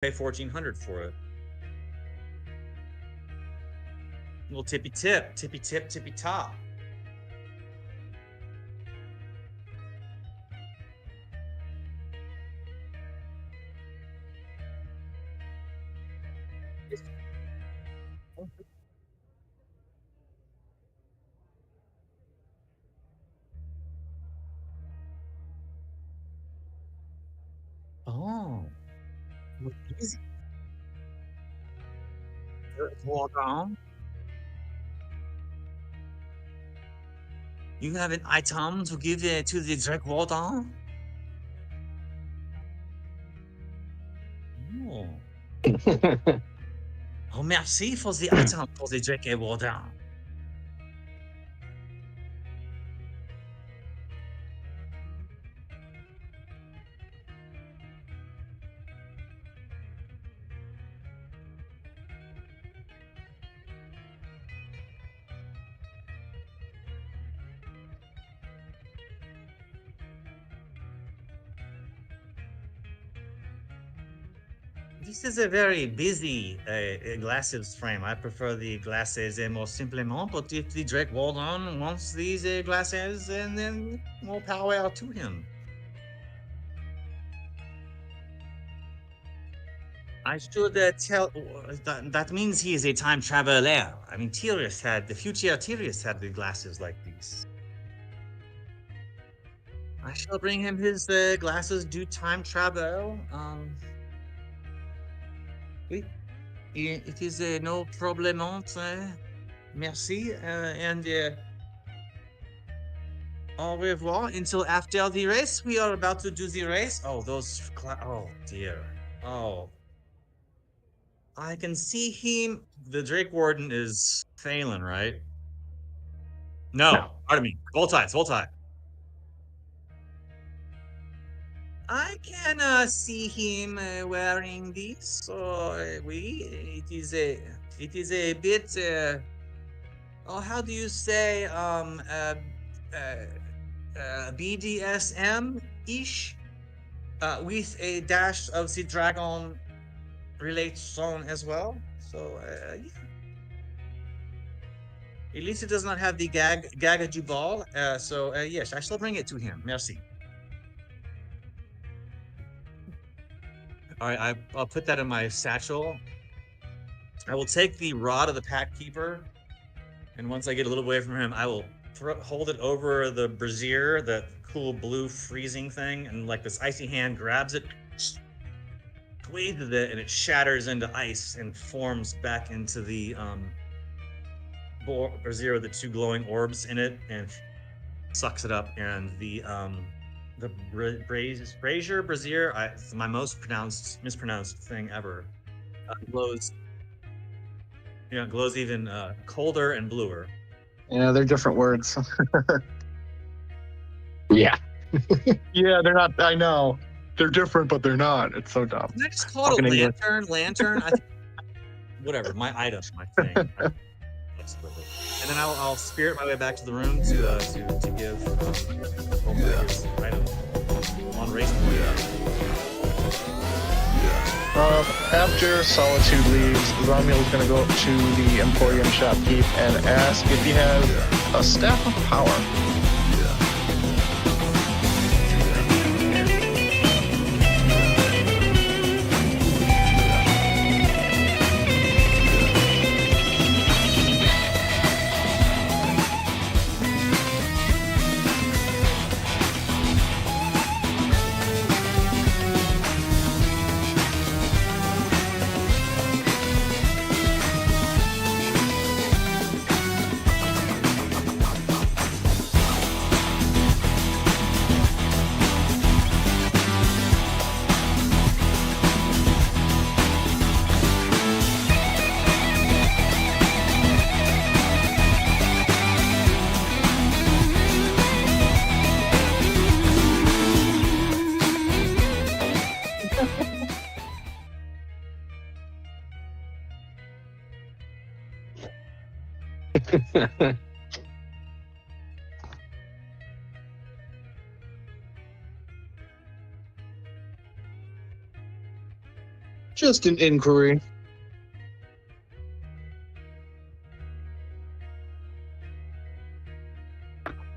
Pay 1,400 for it. Little tippy tip, tippy tip, tippy top. Oh, what is it? Hold on. You have an item to give to the Drake Warden? Oh. Oh, merci for the item for the Drake Warden. This is a very busy glasses frame. I prefer the glasses more simplement, but if the Drake Warden wants these glasses, and then more power out to him. I should tell. That means he is a time traveler. I mean, the future Tyrus had the glasses like these. I shall bring him his glasses do time travel. Oui, it is no problem. Merci, and au revoir until after the race. We are about to do the race. Oh, oh dear. Oh, I can see him. The Drake Warden is failing, right? No, No. pardon me. Voltite, Voltite. I can see him wearing this. So it is a bit. Oh, how do you say BDSM ish with a dash of the dragon related zone as well. So yeah. At least it does not have the Gagaju ball. So yes, I shall bring it to him. Merci. All right, I'll put that in my satchel. I will take the rod of the pack keeper, and once I get a little away from him, I will hold it over the brazier, that cool blue freezing thing, and like this icy hand grabs it, squeezes it, and it shatters into ice and forms back into the brazier with the two glowing orbs in it, and sucks it up. And the brazier brazier, it's my most mispronounced thing ever. Glows, glows even colder and bluer. Yeah, they're different words. Yeah. Yeah, they're not. I know. They're different, but they're not. It's so dumb. Can I just call it a Fucking English. lantern? Whatever, my item, my thing. And then I'll spirit my way back to the room to give his item on race point. After Solitude leaves, Zamiel's gonna go up to the Emporium shopkeep and ask if he has a staff of power. just an inquiry.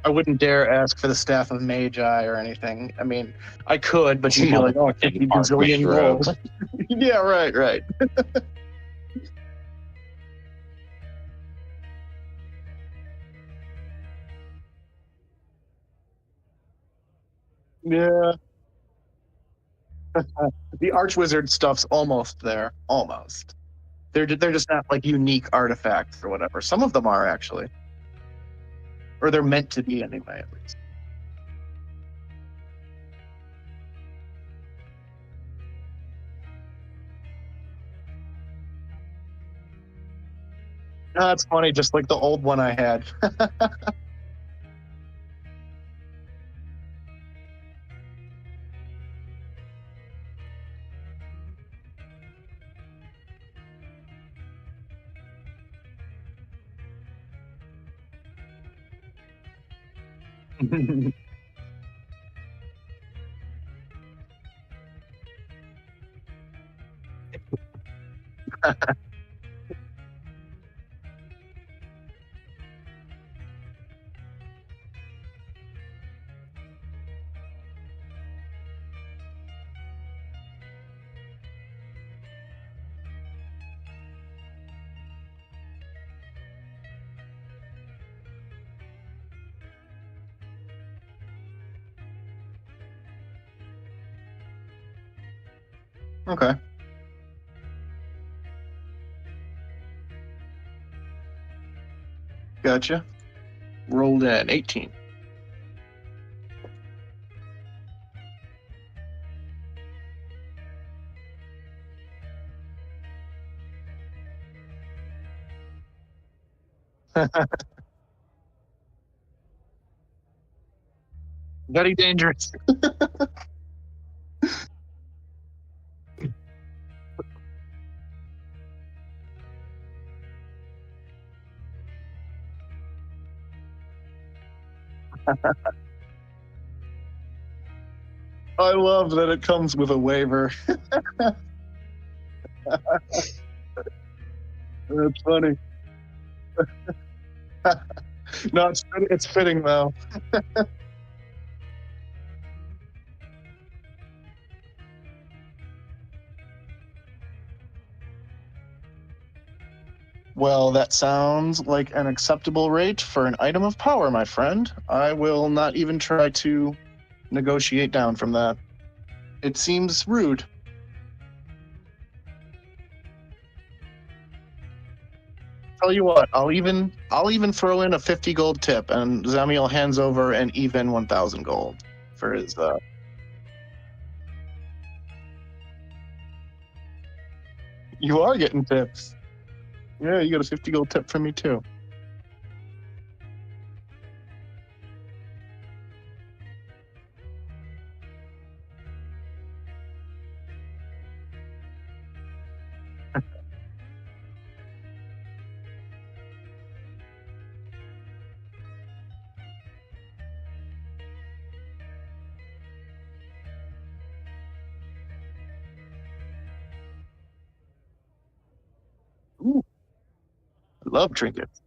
I wouldn't dare ask for the staff of Magi or anything. I mean, I could, but you'd be like, oh, 50 bazillion gold. Yeah, right. Yeah. The Archwizard stuff's almost there. Almost. They're just not like unique artifacts or whatever. Some of them are actually. Or they're meant to be anyway, at least. That's funny, just like the old one I had. Okay. Gotcha. Rolled in 18. Very dangerous. I love that it comes with a waiver. That's funny. No, it's fitting though. Well, that sounds like an acceptable rate for an item of power, my friend. I will not even try to negotiate down from that. It seems rude. Tell you what, I'll even throw in a 50 gold tip, and Zamiel hands over an even 1,000 gold for his. You are getting tips. Yeah, you got a 50 gold tip from me too. Ooh, I love trinkets.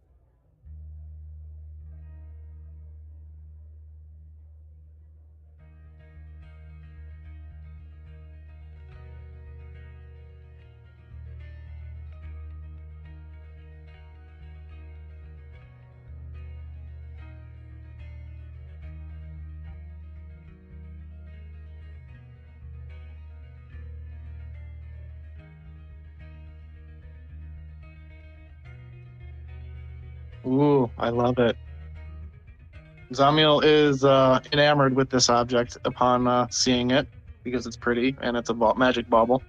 Ooh, I love it. Zamiel is enamored with this object upon seeing it because it's pretty and it's a magic bauble.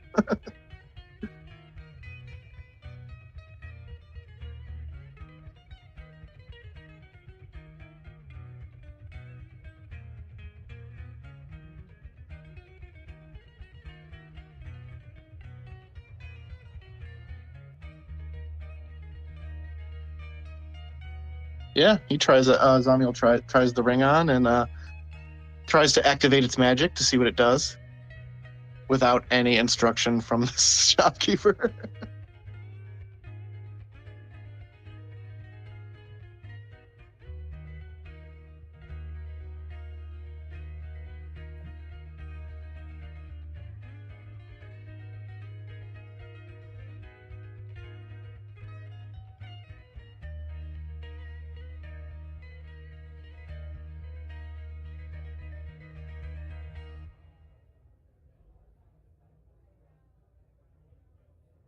Yeah, he tries. Zamiel tries the ring on and tries to activate its magic to see what it does. without any instruction from the shopkeeper.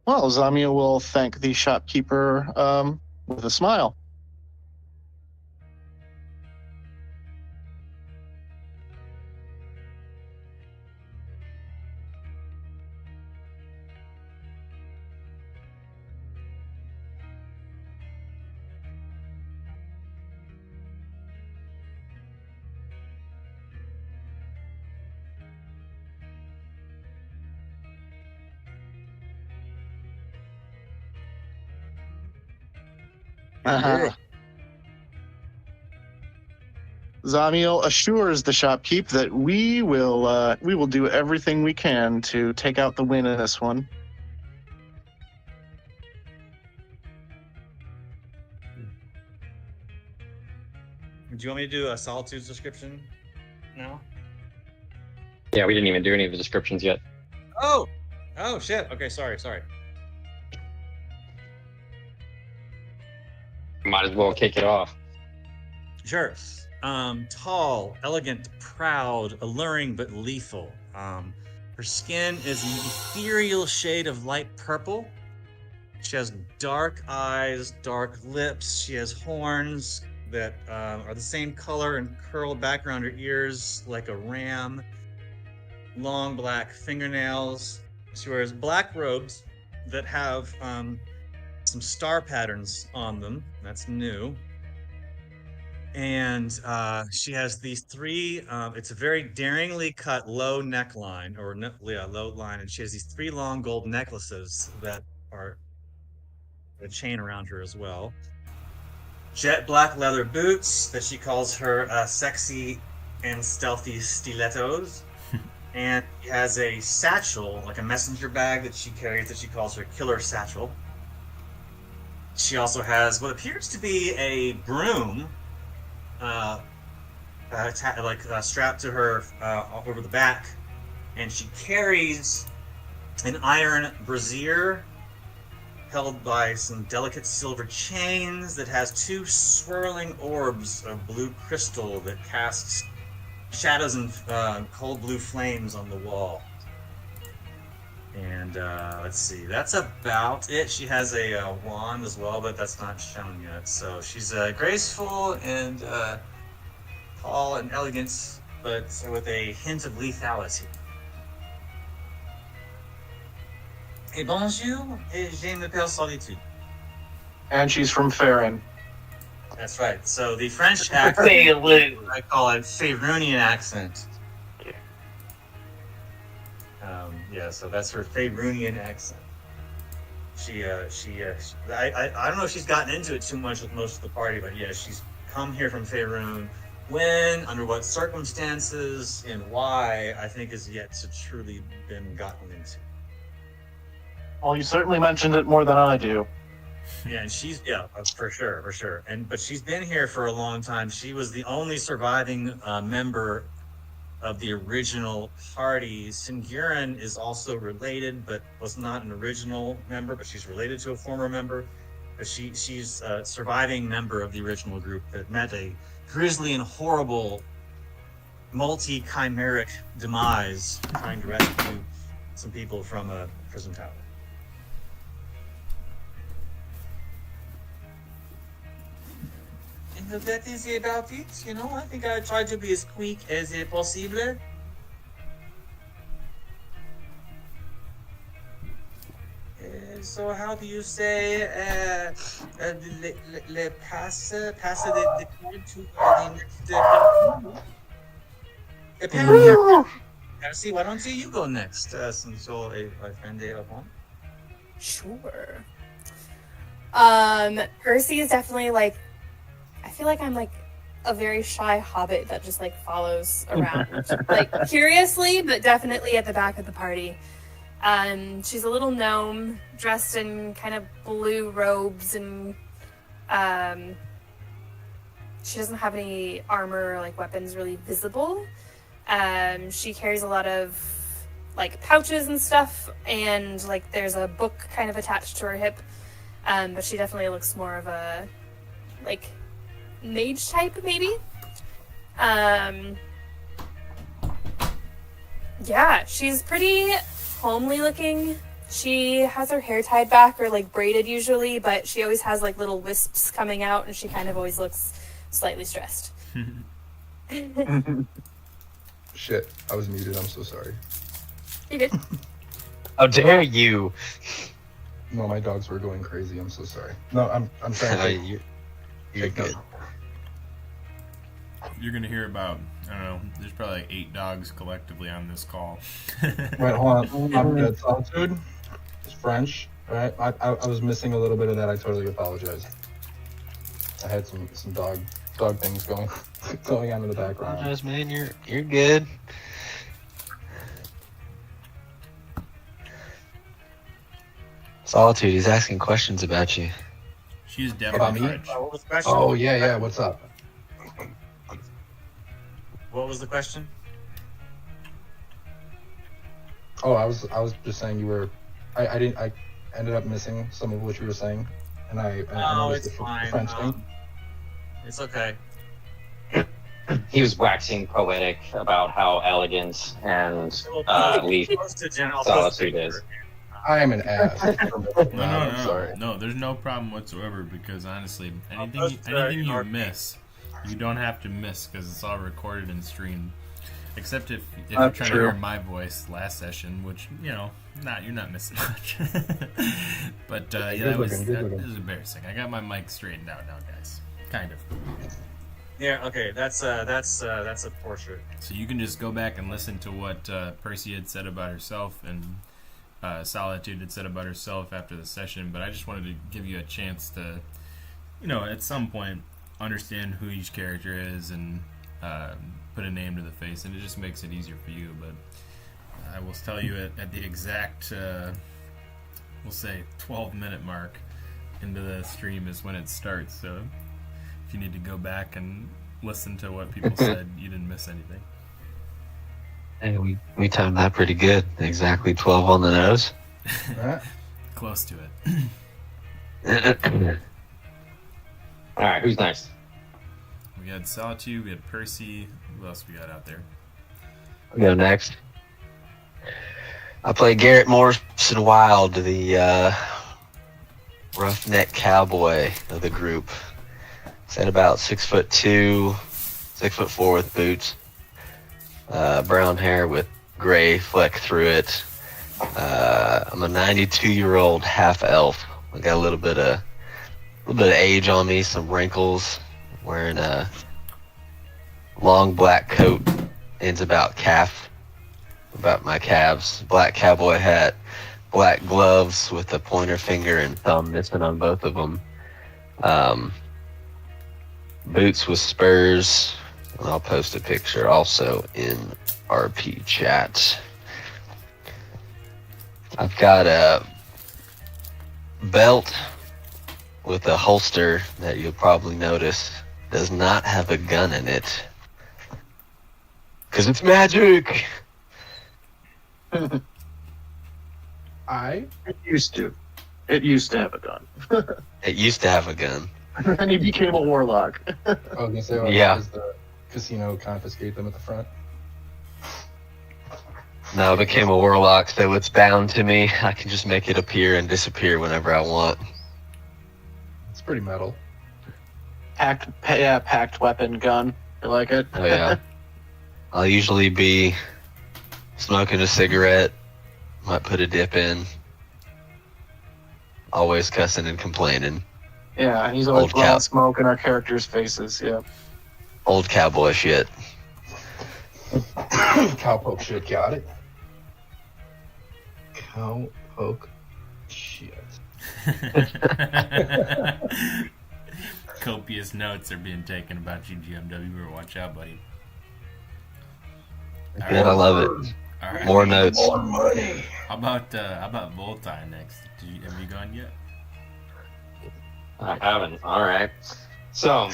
Well, Zamia will thank the shopkeeper with a smile. Zamiel assures the shopkeep that we will do everything we can to take out the win in this one. Do you want me to do a Solitude's description now? Yeah, we didn't even do any of the descriptions yet. Oh shit. Okay, sorry. Might as well kick it off. Sure. Tall, elegant, proud, alluring but lethal. Her skin is an ethereal shade of light purple. She has dark eyes, dark lips. She has horns that are the same color and curled back around her ears like a ram. Long black fingernails. She wears black robes that have some star patterns on them. That's new. And she has these three, it's a very daringly cut low neckline, or low line, and she has these three long gold necklaces that are a chain around her as well. Jet black leather boots that she calls her sexy and stealthy stilettos. And she has a satchel, like a messenger bag that she carries that she calls her killer satchel. She also has what appears to be a broom strapped to her over the back, and she carries an iron brazier held by some delicate silver chains that has two swirling orbs of blue crystal that casts shadows and cold blue flames on the wall. And let's see, that's about it. She has a wand as well, but that's not shown yet. So she's graceful and tall and elegant, but with a hint of lethality. Et bonjour, et je m'appelle Solitude. And she's from Farron. That's right. So the French accent, I call it Faerunian accent. Yeah, so that's her Faerunian accent. I don't know if she's gotten into it too much with most of the party, but yeah, she's come here from Faerun. When, under what circumstances, and why, I think is yet to truly been gotten into. Well, you certainly mentioned it more than I do. Yeah, and she's for sure. But she's been here for a long time. She was the only surviving member of the original party. Singurin is also related, but was not an original member, but she's related to a former member. But she's a surviving member of the original group that met a grisly and horrible multi-chimeric demise trying to rescue some people from a prison tower. And that is about it, you know. I think I tried to be as quick as possible. So how do you say le pass the card to the next apparently, Percy, why don't you go next, since you're a friend of one? Sure. Percy is definitely like, I feel like I'm like a very shy hobbit that just like follows around, like curiously, but definitely at the back of the party. She's a little gnome dressed in kind of blue robes, and she doesn't have any armor or like weapons really visible. She carries a lot of like pouches and stuff, and like there's a book kind of attached to her hip. But she definitely looks more of a like mage type, maybe. Yeah, she's pretty homely looking. She has her hair tied back or like braided usually, but she always has like little wisps coming out, and she kind of always looks slightly stressed. Shit, I was muted. I'm so sorry. You good? How dare you? No, my dogs were going crazy. I'm so sorry. No, I'm trying to You're good. You're gonna hear about, I don't know, there's probably like 8 dogs collectively on this call. Wait, hold on. I'm good. Solitude. It's French. All right. I was missing a little bit of that. I totally apologize. I had some dog things going on in the background. Apologize, man. You're good. Solitude, he's asking questions about you. She's About definitely me? French. What was the question? Oh yeah. What's up? What was the question? Oh, I was just saying you were. I ended up missing some of what you were saying, and I Oh, noticed it's the fine. French thing. It's okay. He was waxing poetic about how elegant and leaf Close to general solitude is. I am an ass. I'm sorry. No, there's no problem whatsoever, because honestly, anything post, you your- miss, you don't have to miss, because it's all recorded and streamed. Except if you're trying to hear my voice last session, which, you know, you're not missing much. But yeah, that was embarrassing. I got my mic straightened out now, guys. Kind of. Yeah. Okay. That's a portrait. So you can just go back and listen to what Percy had said about herself, and Solitude had said about herself after the session. But I just wanted to give you a chance to, you know, at some point understand who each character is and put a name to the face, and it just makes it easier for you. But I will tell you at the exact, we'll say 12-minute mark into the stream is when it starts. So if you need to go back and listen to what people said, you didn't miss anything. Hey, we timed that pretty good. Exactly 12 on the nose. Right. Close to it. All right, who's next? We had Solitude, we had Percy. Who else we got out there? I'll go next. I play Garrett Morrison Wild, the roughneck cowboy of the group. He's at about 6'2", 6'4" with boots. Brown hair with gray fleck through it. I'm a 92-year-old half elf. I got a little bit of age on me, some wrinkles. Wearing a long black coat, ends about my calves. Black cowboy hat, black gloves with a pointer finger and thumb missing on both of them. Boots with spurs. And I'll post a picture also in RP chat. I've got a belt with a holster that you'll probably notice does not have a gun in it. 'Cause it's magic! It used to. It used to have a gun. It used to have a gun. And he became a warlock. I was gonna say, Yeah. does the casino confiscate them at the front? Now I became a warlock, so it's bound to me. I can just make it appear and disappear whenever I want. It's pretty metal. Packed weapon gun. You like it? Oh yeah. I'll usually be smoking a cigarette, might put a dip in, always cussing and complaining. Yeah, and he's always Old blowing cow. smoke in our characters' faces. Yeah. Old cowboy shit. Cowpoke shit, got it. Cowpoke shit. Copious notes are being taken about you, GMW. Better watch out, buddy. All Yeah, I right. love it. All right. More notes. More money. How about Voltai next? Have you gone yet? I haven't. All right. So,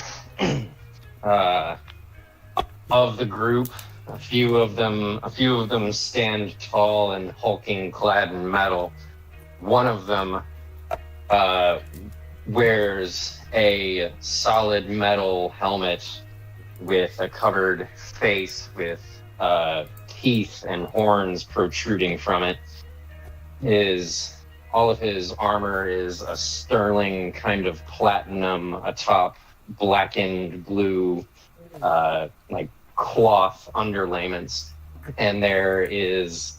of the group, a few of them stand tall and hulking, clad in metal. One of them wears a solid metal helmet with a covered face with teeth and horns protruding from it. All of his armor is a sterling kind of platinum atop blackened blue like cloth underlayments, and there is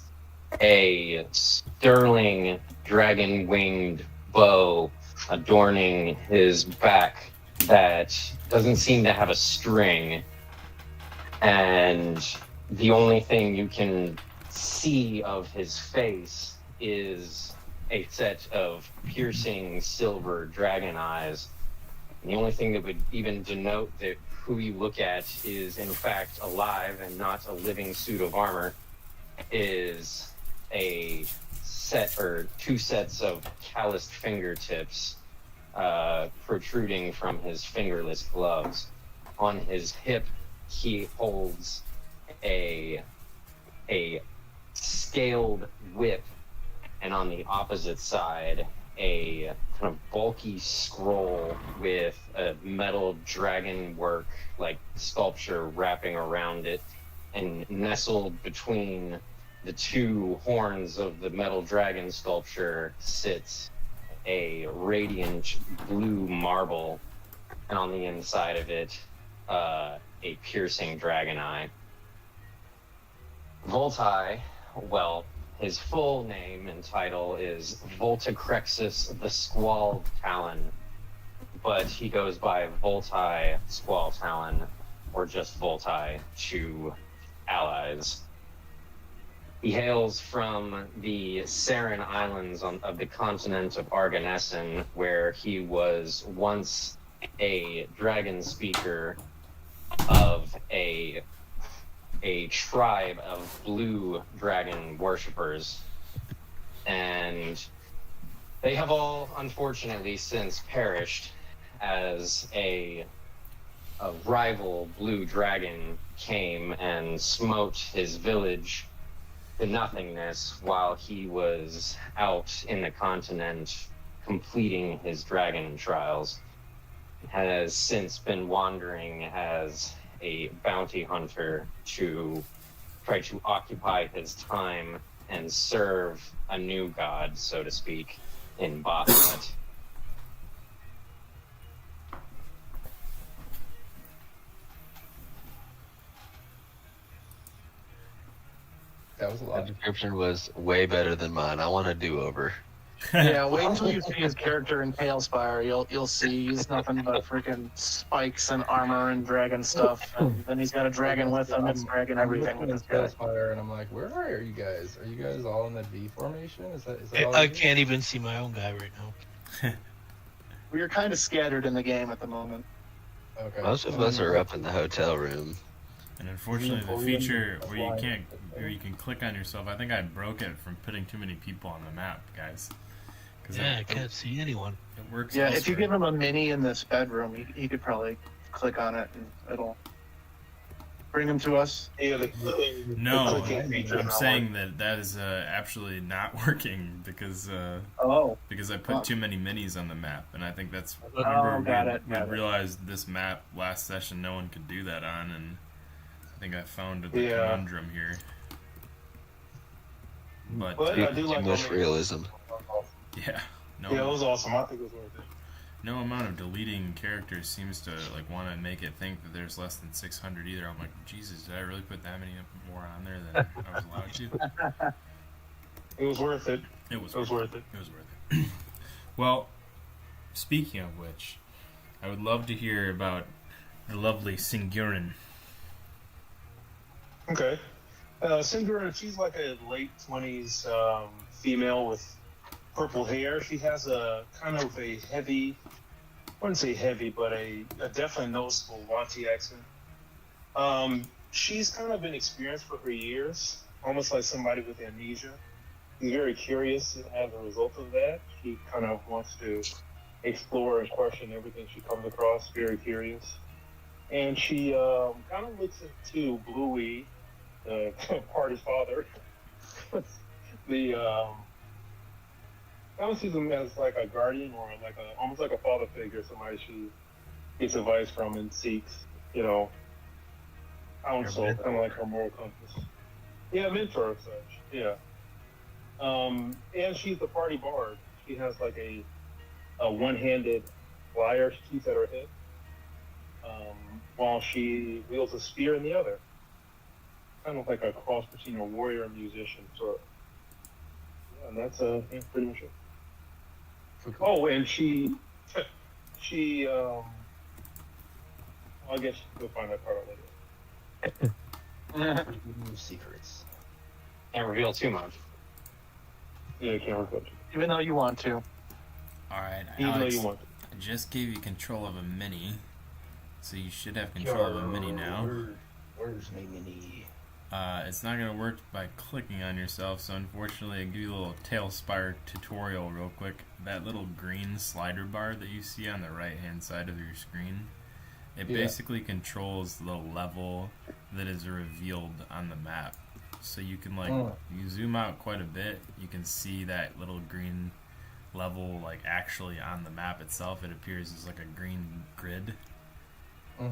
a sterling dragon-winged bow adorning his back that doesn't seem to have a string, and the only thing you can see of his face is a set of piercing silver dragon eyes. And the only thing that would even denote that who you look at is in fact alive and not a living suit of armor is a set or two sets of calloused fingertips protruding from his fingerless gloves. On his hip, he holds a scaled whip, and on the opposite side, a kind of bulky scroll with a metal dragon work, like sculpture, wrapping around it, and nestled between the two horns of the metal dragon sculpture sits a radiant blue marble, and on the inside of it, a piercing dragon eye. Voltai, well, his full name and title is Voltacrexus the Squall Talon, but he goes by Voltai Squall Talon, or just Voltai to allies. He hails from the Sarin Islands of the continent of Arganessen, where he was once a dragon speaker of a tribe of blue dragon worshippers, and they have all unfortunately since perished as a rival blue dragon came and smote his village to nothingness while he was out in the continent completing his dragon trials. Has since been wandering as a bounty hunter to try to occupy his time and serve a new god, so to speak, in Bosmet. That was a That lot. description was way better than mine. I want a do-over. Yeah, wait until you see his character in Tailspire. You'll see he's nothing but freaking spikes and armor and dragon stuff. And then he's got a dragon with him. It's dragon everything with this guy. Fire, and I'm like, where are you guys? Are you guys all in the D formation? Is that all I you do? can't even see my own guy right now. We're kind of scattered in the game at the moment. Okay. Most of us are up in the hotel room. And unfortunately, the feature where you can click on yourself, I think I broke it from putting too many people on the map, guys. 'Cause Yeah, I can't see anyone. It works. Yeah, if you elsewhere. give him a mini in this bedroom, he could probably click on it and it'll bring him to us. Yeah, No, clicking feature I'm not saying that is absolutely not working because Oh, I put too many minis on the map, and I think that's got we it. realized this map last session no one could do that on, and I think I found the Yeah. conundrum here. But But I do Too like much how many- realism. yeah, no. Yeah, it was awesome. I think it was worth it. No amount of deleting characters seems to like want to make it think that there's less than 600 either. I'm like, Jesus, did I really put that many more on there than I was allowed to? It was worth it. It was It was worth it. It was worth it. Well, speaking of which, I would love to hear about the lovely Singurin. Okay. Cinder, she's like a late 20s female with purple hair. She has a kind of a heavy wouldn't say heavy, but a definitely noticeable Wanty accent. She's kind of been experienced for her years, almost like somebody with amnesia. She's very curious as a result of that. She kind of wants to explore and question everything she comes across, very curious. And she kind of looks into Bluey, the party's father. the kind of sees him as like a guardian or like almost like a father figure, somebody she gets advice from and seeks, counsel, kind of like her moral compass. Yeah, mentor of such. Yeah. And she's the party bard. She has like a one-handed lyre she keeps at her hip, while she wields a spear in the other. Kind of like a cross between a warrior and musician, sort of. Yeah, and that's pretty much it. Oh, and she, I guess you'll find that part out later. Secrets. Can't reveal too much. Yeah, can't reveal too Even though you want to. Alright, Even though Alex, you want to. I just gave you control of a mini, so you should have control of a mini now. Where's my mini? It's not going to work by clicking on yourself, so unfortunately I'll give you a little Tailspire tutorial real quick. That little green slider bar that you see on the right hand side of your screen, it basically controls the level that is revealed on the map. So you can you zoom out quite a bit, you can see that little green level actually on the map itself. It appears as like a green grid.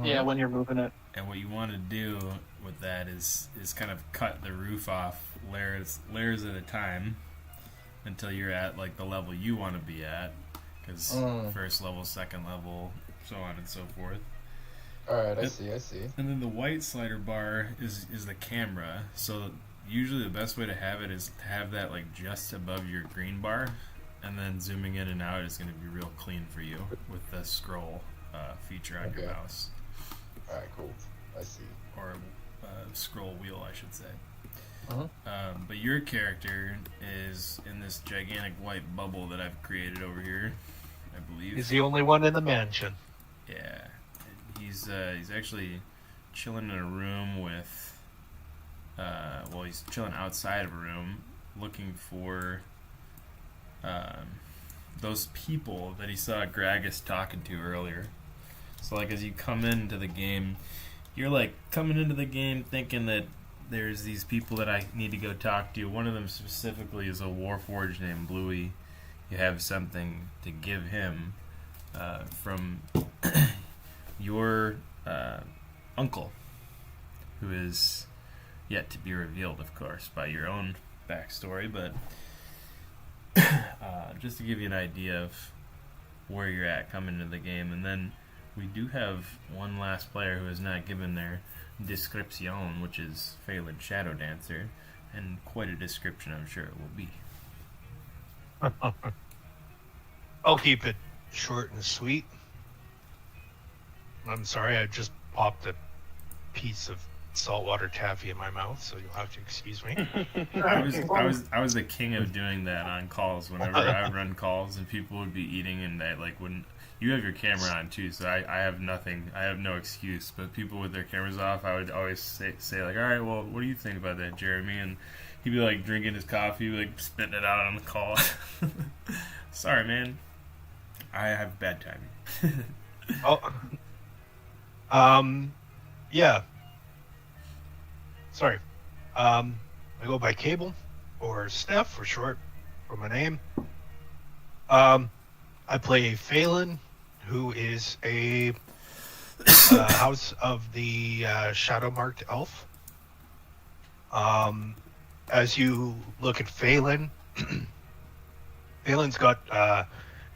Yeah, when you're moving it. And what you want to do with that is kind of cut the roof off layers at a time until you're at the level you want to be at, because first level, second level, so on and so forth. Alright, I see. And then the white slider bar is the camera. So usually the best way to have it is to have that just above your green bar, and then zooming in and out is going to be real clean for you with the scroll feature on your mouse. Alright, cool. I see. Or scroll wheel, I should say. But your character is in this gigantic white bubble that I've created over here, I believe. He's the only one in the mansion. Yeah. He's actually chilling in a room with, he's chilling outside of a room looking for those people that he saw Gragas talking to earlier. So as you come into the game, you're coming into the game thinking that there's these people that I need to go talk to. One of them specifically is a Warforged named Bluey. You have something to give him from your uncle, who is yet to be revealed, of course, by your own backstory, but just to give you an idea of where you're at coming into the game. And then we do have one last player who has not given their description, which is Phelan Shadow Dancer, and quite a description I'm sure it will be. I'll keep it short and sweet. I'm sorry, I just popped a piece of saltwater taffy in my mouth, so you'll have to excuse me. I was the king of doing that on calls. Whenever I would run calls and people would be eating, and I wouldn't. You have your camera on too, so I have nothing. I have no excuse. But people with their cameras off, I would always say all right, well, what do you think about that, Jeremy? And he'd be drinking his coffee, spitting it out on the call. Sorry, man. I have bad timing. Yeah. Sorry. I go by Cable, or Steph for short, for my name. I play Phelan, who is a House of the Shadow Marked Elf. As you look at Phelan, Phelan's got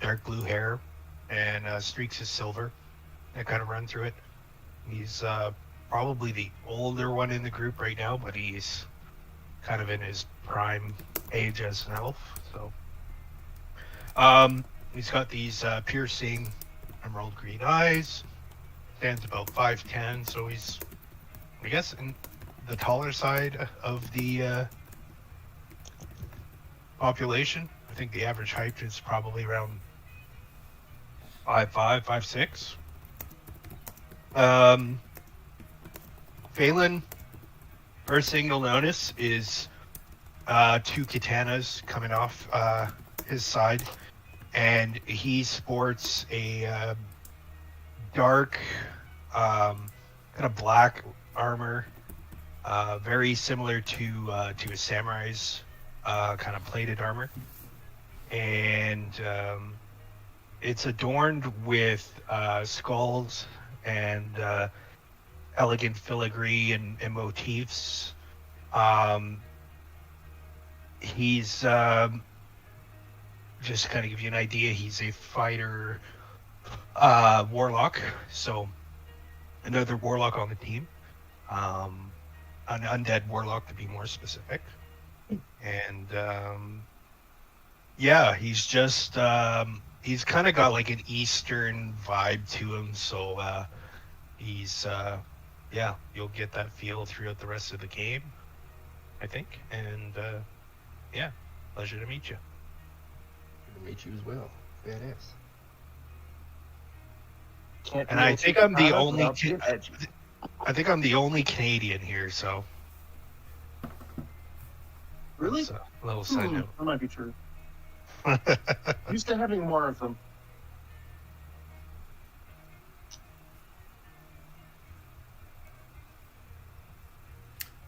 dark blue hair and streaks of silver that kind of run through it. He's probably the older one in the group right now, but he's kind of in his prime age as an elf. So, he's got these piercing emerald green eyes. Stands about 5'10", so he's, I guess, in the taller side of the population. I think the average height is probably around 5'5", 5'6". Phelan, first thing you'll notice is 2 katanas coming off his side, and he sports a dark, kind of black armor, very similar to a samurai's kind of plated armor, and it's adorned with skulls and elegant filigree and motifs. He's just to kind of give you an idea, he's a fighter warlock, so another warlock on the team, an undead warlock to be more specific. And yeah, he's just he's kind of got like an Eastern vibe to him, so he's yeah, you'll get that feel throughout the rest of the game, I think. And yeah, pleasure to meet you. Good to meet you as well. Badass. And I think I'm the only I think I'm the only Canadian here, so Really? that's a little side note. That might be true. Used to having more of them.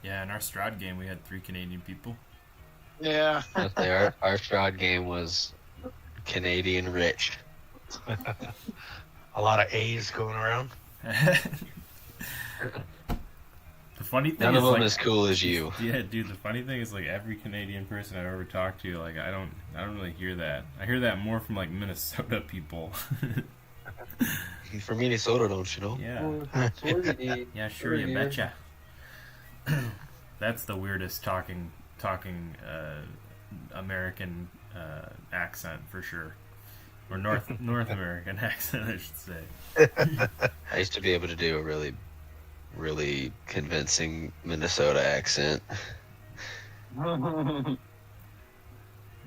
Yeah, in our Stroud game, we had 3 Canadian people. Yeah. Our Stroud game was Canadian rich. A lot of A's going around. The funny thing None is, of them like, as cool as you. Yeah, dude. The funny thing is, like, every Canadian person I've ever talked to, like, I don't really hear that. I hear that more from like Minnesota people. You're from Minnesota, don't you know? Yeah. Yeah, sure, you betcha. That's the weirdest talking American accent for sure, or North American accent, I should say. I used to be able to do a really convincing Minnesota accent.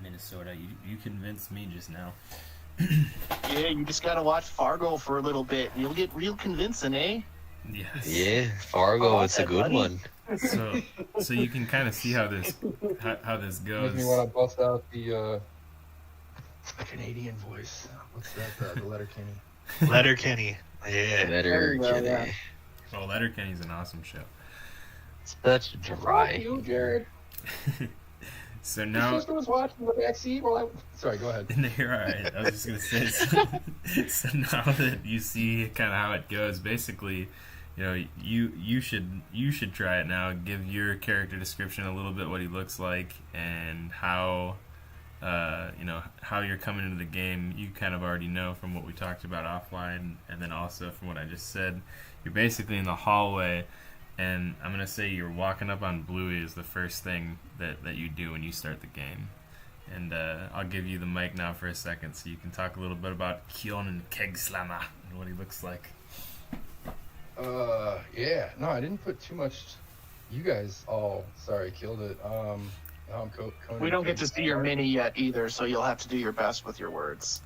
Minnesota, you convinced me just now. Yeah, you just gotta watch Fargo for a little bit. You'll get real convincing, eh? Yes. Yeah, Fargo, it's a good one. So you can kind of see how this Makes goes. me want to bust out the Canadian voice. What's that? The Letterkenny. Letterkenny. Yeah. Better, Well, Kenny. yeah. Oh, Letterkenny's an awesome show. Such dry. You, Jared. So Your now, sister was watching the backseat while I. Sorry, go ahead. you're all right. I was just gonna say. So now that you see kind of how it goes, basically, you know, you should try it now. Give your character description a little bit, what he looks like, and how, you know, how you're coming into the game. You kind of already know from what we talked about offline, and then also from what I just said. You're basically in the hallway, and I'm gonna say you're walking up on Bluey is the first thing that you do when you start the game. And I'll give you the mic now for a second, so you can talk a little bit about Kionan Kegslammer and what he looks like. Yeah. No, I didn't put too much. You guys all, sorry, killed it. Now I'm Conan. We don't get to see your mini yet either, so you'll have to do your best with your words.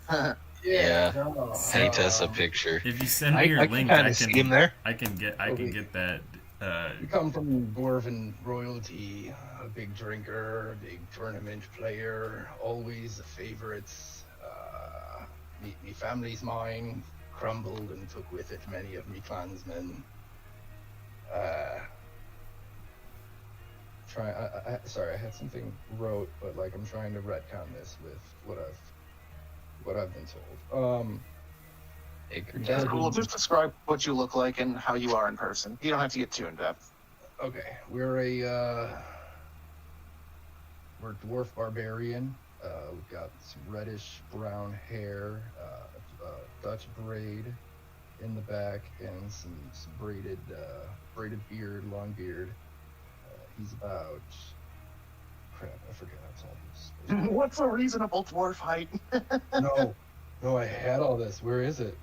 Yeah. No, Paint us a picture. If you send me your I link, can I kind of see can him there. get that. You come from dwarven royalty, a big drinker, a big tournament player, always a favourite. Me family's mine crumbled and took with it many of me clansmen. Sorry, I had something wrote, but like I'm trying to retcon this with what I've been told. That's cool. Just describe what you look like and how you are in person. You don't have to get too in depth. Okay, we're dwarf barbarian. We've got some reddish brown hair, Dutch braid in the back, and some braided beard, long beard. He's about crap. I forgot how tall he is. What's a reasonable dwarf height? No, I had all this. Where is it?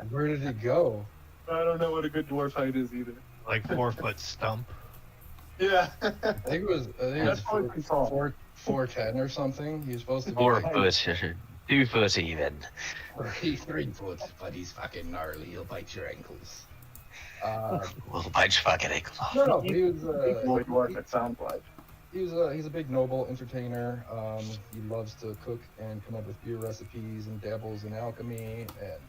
Where did it go? I don't know what a good dwarf height is either. Like 4 foot stump. Yeah. I think it was That's probably pretty tall. 4'10" or something. He's supposed to be 4 like, foot, 2 foot even. He's 3 foot, but he's fucking gnarly. He'll bite your ankles. Well, bite your fucking ankles off. No, he was. It sounds like. He's a big noble entertainer. He loves to cook and come up with beer recipes and dabbles in alchemy. And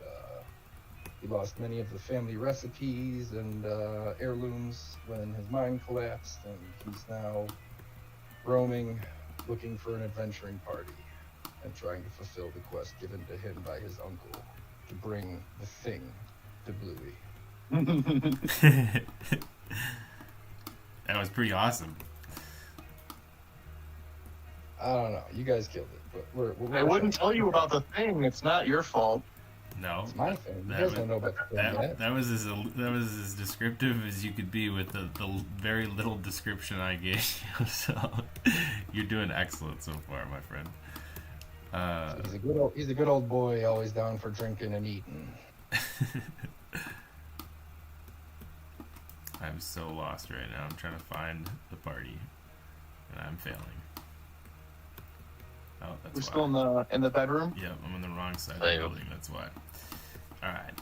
he lost many of the family recipes and heirlooms when his mind collapsed. And he's now roaming, looking for an adventuring party and trying to fulfill the quest given to him by his uncle to bring the thing to Bluey. That was pretty awesome. I don't know. You guys killed it, but we're I wouldn't tell you about the thing. It's not your fault. No, It's my thing. You That guys was- don't know about the thing yet. that was as descriptive as you could be with the very little description I gave you. So you're doing excellent so far, my friend. He's a good old boy, always down for drinking and eating. I'm so lost right now. I'm trying to find the party, and I'm failing. Oh, that's We're why. still in the bedroom. Yep, I'm on the wrong side of the building. That's why. All right.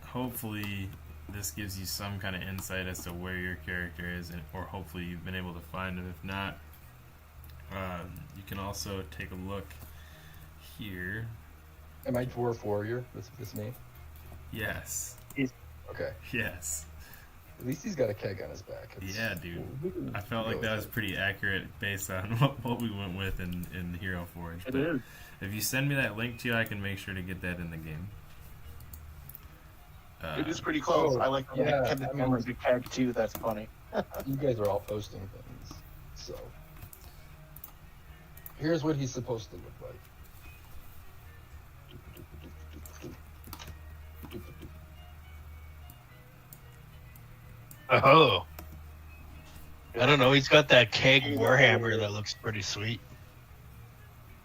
Hopefully, this gives you some kind of insight as to where your character is, or hopefully you've been able to find him. If not, you can also take a look here. Am I dwarf warrior? This me? Yes. Okay. Yes. At least he's got a keg on his back. Yeah, dude. We I felt like go that with was it. pretty accurate based on what we went with in Hero Forge. It But is. if you send me that link to you, I can make sure to get that in the game. It is pretty close. I like the yeah, Kevin Cameron's tag too. That's funny. You guys are all posting things, so here's what he's supposed to look like. Oh. I don't know. He's got that keg warhammer that looks pretty sweet.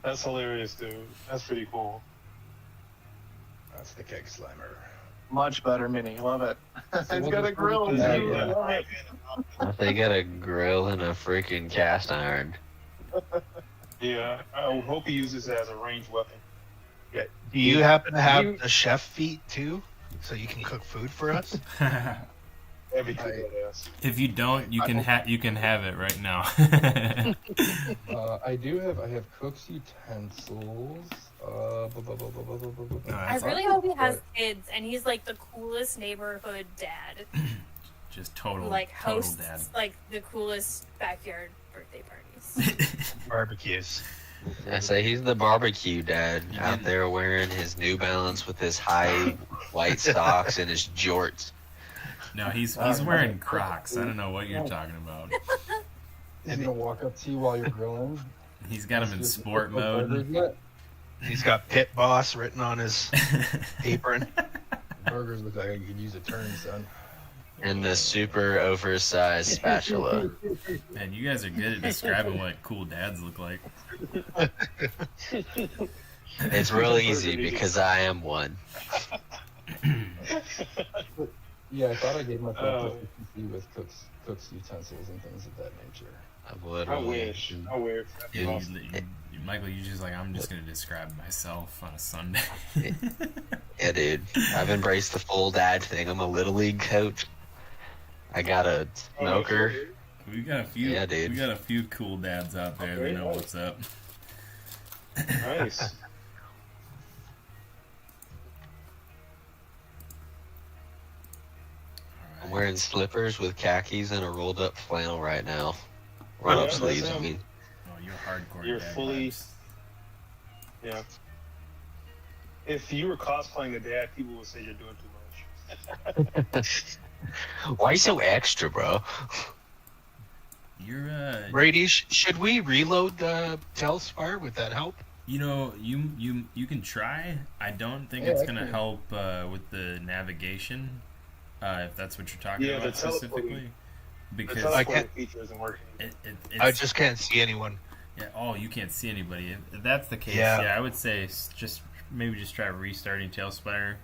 That's hilarious, dude. That's pretty cool. That's the keg slimer. Much better, Mini. Love it. It's we'll got a just- grill too. Yeah, I yeah. love it. They got a grill and a freaking cast iron. Yeah, I hope he uses it as a ranged weapon. Do you happen to have the chef feet too, so you can cook food for us? Every badass. If you don't, you can have it right now. I have cook's utensils. I really hope he has kids and he's like the coolest neighborhood dad. Just total, Like total hosts dad. like the coolest backyard birthday parties. Barbecues. I say he's the barbecue dad out there wearing his New Balance with his high white socks and his jorts. No, he's wearing Crocs. I don't know what you're talking about. He's gonna walk up to you while you're grilling. He's got him in Just sport cook those burgers mode. yet? He's got Pit Boss written on his apron. Burgers look like you could use a turn, son. And the super oversized spatula. Man, you guys are good at describing what cool dads look like. It's real easy because I am one. Yeah, I thought I gave myself proficiency with cook's utensils and things of that nature. I've I literally. wish. I wish. That'd be You, awesome. Michael, you're just like, I'm just gonna describe myself on a Sunday. Yeah, dude. I've embraced the full dad thing. I'm a little league coach. I got a smoker. We got a few. Yeah, dude. We got a few cool dads out there that know what's up. Nice. I'm wearing slippers with khakis and a rolled up flannel right now. Roll up Yeah, sleeves, that's I him. mean. Oh, you're hardcore. You're dad fully- vibes. Yeah. If you were cosplaying a dad, people would say you're doing too much. Why so extra, bro? You're Brady, should we reload the Telspire? Would that help? You know, you can try. I don't think Yeah, it's I gonna can. help with the navigation, if that's what you're talking Yeah, the about specifically. The Because teleporting feature isn't working. it's, I just can't see anyone. yeah, oh, you can't see anybody. If that's the case, Yeah. yeah, I would say just try restarting Tailspire.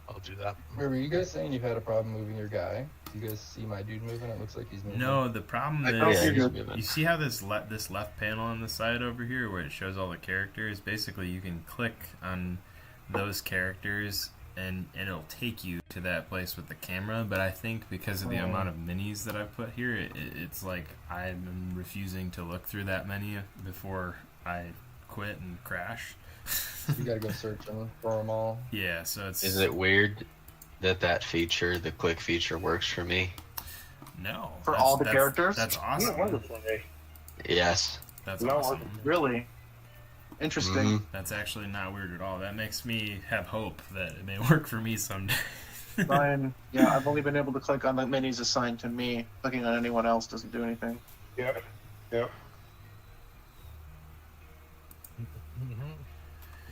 I'll do that. Were you guys saying you had a problem moving your guy? You guys see my dude moving? It looks like he's moving. No, the problem don't is, see he's you. moving. you see how this left panel on the side over here, where it shows all the characters. Basically, you can click on those characters, and it'll take you to that place with the camera. But I think because of the amount of minis that I've put here, it's like I'm refusing to look through that menu before I quit and crash. You gotta go searching for them all. Yeah, so it's Is it weird that feature, the click feature, works for me? no For all the characters? That's Yeah, awesome. wonderful. Yes. That's No, awesome. Really interesting. Mhm. That's actually not weird at all. That makes me have hope that it may work for me someday. Mine, yeah, I've only been able to click on the minis assigned to me. Clicking on anyone else doesn't do anything. Yep. Yep.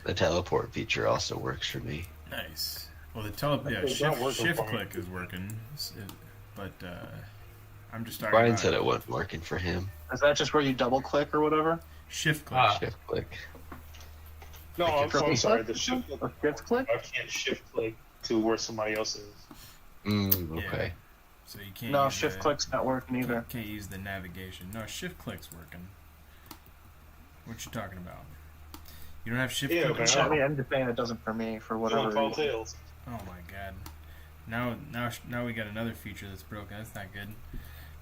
The teleport feature also works for me. Nice. Well, the It's not working shift for me. click is working, but I'm just talking Brian about said it wasn't working for him. Is that just where you double click or whatever? shift click. Shift click. No, I'm Triple sorry. click? The shift Or shift click? I can't shift click to where somebody else is. Okay. So you can't. No, use shift the, click's not working either. Can't use the navigation. No, shift click's working. What you talking about? You don't have shift Yeah, click. but I mean, I'm just saying it doesn't for me for whatever Tall reason. tales. Oh my god. Now we got another feature that's broken. That's not good.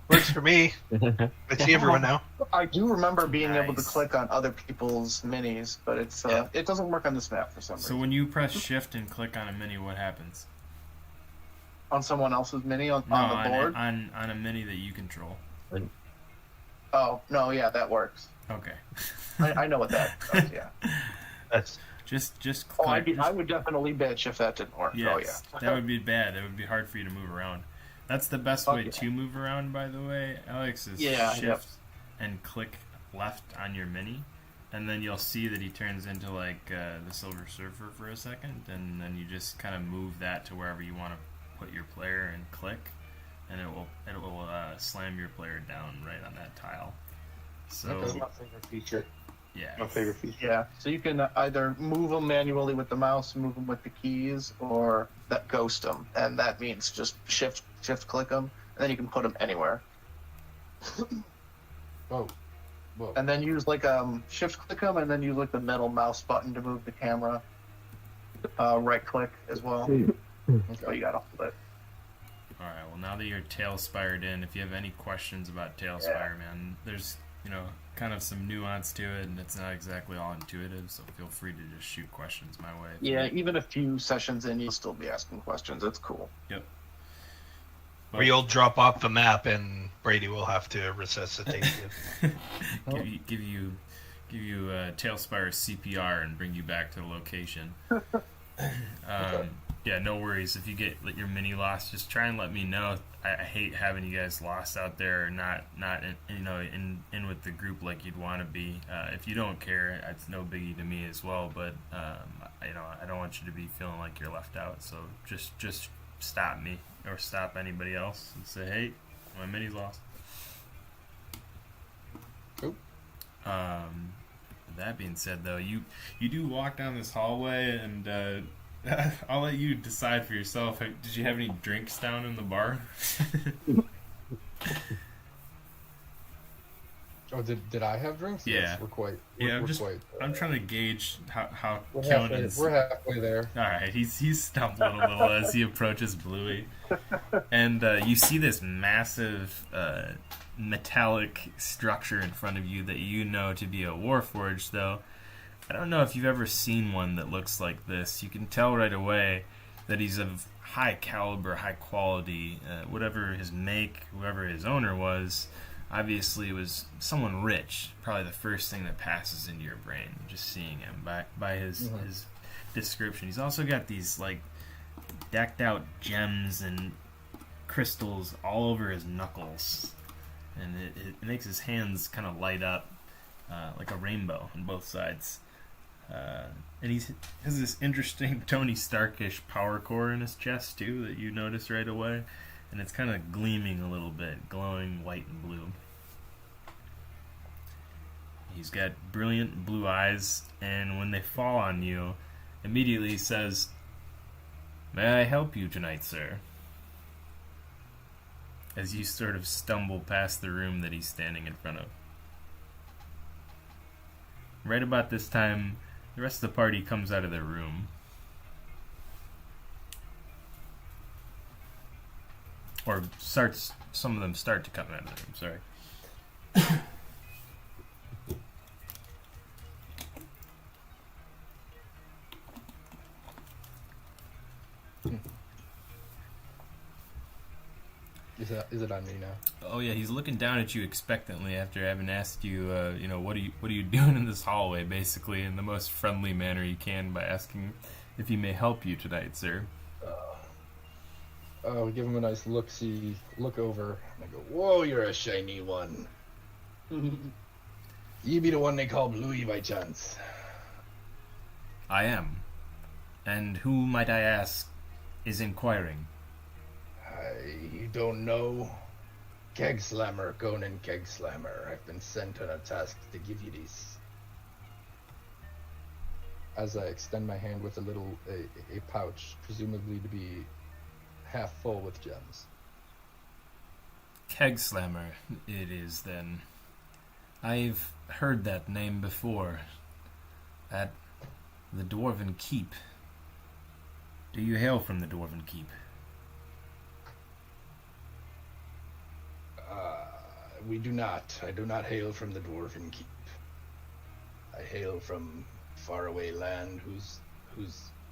Works for me. I see everyone now. I do remember being able to Nice. click on other people's minis, but it's Yeah. it doesn't work on this map for some So reason. when you press shift and click on a mini, what happens? On someone else's mini on No, the board? on a mini that you control. Oh, no, yeah, that works. Okay. I know what that does, yeah. That's Just Oh, click. I would definitely bitch if that didn't work. Yes, Oh, yeah. that would be bad. It would be hard for you to move around. That's the best Oh, way yeah. to move around, by the way, Alex, is Yeah, shift yep. and click left on your mini, and then you'll see that he turns into like the Silver Surfer for a second, and then you just kind of move that to wherever you want to put your player and click, and it will slam your player down right on that tile. So That's my favorite feature. yeah, My favorite feature. Yeah, so you can either move them manually with the mouse, move them with the keys, or that ghost them, and that means just shift click them, and then you can put them anywhere. Whoa. And then use like shift click them, and then use like the middle mouse button to move the camera. Right click as well. So you gotta hold it. All right. Well, now that you're tail spired in, if you have any questions about tail spire, man, there's kind of some nuance to it, and it's not exactly all intuitive. So feel free to just shoot questions my way. Yeah, even a few sessions in, you'll still be asking questions. It's cool. Yep. where you'll drop off the map and Brady will have to resuscitate you. give you Tailspire CPR and bring you back to the location. Yeah, no worries. If you get your mini lost, just try and let me know. I hate having you guys lost out there, or not in with the group like you'd want to be. If you don't care, it's no biggie to me as well. But I don't want you to be feeling like you're left out. So just stop me or stop anybody else and say, hey, my mini's lost. Cool. That being said, though, you do walk down this hallway, and I'll let you decide for yourself. Did you have any drinks down in the bar? Oh, did I have drinks? Yeah. Yes, we're quite. Yeah, I'm trying to gauge how Killen is. We're halfway there. All right, he's stumbling a little as he approaches Bluey, and you see this massive metallic structure in front of you that you know to be a Warforged, though. I don't know if you've ever seen one that looks like this. You can tell right away that he's of high caliber, high quality. Whatever his make, whoever his owner was, obviously was someone rich. Probably the first thing that passes into your brain, just seeing him by his description. He's also got these like decked out gems and crystals all over his knuckles, and it makes his hands kind of light up like a rainbow on both sides. And he has this interesting Tony Starkish power core in his chest too that you notice right away, and it's kind of gleaming a little bit, glowing white and blue. He's got brilliant blue eyes, and when they fall on you, immediately he says, "May I help you tonight, sir?" as you sort of stumble past the room that he's standing in front of. Right about this time, the rest of the party comes out of their room. Or some of them start to come out of the room, sorry. Is it on me now? Oh yeah, he's looking down at you expectantly after having asked you, what are you doing in this hallway, basically, in the most friendly manner he can by asking if he may help you tonight, sir. We give him a nice look-see, look over, and I go, "Whoa, you're a shiny one. You be the one they call Bluey by chance?" I am. And who, might I ask, is inquiring? I don't know. Keg Slammer, Conan Keg Slammer. I've been sent on a task to give you these. As I extend my hand with a pouch, presumably to be half full with gems. Keg Slammer, it is then. I've heard that name before. At the Dwarven Keep. Do you hail from the Dwarven Keep? We do not. I do not hail from the Dwarven Keep. I hail from faraway land whose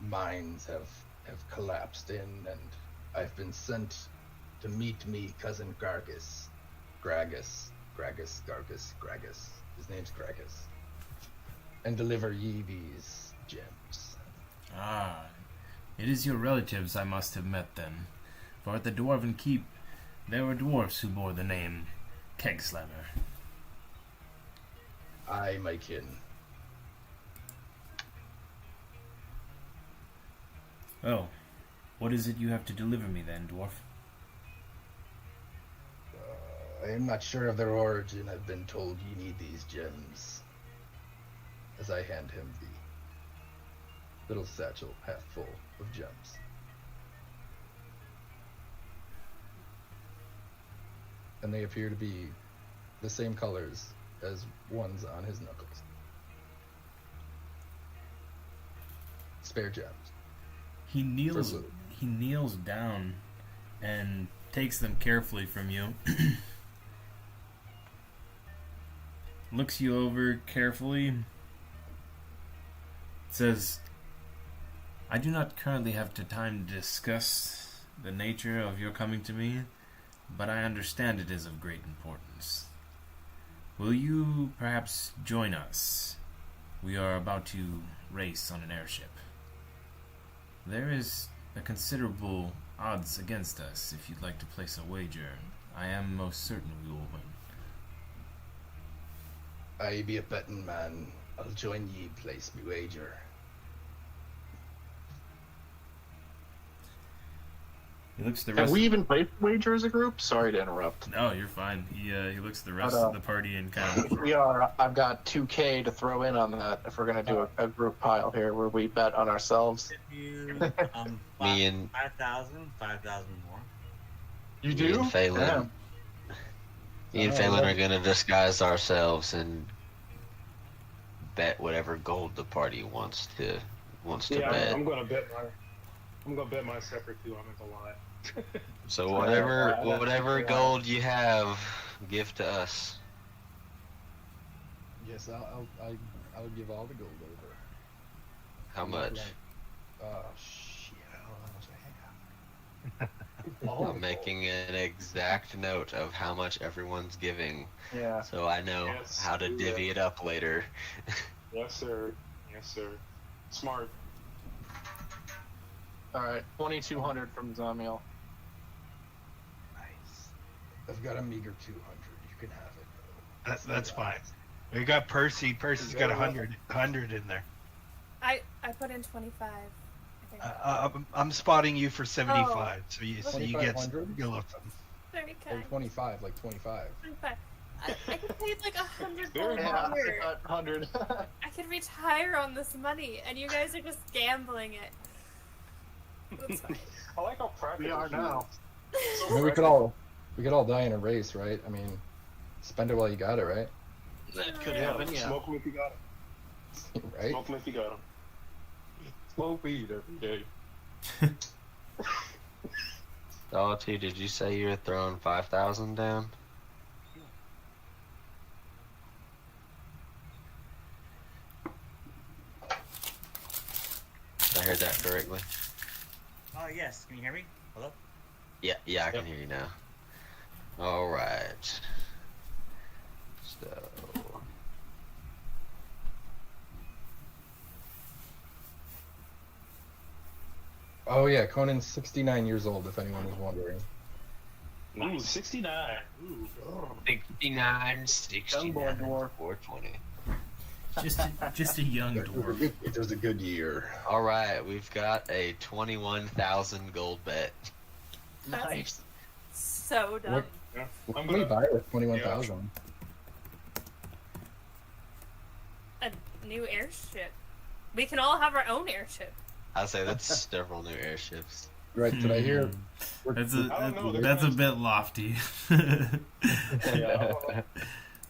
mines have collapsed in, and I've been sent to meet me cousin Gragus. Gragus. His name's Gragus. And deliver ye these gems. Ah, it is your relatives I must have met then. For at the Dwarven Keep, there were dwarfs who bore the name Keg Slammer. Aye, my kin. Oh, what is it you have to deliver me then, dwarf? I am not sure of their origin. I've been told you need these gems. As I hand him the little satchel half full of gems. And they appear to be the same colors as ones on his knuckles. Spare gems. He kneels down and takes them carefully from you. Looks you over carefully. Says, I do not currently have the time to discuss the nature of your coming to me, but I understand it is of great importance. Will you perhaps join us? We are about to race on an airship. There is a considerable odds against us if you'd like to place a wager. I am most certain we will win. I be a betting man. I'll join ye, place me wager. He looks at the Have rest. we even played wager as a group? Sorry to interrupt. No, you're fine. He looks at the rest of the party and kind of. We are. I've got 2K to throw in on that if we're gonna do a group pile here where we bet on ourselves. If you, Me and 5,000 more. You me do? and Phelan. Damn. Me and Phelan are gonna disguise ourselves and bet whatever gold the party wants to Yeah, bet. I'm gonna bet my separate too. I'm at the lot. So whatever gold you have, give to us. Yes, I'll give all the gold over. How much? Shit, I don't know how much I have. I'm making an exact note of how much everyone's giving, Yeah. so I know Yes, how to do divvy that. it up later. Yes, sir. Yes, sir. Smart. All right. 2,200 from Zamiel. Nice. I've got a meager 200. You can have it. That's fine. We got Percy. Percy's got 100 in there. I put in 25. I think. I'm spotting you for 75, so you get 2,500? you'll look them. Very Oh, kind. 25, like 25. 25. I could pay like 100 Very gold Yeah, here. 100. I could retire on this money, and you guys are just gambling it. That's fine. I like how practical. We are she now. is. So Maybe we could all We could all die in a race, right? I mean, spend it while you got it, right? That could happen, yeah. Smoke 'em if you got 'em. Right? Smoke 'em if you got 'em. Smoke weed every day. Solitude, did you say you were throwing 5,000 down? I heard that correctly. Yes. Can you hear me? Hello? Yeah, I can hear you now. All right. So, Oh yeah, Conan's 69 years old. If anyone is wondering. Ooh, 69. Ooh. 69, 69, Young boy dwarf. 420. Just a young dwarf. It was a good year. All right, we've got a 21,000 gold bet. Nice. So dumb. What, Yeah. what can we buy with 21,000? A new airship. We can all have our own airship. I'd say that's several new airships. Right? Did I hear? That's I don't know, that's a bit lofty. Yeah.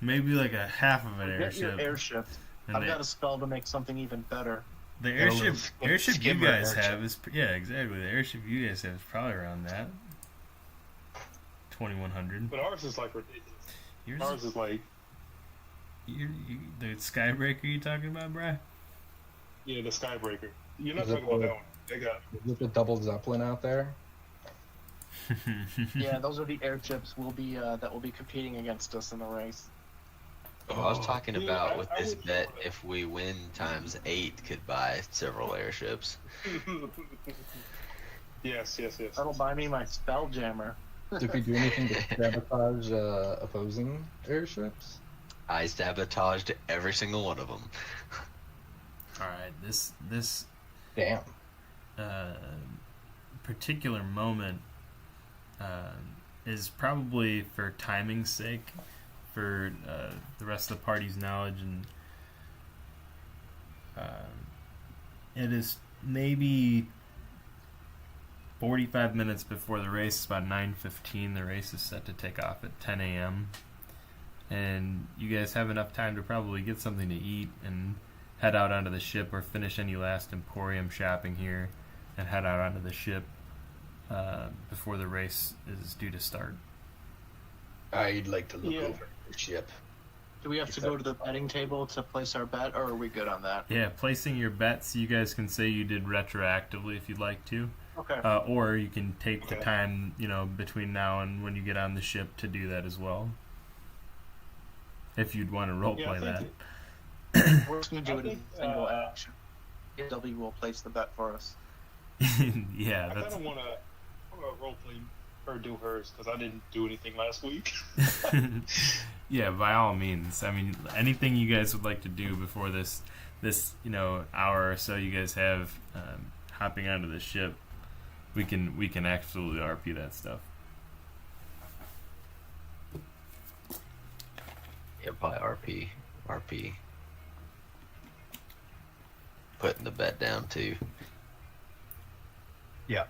Maybe like a half of an Get your airship. airship. And I've they- got a spell to make something even better. the Got a airship little airship you skimmer guys airship. have is exactly the airship you guys have is probably around that 2,100. But ours is like ridiculous. Yours Ours is like, the Skybreaker you talking about, Bri? yeah, the Skybreaker. You're not Is it talking about the- that one. They got Is it the double Zeppelin out there? Yeah, those are the airships that will be competing against us in the race. I was talking Yeah, about I- with I this would bet, go with it. if we win times 8, could buy several airships. yes. That'll buy me my spell jammer. Did we do anything to sabotage opposing airships? I sabotaged every single one of them. All right, this Damn. particular moment is probably for timing's sake, for the rest of the party's knowledge, and it is maybe 45 minutes before the race. It's about 9:15. The race is set to take off at 10 a.m. And you guys have enough time to probably get something to eat and head out onto the ship, or finish any last Emporium shopping here and head out onto the ship before the race is due to start. I'd like to look Yeah. over the ship. Do we have to go to the betting table to place our bet, or are we good on that? Yeah, placing your bets, you guys can say you did retroactively if you'd like to, Okay. or you can take the Okay. time, between now and when you get on the ship to do that as well. If you'd want to roleplay I that. think We're just going to do it in think, single action. W will place the bet for us. Yeah, I that's kind of want to role play her do hers because I didn't do anything last week. yeah, by all means. I mean, anything you guys would like to do before this hour or so you guys have hopping onto the ship, we can absolutely RP that stuff. Yeah, probably RP. Putting the bet down too. Yeah.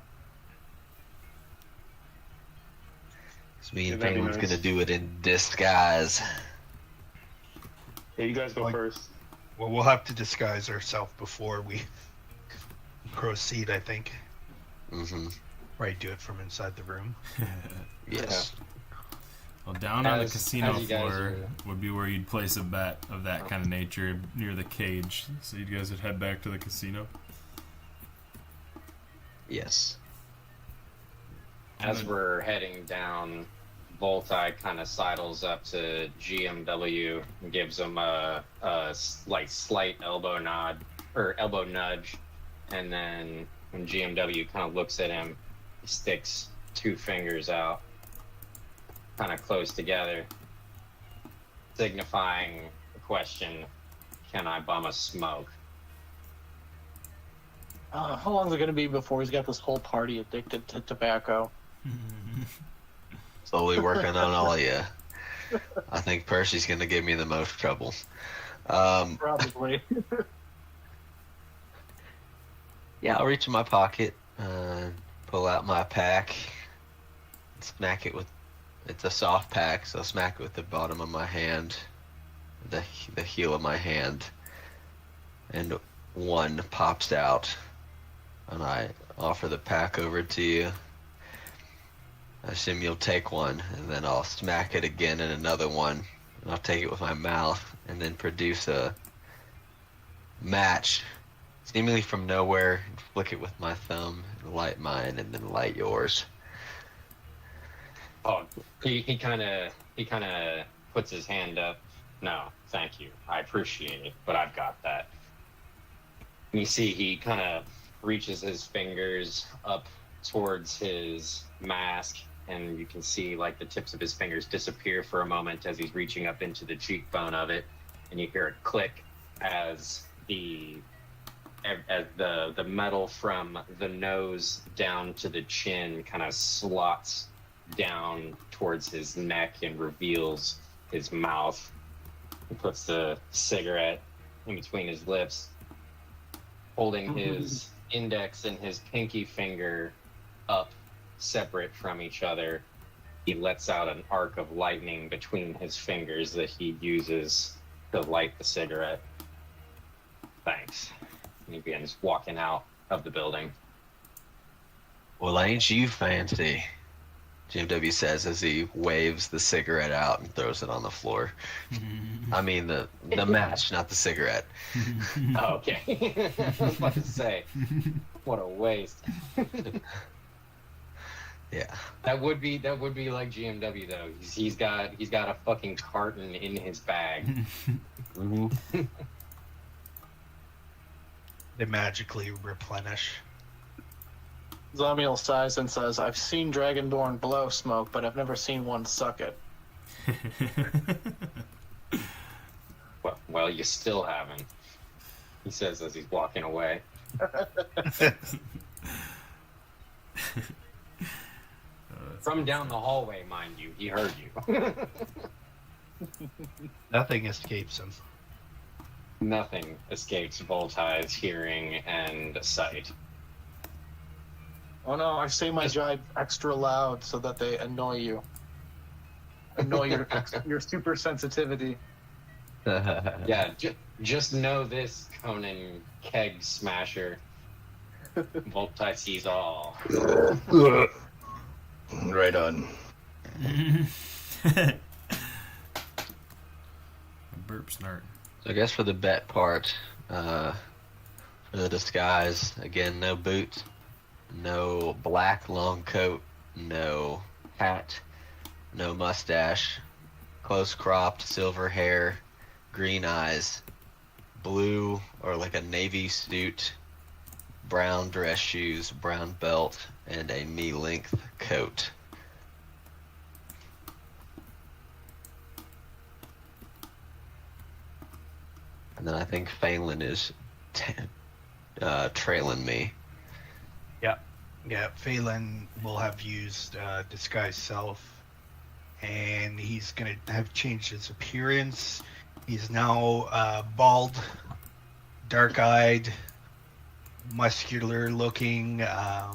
So me Yeah, and that'd be Penguin's nice. gonna do it in disguise. Yeah, you guys go Like- first. Well, we'll have to disguise ourselves before we proceed, I think. Mm-hmm. Right, do it from inside the room. Yes. Well, down on the As- casino as you guys floor are- would be where you'd place a bet of that kind of nature near the cage. So you guys would head back to the casino. Yes. As we're heading down, Volti kind of sidles up to GMW and gives him a slight elbow nudge, and then when GMW kind of looks at him, he sticks two fingers out, kind of close together, signifying the question, "Can I bum a smoke?" How long is it going to be before he's got this whole party addicted to tobacco? Slowly working on all of you. I think Percy's gonna give me the most trouble. Probably. Yeah, I'll reach in my pocket, pull out my pack, smack it with It's a soft pack, so I smack it with the bottom of my hand, the heel of my hand, and one pops out, and I offer the pack over to you. I assume you'll take one, and then I'll smack it again in another one, and I'll take it with my mouth, and then produce a match, seemingly from nowhere, and flick it with my thumb, and light mine, and then light yours. Oh, he kind of puts his hand up. No, thank you. I appreciate it, but I've got that. You see, he kind of reaches his fingers up towards his mask, and you can see like the tips of his fingers disappear for a moment as he's reaching up into the cheekbone of it, and you hear it click as the metal from the nose down to the chin kind of slots down towards his neck and reveals his mouth. He puts the cigarette in between his lips, holding his index and his pinky finger up separate from each other. He lets out an arc of lightning between his fingers that he uses to light the cigarette. Thanks. And he begins walking out of the building. Well, ain't you fancy? GMW says as he waves the cigarette out and throws it on the floor. I mean the match, not the cigarette. Oh, okay. I was about to say, what a waste. Yeah. That would be like GMW though. He's got a fucking carton in his bag. Mm-hmm. They magically replenish. Zamiel sighs and says, I've seen Dragonborn blow smoke, but I've never seen one suck it. Well, you still haven't. He says as he's walking away. From down the hallway, mind you. He heard you. Nothing escapes him. Nothing escapes Voltai's hearing and sight. Oh no, I say my jibe extra loud so that they annoy you. Annoy your super sensitivity. Yeah, just know this, Conan Keg Smasher. Voltai sees all. Right on. A burp snort. So I guess for the bet part, for the disguise, again, no boots, no black long coat, no hat, no mustache, close cropped silver hair, green eyes, blue or like a navy suit, brown dress shoes, brown belt, and a knee-length coat. And then I think Phelan is trailing me. Yeah, Phelan will have used disguise self, and he's gonna have changed his appearance. He's now bald, dark-eyed, muscular-looking, kind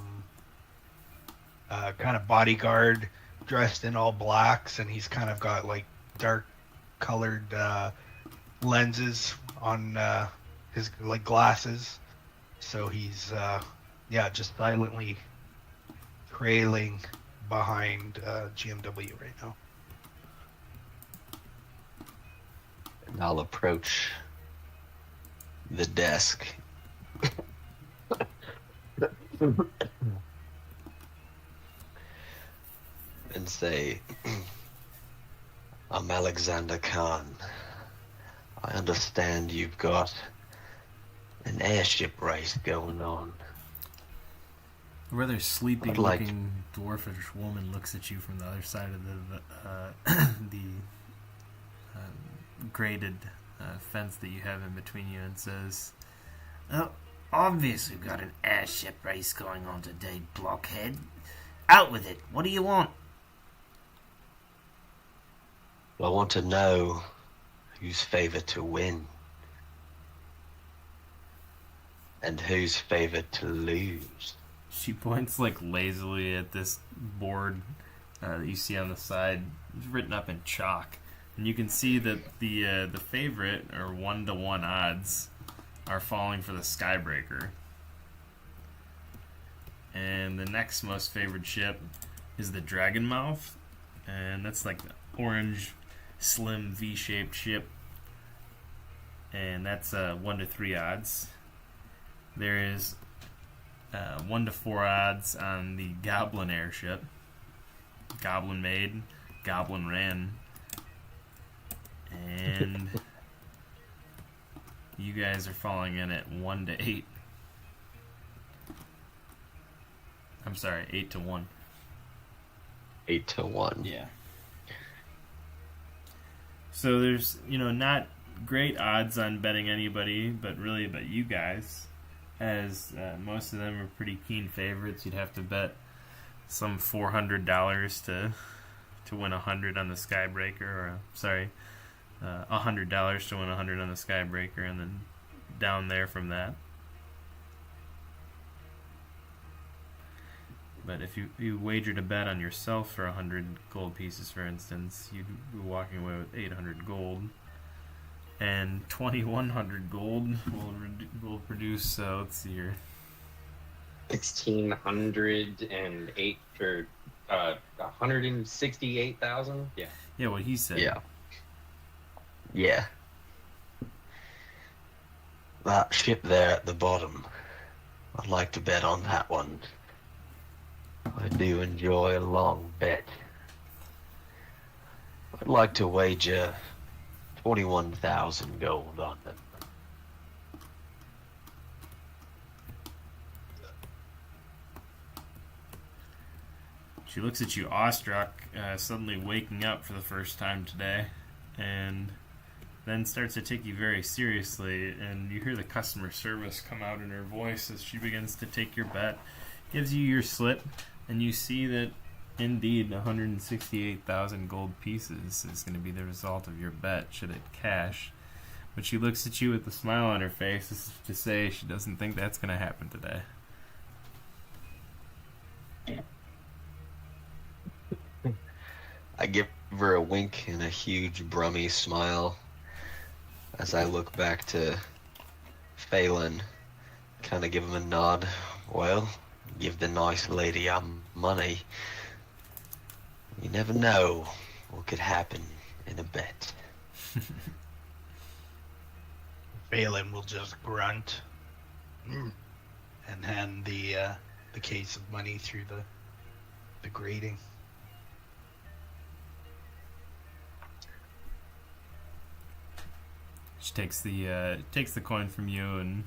of bodyguard, dressed in all blacks, and he's kind of got like dark-colored lenses on his like glasses. So he's just silently trailing behind GMW right now. And I'll approach the desk. And say, I'm Alexander Khan. I understand you've got an airship race going on. A rather sleepy I'd like- looking dwarfish woman looks at you from the other side of the graded fence that you have in between you and says, Oh, obviously we've got an airship race going on today, blockhead. Out with it. What do you want? I want to know who's favored to win and who's favored to lose. she points like lazily at this board that you see on the side is written up in chalk. And you can see that the favorite, or 1-to-1 odds, are falling for the Skybreaker. And the next most favored ship is the Dragonmouth, and that's like the orange, slim V-shaped ship, and that's 1-to-3 odds. There is 1-to-4 odds on the Goblin Airship, Goblin made, Goblin ran, and you guys are falling in at 1-to-8. I'm sorry, 8-to-1. 8-to-1. Yeah. So there's, not great odds on betting anybody, but really about you guys, as most of them are pretty keen favorites. You'd have to bet some $400 to win 100 on the Skybreaker, or $100 to win 100 on the Skybreaker, and then down there from that. But if you wagered a bet on yourself for 100 gold pieces, for instance, you'd be walking away with 800 gold. And 2,100 gold will produce, let's see here. 1,608 or 168,000? Yeah. Yeah, what he said. Yeah. Yeah. That ship there at the bottom, I'd like to bet on that one. I do enjoy a long bet. I'd like to wager 21,000 gold on them. She looks at you awestruck, suddenly waking up for the first time today, and then starts to take you very seriously, and you hear the customer service come out in her voice as she begins to take your bet, gives you your slip, and you see that indeed 168,000 gold pieces is going to be the result of your bet should it cash. But she looks at you with a smile on her face as if to say she doesn't think that's going to happen today. I give her a wink and a huge brummy smile as I look back to Phelan, kind of give him a nod. Well, give the nice lady money. You never know what could happen in a bet. Phelan will just grunt and hand the case of money through the grating. She takes the coin from you, and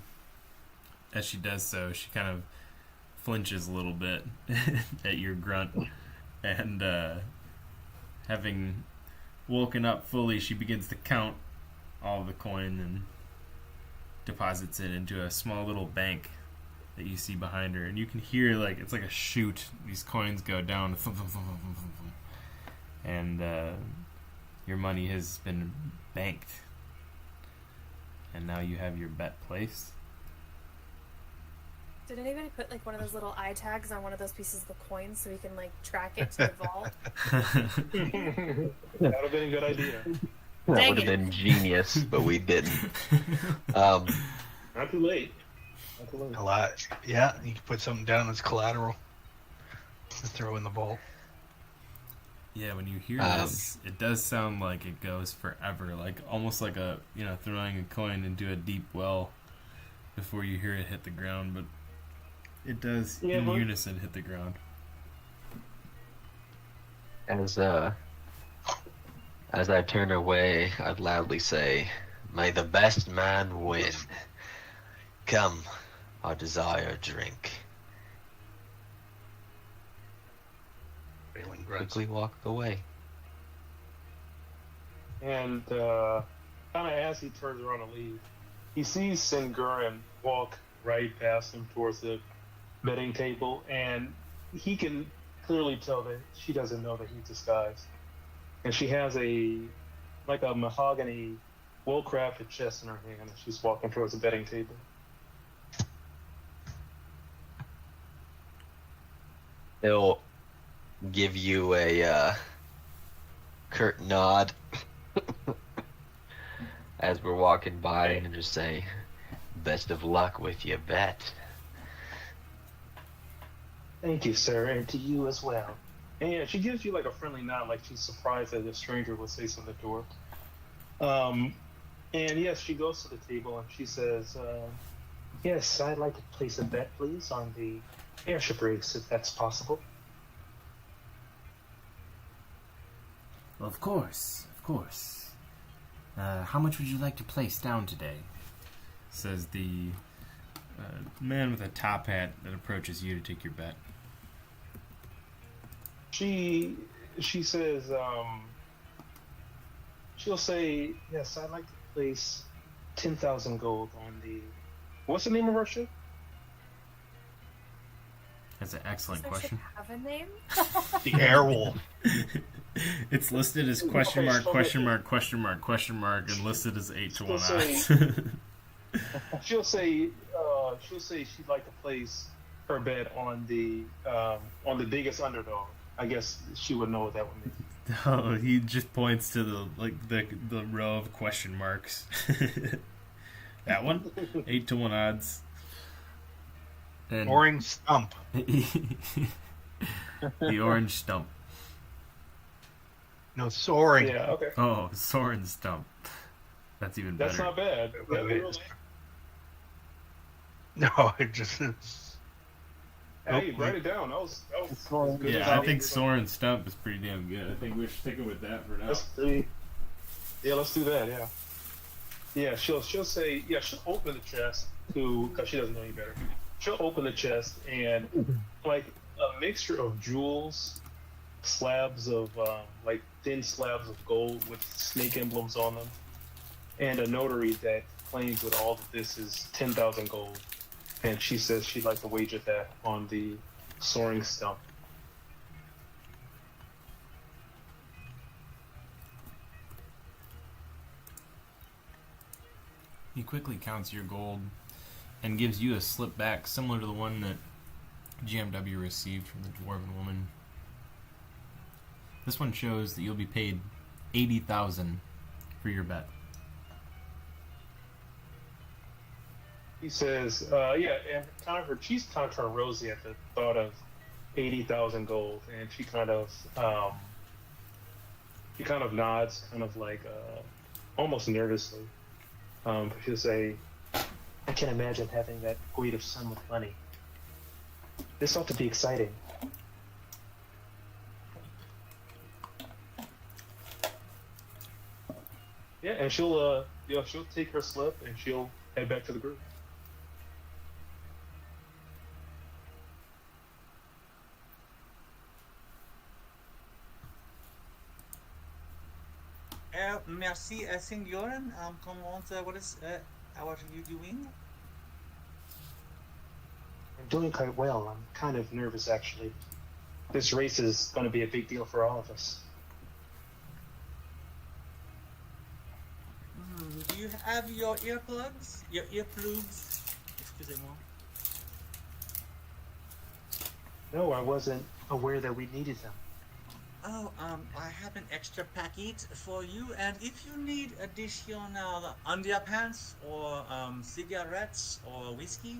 as she does so, she kind of flinches a little bit at your grunt, and having woken up fully, she begins to count all of the coin and deposits it into a small little bank that you see behind her, and you can hear it's like a chute. These coins go down, and your money has been banked. And now you have your bet placed. Did anybody put one of those little eye tags on one of those pieces of the coin so we can track it to the vault? That would have been a good idea. That would have been genius, but we didn't. Not too late. A lot. Yeah, you can put something down as collateral to throw in the vault. Yeah, when you hear this, it does sound like it goes forever, almost like throwing a coin into a deep well before you hear it hit the ground, but it does in unison hit the ground. As I turn away, I'd loudly say, "May the best man win. Come, I desire a drink." Quickly walk away. And kind of as he turns around to leave, he sees Singurin walk right past him towards the betting table, and he can clearly tell that she doesn't know that he's disguised. And she has a mahogany, well-crafted chest in her hand, and she's walking towards the betting table. He'll give you a curt nod as we're walking by and just say, "Best of luck with your bet." Thank you, sir, and to you as well. And yeah, she gives you like a friendly nod, like she's surprised that a stranger would say something to her. And yes, she goes to the table and she says, "Yes, I'd like to place a bet, please, on the airship race, if that's possible." Of course, of course. How much would you like to place down today? Says the man with a top hat that approaches you to take your bet. She says, she'll say, "Yes, I'd like to place 10,000 gold on the." What's the name of our ship? That's an excellent Does our ship question. have a name? The Airwolf. It's listed as question mark, question mark, question mark, question mark, and listed as 8 to 1 odds. She'll say she'd like to place her bet on the biggest underdog. I guess she would know what that would mean. Oh, he just points to the row of question marks. That one, 8 to 1 odds. And Orange stump. the orange stump. No, soaring. Yeah, okay. Oh, Soren stump. That's even better. That's not bad. No, it just. Hey, write it down. That was good. Yeah, I think Soren stump is pretty damn good. I think we're sticking with that for now. That's pretty. Yeah, let's do that. Yeah. Yeah, she'll say, yeah, she'll open the chest because she doesn't know any better. She'll open the chest and like a mixture of jewels, slabs of like thin slabs of gold with snake emblems on them, and a notary that claims that all of this is 10,000 gold. And she says she'd like to wager that on the soaring stump. He quickly counts your gold and gives you a slip back similar to the one that GMW received from the Dwarven woman. This one shows that you'll be paid 80,000 for your bet. He says, yeah, and she's kind of turned rosy at the thought of 80,000 gold, and she kind of nods, kind of like almost nervously. She'll say, "I can imagine having that weight of sum with money. This ought to be exciting." Yeah, and she'll take her slip and she'll head back to the group. Merci, senioren. How are you doing? I'm doing quite well. I'm kind of nervous, actually. This race is going to be a big deal for all of us. Do you have your earplugs? Your earplugs? Excusez-moi. No, I wasn't aware that we needed them. Oh, I have an extra packet for you, and if you need additional underpants or cigarettes or whiskey,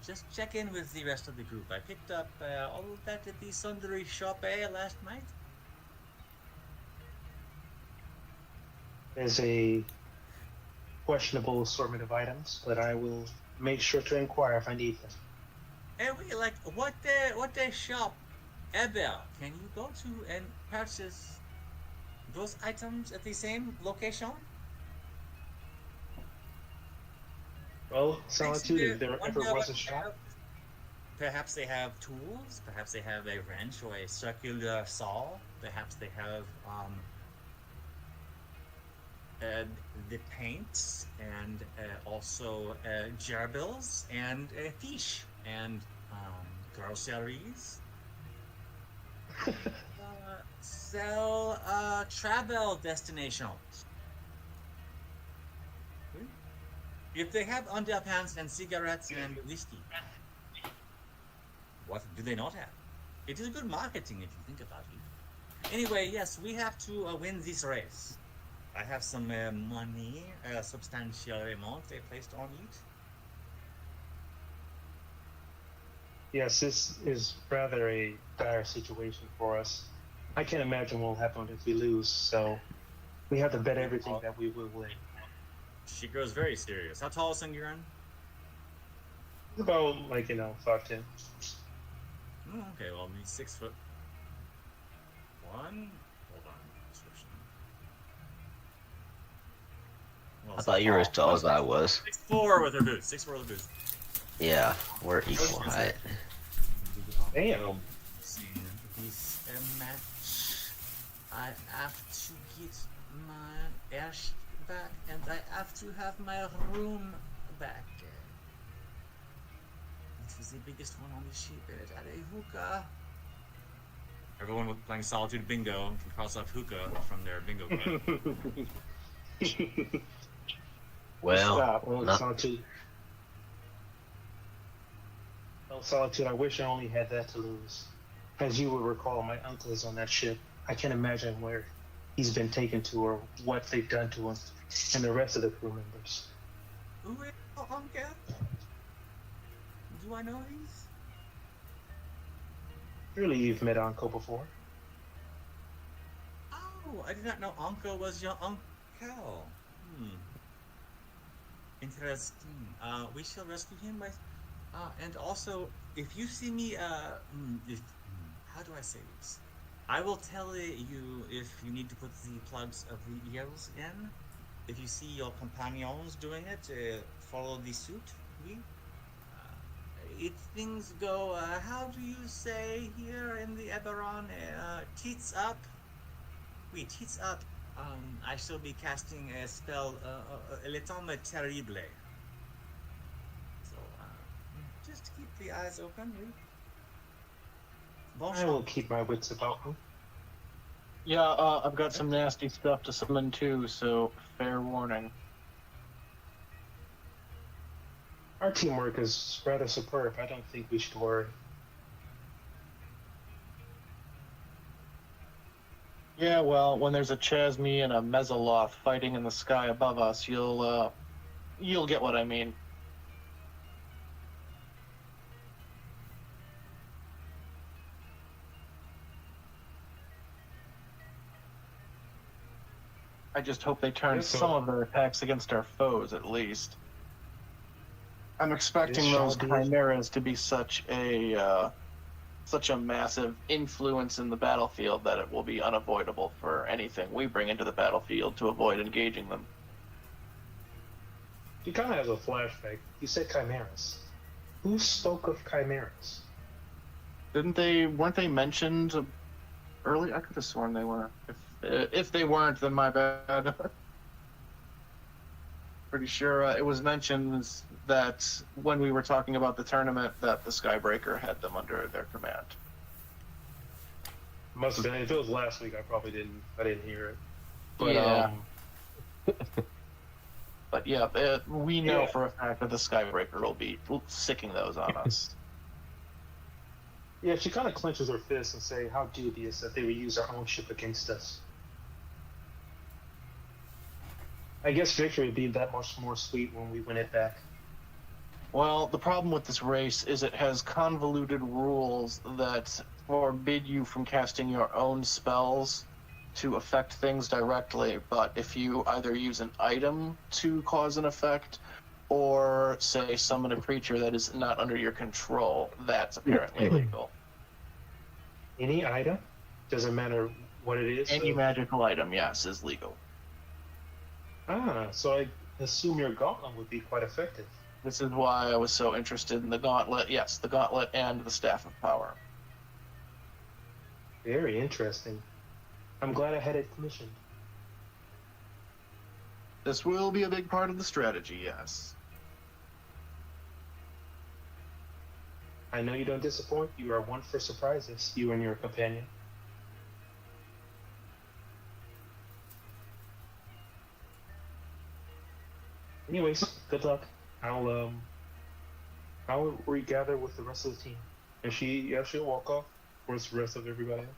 just check in with the rest of the group. I picked up all of that at the Sundry shop last night. There's a questionable assortment of items, but I will make sure to inquire if I need them. Wait, like what shop ever can you go to and purchase those items at the same location? Well, Solitude, if there ever was a shop. Perhaps they have tools, perhaps they have a wrench or a circular saw, perhaps they have the paints and also gerbils and fish and groceries. Sell travel destinations. If they have underpants and cigarettes and whiskey, what do they not have? It is good marketing if you think about it. Anyway, yes, we have to win this race. I have some money, substantial amount placed on it. Yes, this is rather a dire situation for us. I can't imagine what will happen if we lose, so we have to bet everything that we will win. She grows very serious. How tall is Sangiran? It's about, 5'10". Oh, okay, well, he's 6'1". Hold on. Description. Well, I thought you were as tall as I was. 6'4" with her boots. 6'4" with her boots. Yeah, we're equal height. Damn. See this match. I have to get my airship back, and I have to have my room back. It was the biggest one on the ship. It had a hookah. Everyone with playing Solitude Bingo can cross off hookah from their bingo card. Well, Stop. Solitude. Oh, Solitude, I wish I only had that to lose. As you will recall, my uncle is on that ship. I can't imagine where he's been taken to or what they've done to him and the rest of the crew members. Who is Uncle? Do I know these? Surely you've met Uncle before. Oh, I did not know Uncle was your uncle. Interesting. We shall rescue him by... and also, if you see me, how do I say this? I will tell you if you need to put the plugs of the ears in. If you see your companions doing it, follow the suit. If things go, how do you say here in the Eberron, teats up? Teats up. I shall be casting a spell, Le Tombe Terrible. So, just keep the eyes open, Bon I will keep my wits about me. Yeah, I've got some nasty stuff to summon too, so fair warning. Our teamwork is rather superb. I don't think we should worry. Yeah, well, when there's a Chasme and a Mesoloth fighting in the sky above us, you'll get what I mean. I just hope they turn some of their attacks against our foes, at least. I'm expecting those chimeras to be such a massive influence in the battlefield that it will be unavoidable for anything we bring into the battlefield to avoid engaging them. He kind of has a flashback. You said chimeras. Who spoke of chimeras? Weren't they mentioned early? I could have sworn they were. If they weren't, then my bad. Pretty sure it was mentioned that when we were talking about the tournament that the Skybreaker had them under their command. Must have been. If it was last week, I didn't hear it. But, yeah. But yeah, we know for a fact that the Skybreaker will be sicking those on us. Yeah, she kind of clenches her fist and say, how dubious that they would use our own ship against us. I guess victory would be that much more sweet when we win it back. Well, the problem with this race is it has convoluted rules that forbid you from casting your own spells to affect things directly, but if you either use an item to cause an effect, or, say, summon a creature that is not under your control, that's apparently illegal. Any item? Doesn't matter what it is? Any magical item, yes, is legal. So I assume your gauntlet would be quite effective. This is why I was so interested in the gauntlet. Yes, the gauntlet and the Staff of Power. Very interesting. I'm glad I had it commissioned. This will be a big part of the strategy, yes. I know you don't disappoint. You are one for surprises, you and your companion. Anyways, good luck. I'll regather with the rest of the team. And she'll walk off. course, the rest of everybody else.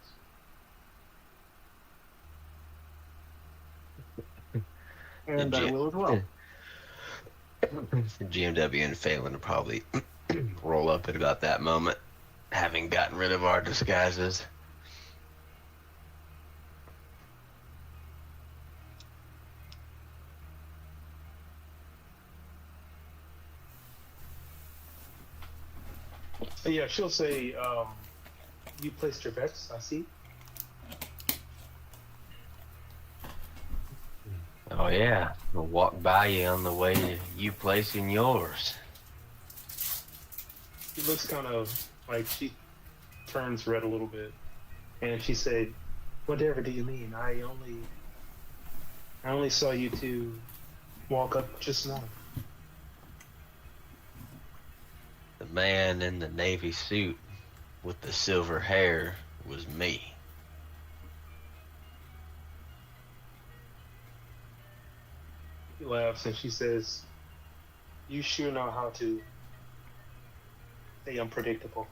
And I will as well. GMW and Phelan would probably roll up at about that moment, having gotten rid of our disguises. Yeah, she'll say, you placed your bets, I see. Oh yeah, I'll walk by you on the way to you placing yours. She looks kind of like she turns red a little bit, and she said, "Whatever do you mean? I only saw you two walk up just now." The man in the navy suit with the silver hair was me. She laughs and she says, "You sure know how to stay unpredictable."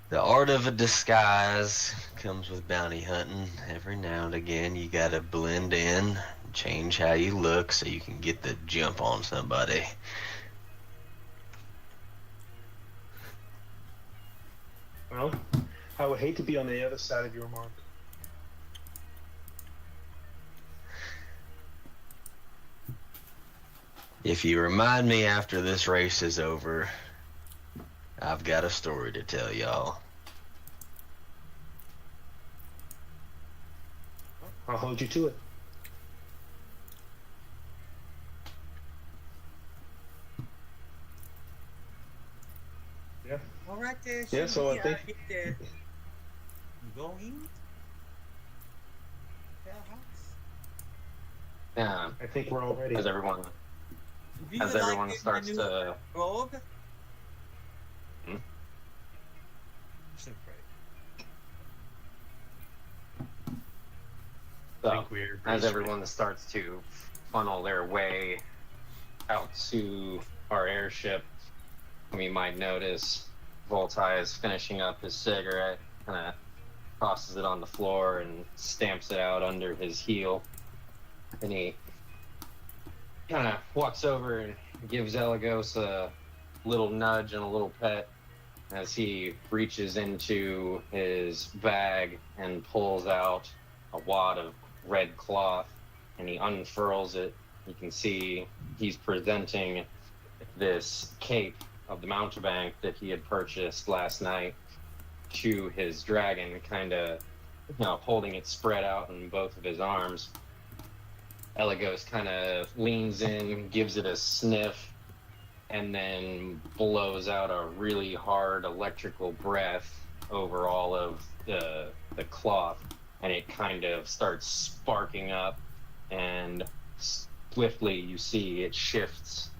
The art of a disguise comes with bounty hunting. Every now and again, you gotta blend in, change how you look so you can get the jump on somebody. Well, I would hate to be on the other side of your mark. If you remind me after this race is over, I've got a story to tell y'all. I'll hold you to it. Yeah. All right, there. Yeah, so I think- Get there. Going. House. Yeah, I think we're all ready. as everyone Do you as like everyone getting starts a new to robe? Hmm? So great. so, I think we're pretty as everyone starts to funnel their way out to our airship, we might notice Voltai is finishing up his cigarette, kind of tosses it on the floor and stamps it out under his heel. And he kind of walks over and gives Elagos a little nudge and a little pet as he reaches into his bag and pulls out a wad of red cloth, and he unfurls it. You can see he's presenting this cape of the mountebank that he had purchased last night to his dragon, kind of, holding it spread out in both of his arms. Elagos kind of leans in, gives it a sniff, and then blows out a really hard electrical breath over all of the cloth, and it kind of starts sparking up, and swiftly you see it shifts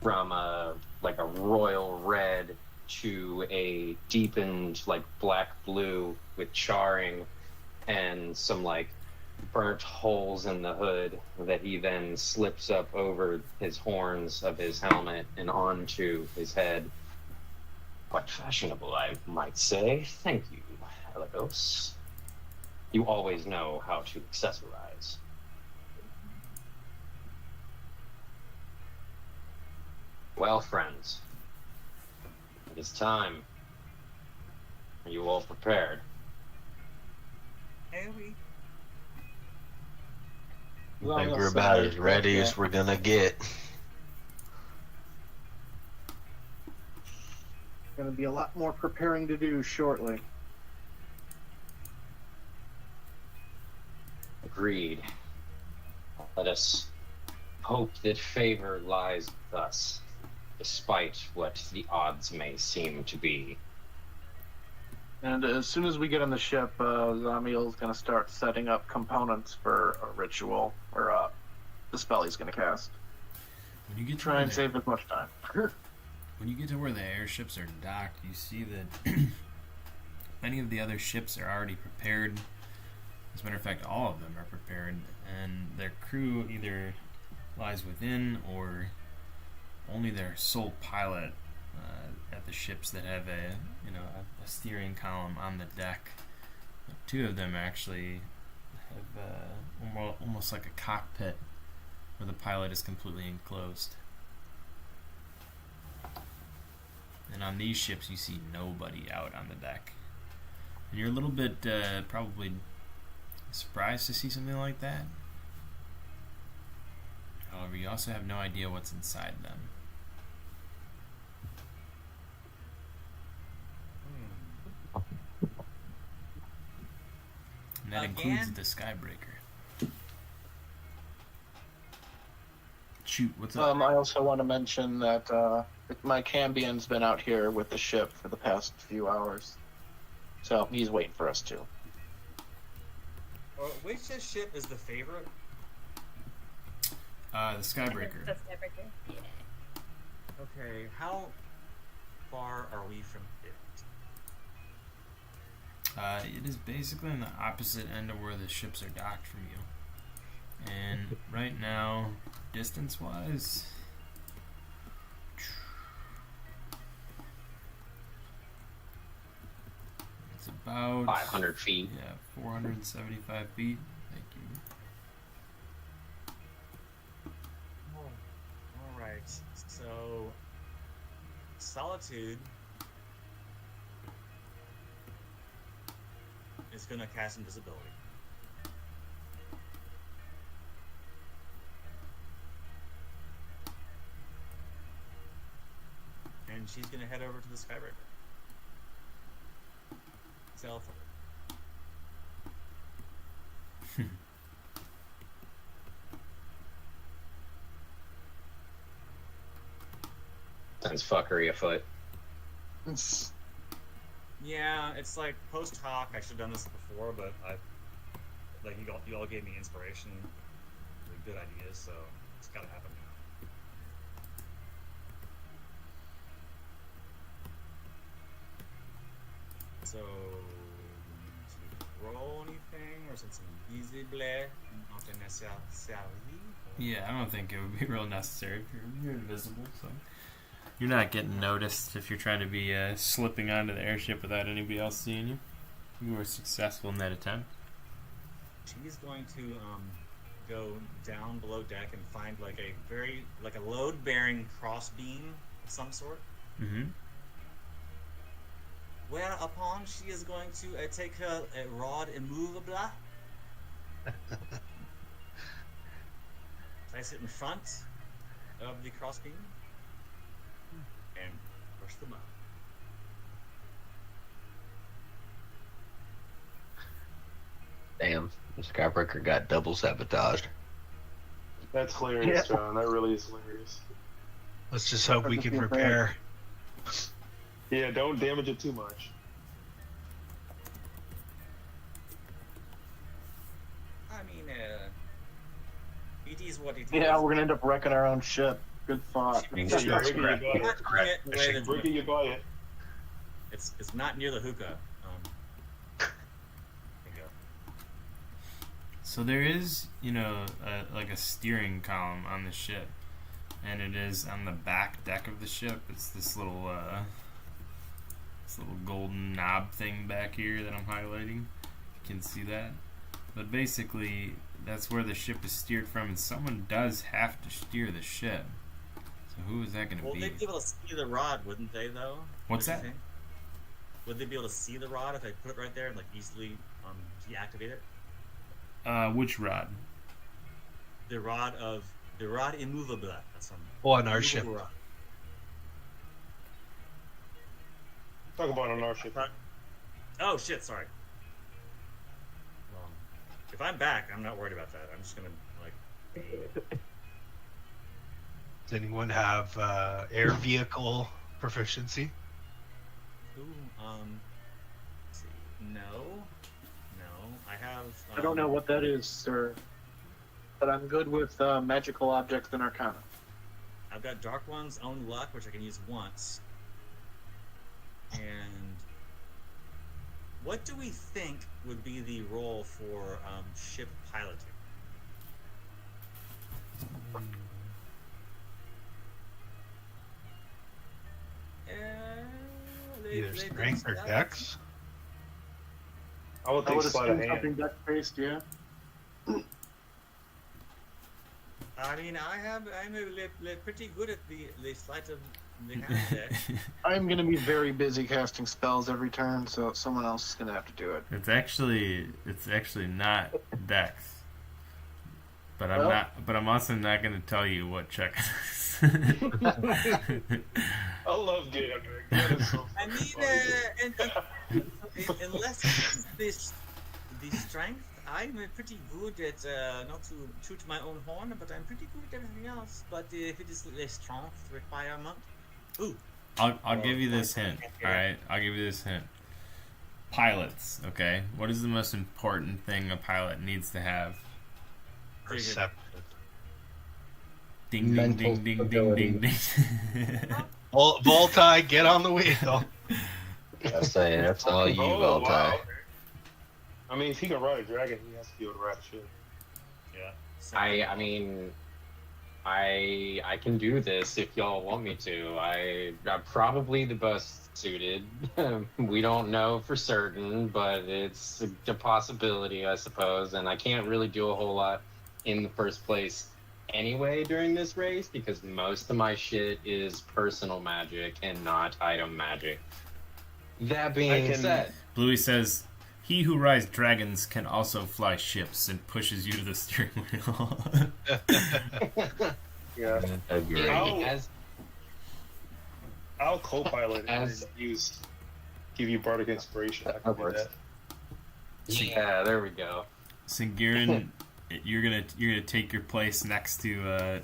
from a royal red to a deepened black blue with charring and some burnt holes in the hood that he then slips up over his horns of his helmet and onto his head. Quite fashionable, I might say. Thank you, Elagos. You always know how to accessorize. Well, friends, it is time. Are you all prepared? Harry. I think we're about as ready as we're gonna get. Going to be a lot more preparing to do shortly. Agreed. Let us hope that favor lies with us, despite what the odds may seem to be. And as soon as we get on the ship, Zamiel's going to start setting up components for a ritual, or the spell he's going to cast. When you get to Try where and the- save as much time. When you get to where the airships are docked, you see that many of the other ships are already prepared. As a matter of fact, all of them are prepared, and their crew either lies within or only their sole pilot at the ships that have a steering column on the deck. Two of them actually have almost like a cockpit where the pilot is completely enclosed. And on these ships, you see nobody out on the deck. And you're a little bit probably surprised to see something like that. However, you also have no idea what's inside them. And that includes the Skybreaker. Shoot, what's up? I also want to mention that my Cambian's been out here with the ship for the past few hours. So he's waiting for us too. Which ship is the favorite? The Skybreaker. The Skybreaker. Yeah. Okay, how far are we from it? It is basically on the opposite end of where the ships are docked from you. And right now, distance-wise, it's about 500 feet. Yeah, 475 feet. Thank you. All right. So, Solitude is going to cast invisibility. And she's going to head over to the Skybreaker. Teleport. Sounds fuckery afoot. Yeah, it's like post hoc. I should have done this before, but you all gave me inspiration, really good ideas, so it's got to happen now. So, to roll anything or since invisible, not necessary. Yeah, I don't think it would be real necessary if you're invisible, so you're not getting noticed if you're trying to be slipping onto the airship without anybody else seeing you. You were successful in that attempt. She's going to go down below deck and find like a load-bearing crossbeam of some sort. Mm-hmm. Whereupon she is going to take her rod immovable, place it in front of the crossbeam, and push them up. Damn, the Skybreaker got double sabotaged. That's hilarious, Yeah. John. That really is hilarious. Let's just hope we can repair. Yeah, don't damage it too much. I mean, it is what it is. Yeah, we're gonna end up wrecking our own ship. Good thought. Yeah, Sure. you're Breaking, you buy it. not doing it the way that- Breaking, you buy it. It's not near the hookah. Bingo. So there is, like a steering column on the ship, and it is on the back deck of the ship. It's this little golden knob thing back here that I'm highlighting. You can see that. But basically, that's where the ship is steered from, and someone does have to steer the ship. So who is that going to Well, be? they'd be able to see the rod, wouldn't they, though? What's Don't that? you think? Would they be able to see the rod if I put it right there and like easily deactivate it? Which rod? The rod immovable. That's on On our ship. immovable rod. Talk about an Airship. Oh shit! Sorry. Well, if I'm back, I'm not worried about that. I'm just gonna like. Does anyone have air vehicle proficiency? Ooh, let's see. No, I have. I don't know what that is, sir. But I'm good with magical objects and arcana. I've got Dark One's own luck, which I can use once. And what do we think would be the role for ship piloting? Strength or dex? I would I think would sleight of assume something hand. deck-based, yeah. I mean, I'm pretty good at the sleight of the hand there. I'm gonna be very busy casting spells every turn, so someone else is gonna have to do it. It's actually not Dex. But I'm Well- not. But I'm also not going to tell you what check it is. I love Gator. Gator's so I mean, funny. unless it's the strength, I'm pretty good at not to shoot my own horn, but I'm pretty good at everything else. But if it is the strength requirement, ooh, I'll give you this hint. All right, I'll give you this hint. Pilots. Okay, what is the most important thing a pilot needs to have? Perception. Ding ding Mental ding ding ding ability. ding ding. Voltai, get on the wheel. I'm saying that's all you, Oh, Voltai. wow. I mean, if he can ride a dragon, he has to be able to ride a ship. I mean, I can do this if y'all want me to. I'm probably the best suited. We don't know for certain, but it's a possibility, I suppose. And I can't really do a whole lot in the first place anyway during this race because most of my shit is personal magic and not item magic. That being said, Bluey says, "He who rides dragons can also fly ships," and pushes you to the steering wheel. Yeah. Agree. as I'll co-pilot As- and give you bardic inspiration. I can That do works. that. yeah, there we go. Singirin, you're gonna take your place next to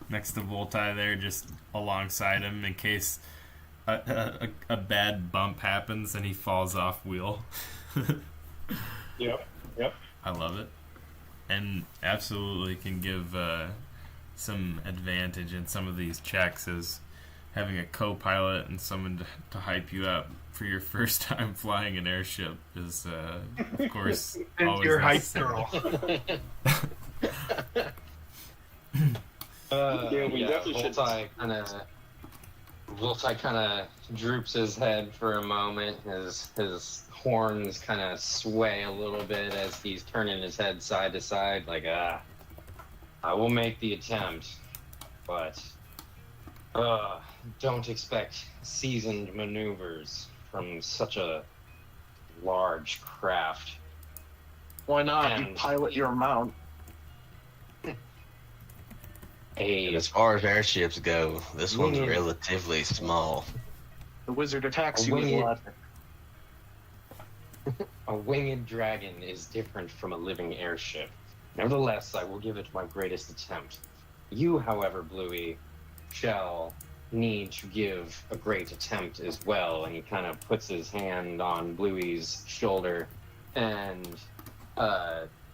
Voltai there, just alongside him in case a bad bump happens and he falls off wheel. Yep. I love it, and absolutely can give some advantage in some of these checks as having a co-pilot and someone to hype you up for your first time flying an airship is, of course, And always your hype necessary. girl. Yeah, we definitely should- Voltai kind of droops his head for a moment. His horns kind of sway a little bit as he's turning his head side to side, like I will make the attempt, but don't expect seasoned maneuvers from such a large craft. Why not? You And- pilot your mount. And as far as airships go, this one's Yeah. relatively small. The wizard attacks A you with winged- logic. A winged dragon is different from a living airship. Nevertheless, I will give it my greatest attempt. You, however, Bluey, shall need to give a great attempt as well. And he kind of puts his hand on Bluey's shoulder and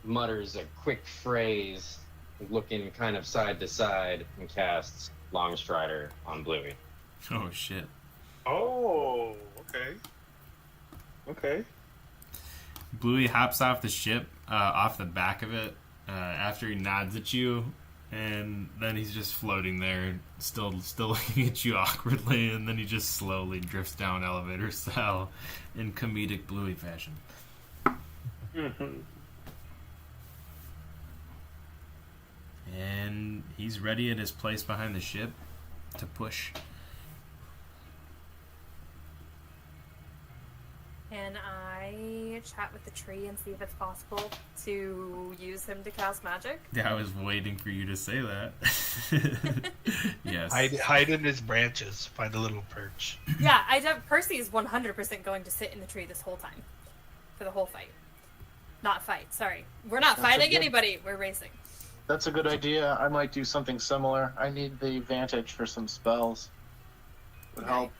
mutters a quick phrase, looking kind of side to side, and casts Longstrider on Bluey. Oh shit! Oh, okay. Okay. Bluey hops off the ship, off the back of it, after he nods at you, and then he's just floating there, still looking at you awkwardly, and then he just slowly drifts down elevator style in comedic Bluey fashion. And he's ready at his place behind the ship to push. Can I chat with the tree and see if it's possible to use him to cast magic? Yeah, I was waiting for you to say that. Yes. Hide in his branches. Find a little perch. Yeah, Percy is 100% going to sit in the tree this whole time. For the whole fight. Not fight, sorry. We're not That's fighting a good- anybody, we're racing. That's a good idea. I might do something similar. I need the advantage for some spells. Would help.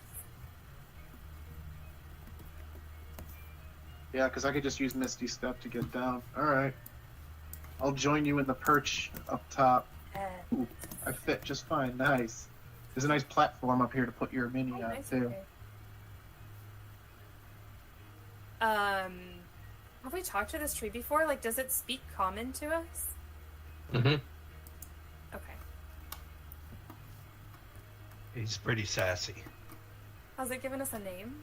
Yeah, because I could just use Misty Step to get down. Alright. I'll join you in the perch up top. Ooh, I fit just fine. Nice. There's a nice platform up here to put your mini on, nice, too. okay. Have we talked to this tree before? Like, does it speak common to us? Mm-hmm. Okay. He's pretty sassy. Has it given us a name?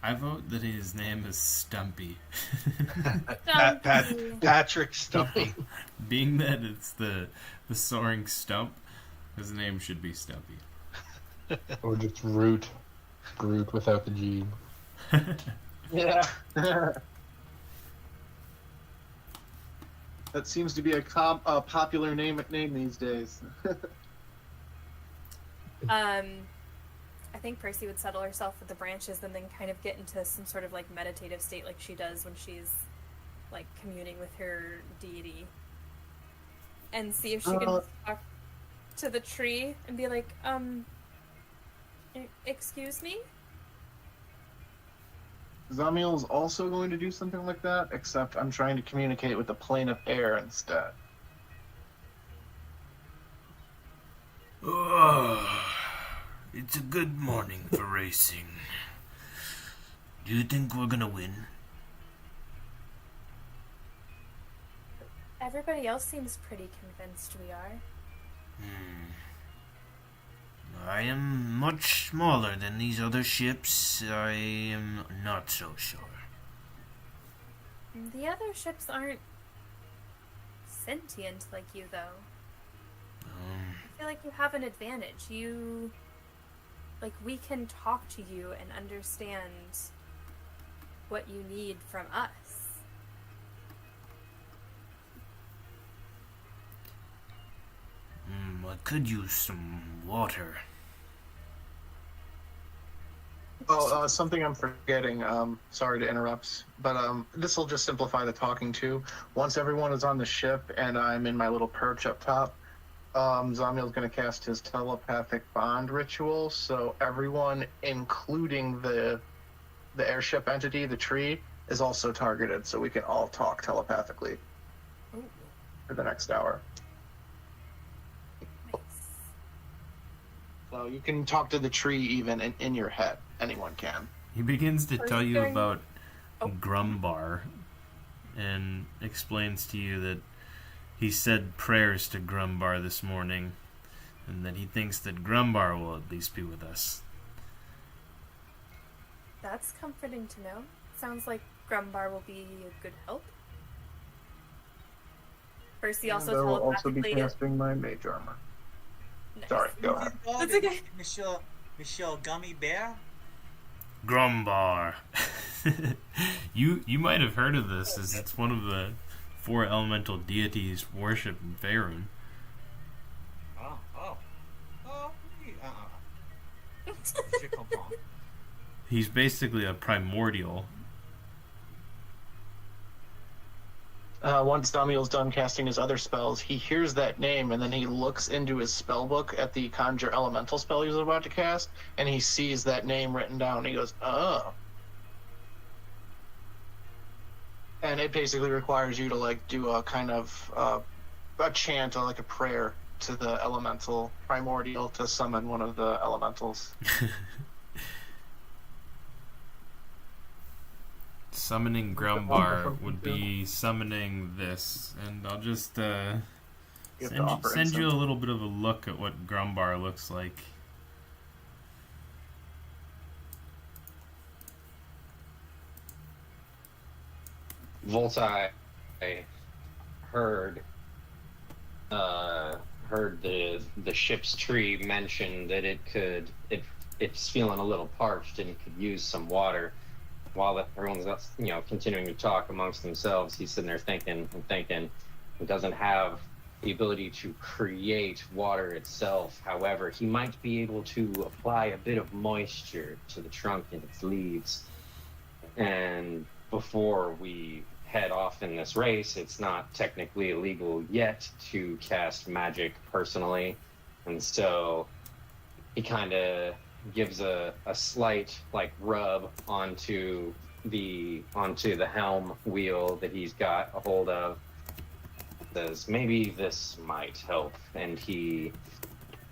I vote that his name is Stumpy. Patrick Stumpy. Being that it's the soaring stump, his name should be Stumpy. Or just Groot. Groot without the G. Yeah. That seems to be a popular name these days. I think Percy would settle herself with the branches and then kind of get into some sort of like meditative state like she does when she's like communing with her deity. And see if she can talk to the tree and be like, excuse me? Zamiel's also going to do something like that, except I'm trying to communicate with the plane of air instead. Oh, it's a good morning for racing. Do you think we're gonna win? Everybody else seems pretty convinced we are. I am much smaller than these other ships. I am not so sure. The other ships aren't sentient like you, though. I feel like you have an advantage. We can talk to you and understand what you need from us. I could use some water. Oh, something I'm forgetting. Sorry to interrupt, but this will just simplify the talking too. Once everyone is on the ship and I'm in my little perch up top, Zamiel's going to cast his telepathic bond ritual. So everyone, including the airship entity, the tree, is also targeted. So we can all talk telepathically for the next hour. So you can talk to the tree even in your head. Anyone can. He begins to tell you about Grumbar and explains to you that he said prayers to Grumbar this morning and that he thinks that Grumbar will at least be with us. That's comforting to know. Sounds like Grumbar will be a good help. Percy also I will also be telepathically... casting my mage armor. Nice. Sorry, go ahead. That's okay. Monsieur Gummy Bear? Grumbar. You might have heard of this, as it's one of the 4 elemental deities worshipped in Faerun. Je comprends. He's basically a primordial. Once Damiel's done casting his other spells, he hears that name and then he looks into his spell book at the conjure elemental spell he was about to cast, and he sees that name written down. And he goes, "Oh." And it basically requires you to do a kind of a chant or a prayer to the elemental primordial to summon one of the elementals. Summoning Grumbar would be summoning this, and I'll just send you a little bit of a look at what Grumbar looks like. Voltai heard the ship's tree mention that it's feeling a little parched and could use some water. While everyone's continuing to talk amongst themselves, he's sitting there thinking. He doesn't have the ability to create water itself. However, he might be able to apply a bit of moisture to the trunk and its leaves. And before we head off in this race, it's not technically illegal yet to cast magic personally. And so he kind of gives a slight rub onto the helm wheel that he's got a hold of. Says maybe this might help, and he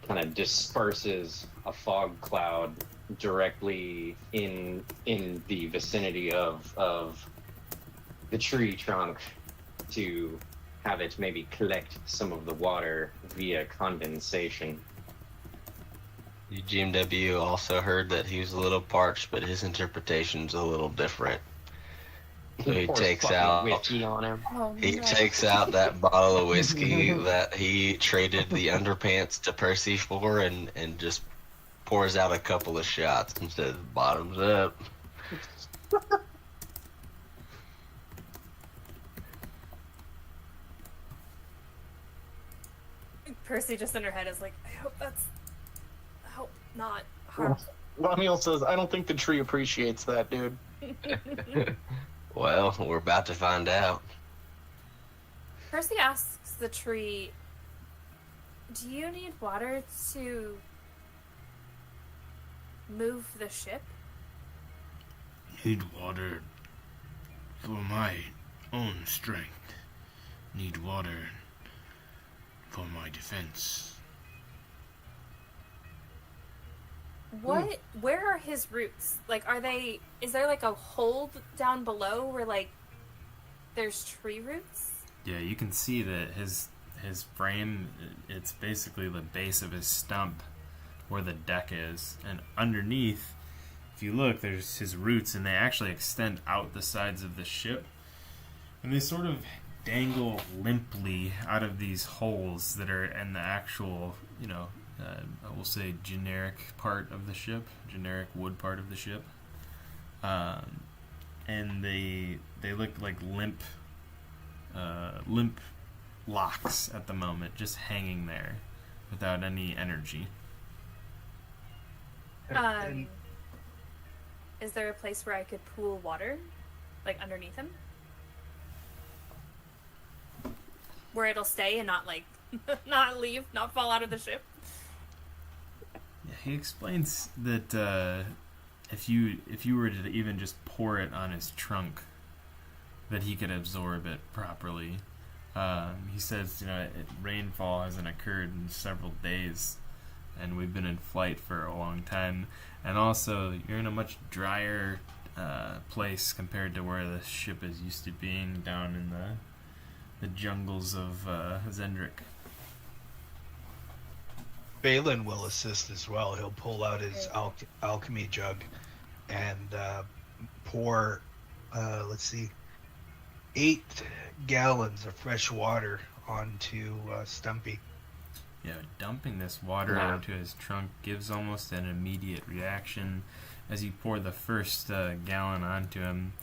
kind of disperses a fog cloud directly in the vicinity of the tree trunk to have it maybe collect some of the water via condensation. GMW also heard that he was a little parched, but his interpretation's a little different. So he Pours takes fucking out whiskey on him. Oh, he no. takes out that bottle of whiskey that he traded the underpants to Percy for, and just pours out a couple of shots and says, "Bottoms up." Percy just in her head is like, I hope not harmful. Ramiel says, I don't think the tree appreciates that, dude. Well, we're about to find out. Percy asks the tree, do you need water to move the ship? Need water for my own strength. Need water for my defense. What? Where are his roots? Like, is there like a hold down below where like there's tree roots? Yeah, you can see that his frame, it's basically the base of his stump where the deck is, and underneath, if you look, there's his roots, and they actually extend out the sides of the ship, and they sort of dangle limply out of these holes that are in the actual, I will say generic part of the ship, generic wood part of the ship, and they look like limp locks at the moment, just hanging there without any energy. Is there a place where I could pool water, like underneath him, where it'll stay and not like not leave, not fall out of the ship? Yeah, he explains that if you were to even just pour it on his trunk, that he could absorb it properly. He says, rainfall hasn't occurred in several days, and we've been in flight for a long time. And also, you're in a much drier place compared to where the ship is used to being down in the jungles of Zendrick. Balin will assist as well. He'll pull out his alchemy jug and pour, 8 gallons of fresh water onto Stumpy. Yeah, dumping this water onto his trunk gives almost an immediate reaction as you pour the first gallon onto him,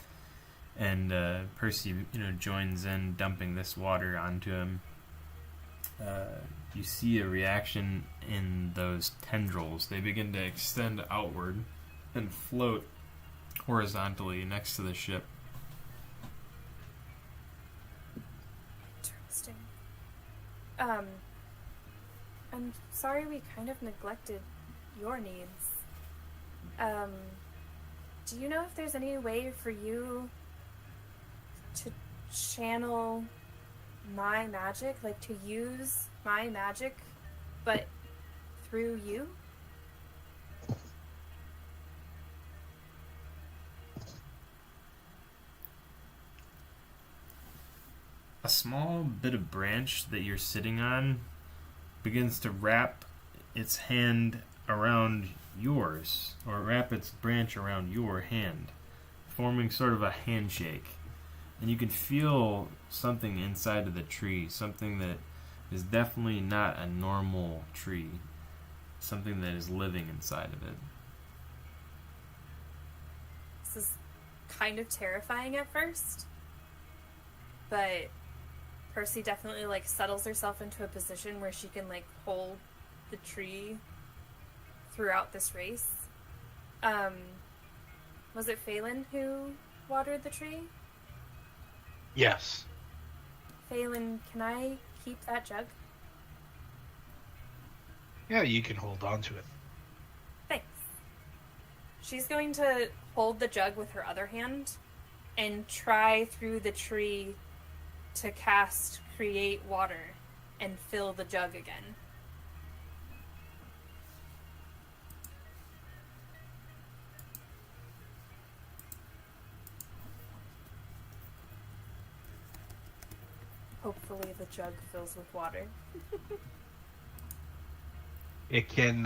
and Percy, joins in dumping this water onto him. You see a reaction in those tendrils. They begin to extend outward and float horizontally next to the ship. Interesting. I'm sorry we kind of neglected your needs. Do you know if there's any way for you to channel my magic, like to use my magic, but through you? A small bit of branch that you're sitting on begins to wrap its hand around yours, or wrap its branch around your hand, forming sort of a handshake. And you can feel something inside of the tree, something that is definitely not a normal tree, something that is living inside of it. This is kind of terrifying at first, but Percy definitely settles herself into a position where she can hold the tree throughout this race. Was it Phelan who watered the tree? Yes. Phelan, can I keep that jug? Yeah, you can hold on to it. Thanks. She's going to hold the jug with her other hand and try through the tree to cast Create Water and fill the jug again. Hopefully the jug fills with water. It can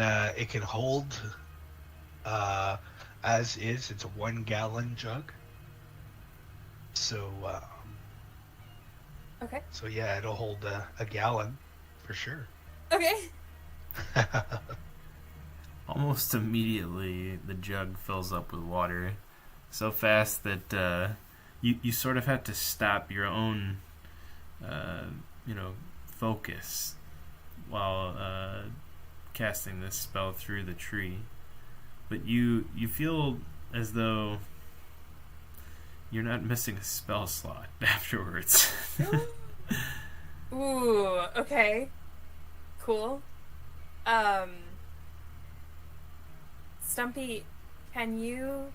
hold as is. It's a 1-gallon jug. So Okay. so yeah, it'll hold a gallon for sure. Okay. Almost immediately, the jug fills up with water so fast that you sort of have to stop your own, focus while casting this spell through the tree. But you feel as though you're not missing a spell slot afterwards. Ooh, okay. Cool. Stumpy, can you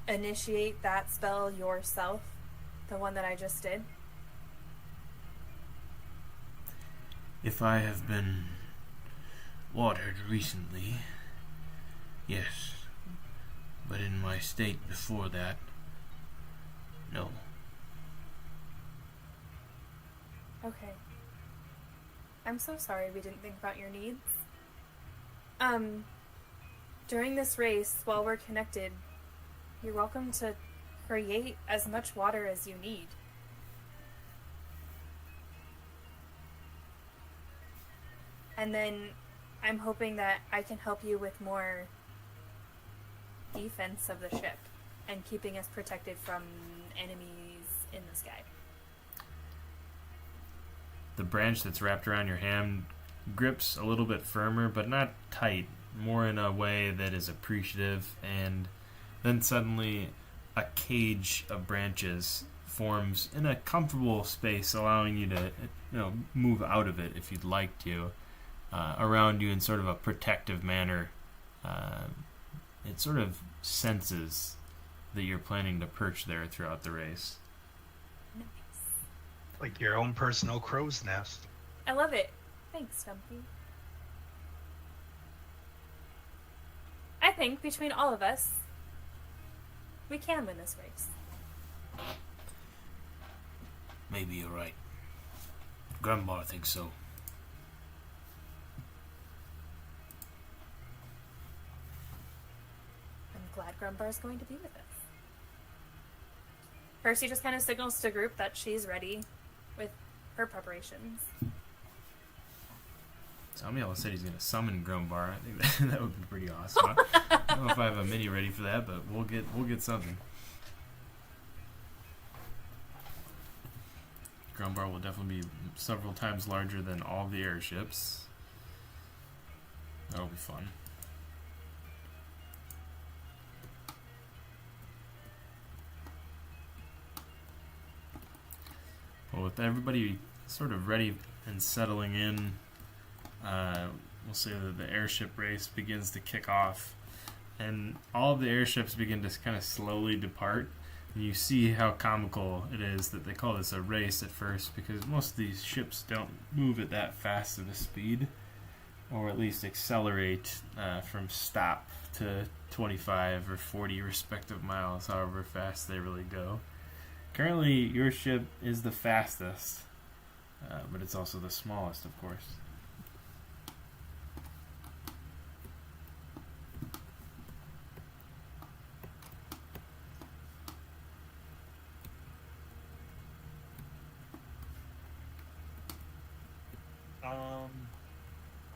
initiate that spell yourself? The one that I just did? If I have been watered recently, yes. But in my state before that, no. Okay. I'm so sorry we didn't think about your needs. During this race, while we're connected, you're welcome to create as much water as you need. And then I'm hoping that I can help you with more defense of the ship and keeping us protected from enemies in the sky. The branch that's wrapped around your hand grips a little bit firmer, but not tight, more in a way that is appreciative, and then suddenly a cage of branches forms in a comfortable space, allowing you to move out of it if you'd like to, around you in sort of a protective manner. It sort of senses that you're planning to perch there throughout the race. Nice. Like your own personal crow's nest. I love it. Thanks, Stumpy. I think between all of us, we can win this race. Maybe you're right. Grandma thinks so. I'm glad Grumbar's going to be with us. Percy just kind of signals to group that she's ready with her preparations. Samiel said he's going to summon Grumbar. I think that would be pretty awesome. I don't know if I have a mini ready for that, but we'll get something. Grumbar will definitely be several times larger than all the airships. That'll be fun. Well, with everybody sort of ready and settling in, we'll say that the airship race begins to kick off, and all of the airships begin to kind of slowly depart. And you see how comical it is that they call this a race at first, because most of these ships don't move at that fast of a speed, or at least accelerate from stop to 25 or 40 respective miles, however fast they really go. Currently, your ship is the fastest, but it's also the smallest, of course.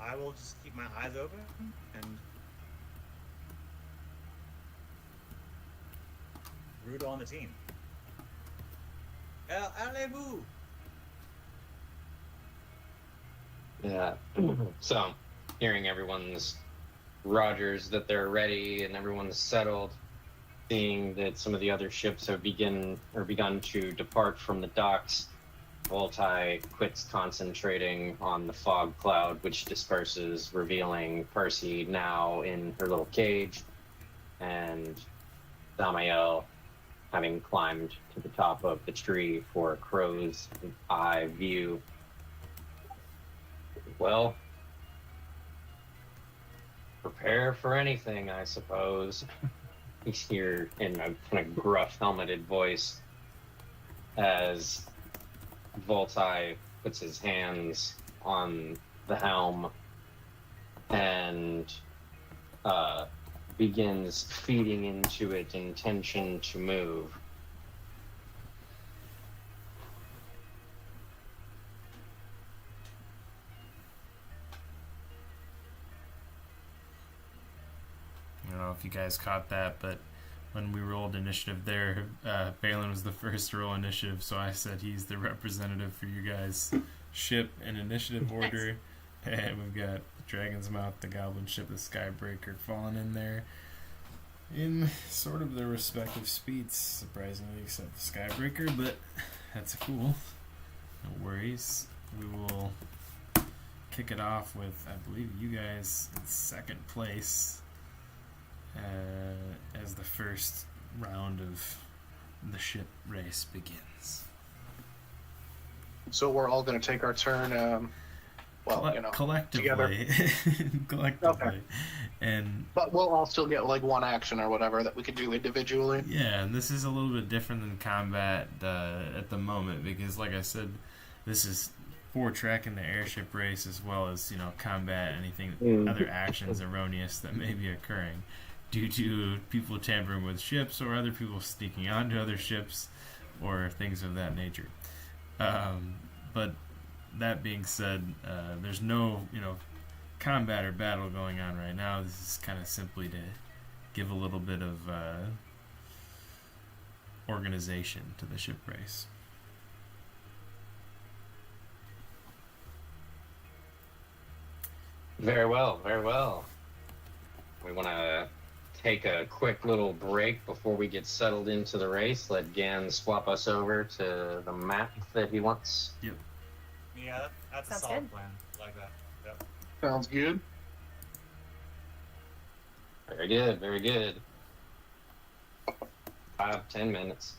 I will just keep my eyes open and root on the team. Allez-vous! Yeah. So, hearing everyone's Rogers that they're ready and everyone's settled, seeing that some of the other ships have begun to depart from the docks, Voltai quits concentrating on the fog cloud, which disperses, revealing Percy now in her little cage, and Samael having climbed to the top of the tree for a crow's eye view. Well, prepare for anything, I suppose. You hear in a kind of gruff, helmeted voice as Voltai puts his hands on the helm and begins feeding into it intention to move. I don't know if you guys caught that, but when we rolled initiative there, Balin was the first to roll initiative, so I said he's the representative for you guys' ship in initiative order. And we've got the Dragon's Mouth, the Goblin Ship, the Skybreaker falling in there in sort of their respective speeds, surprisingly, except the Skybreaker, but that's cool. No worries. We will kick it off with, I believe, you guys in second place. As the first round of the ship race begins. So we're all going to take our turn. Collectively, collectively, Okay. And but we'll all still get like one action or whatever that we could do individually. yeah, and this is a little bit different than combat at the moment because, like I said, this is for tracking the airship race as well as combat anything other actions erroneous that may be occurring due to people tampering with ships or other people sneaking onto other ships or things of that nature. But that being said, there's no combat or battle going on right now. This is kind of simply to give a little bit of organization to the ship race. Very well, very well. We want to take a quick little break before we get settled into the race. Let Gan swap us over to the map that he wants. Yep. Yeah, that's a Sounds solid good. plan. I like that. Yep. Sounds good. Very good, very good. 5-10 minutes.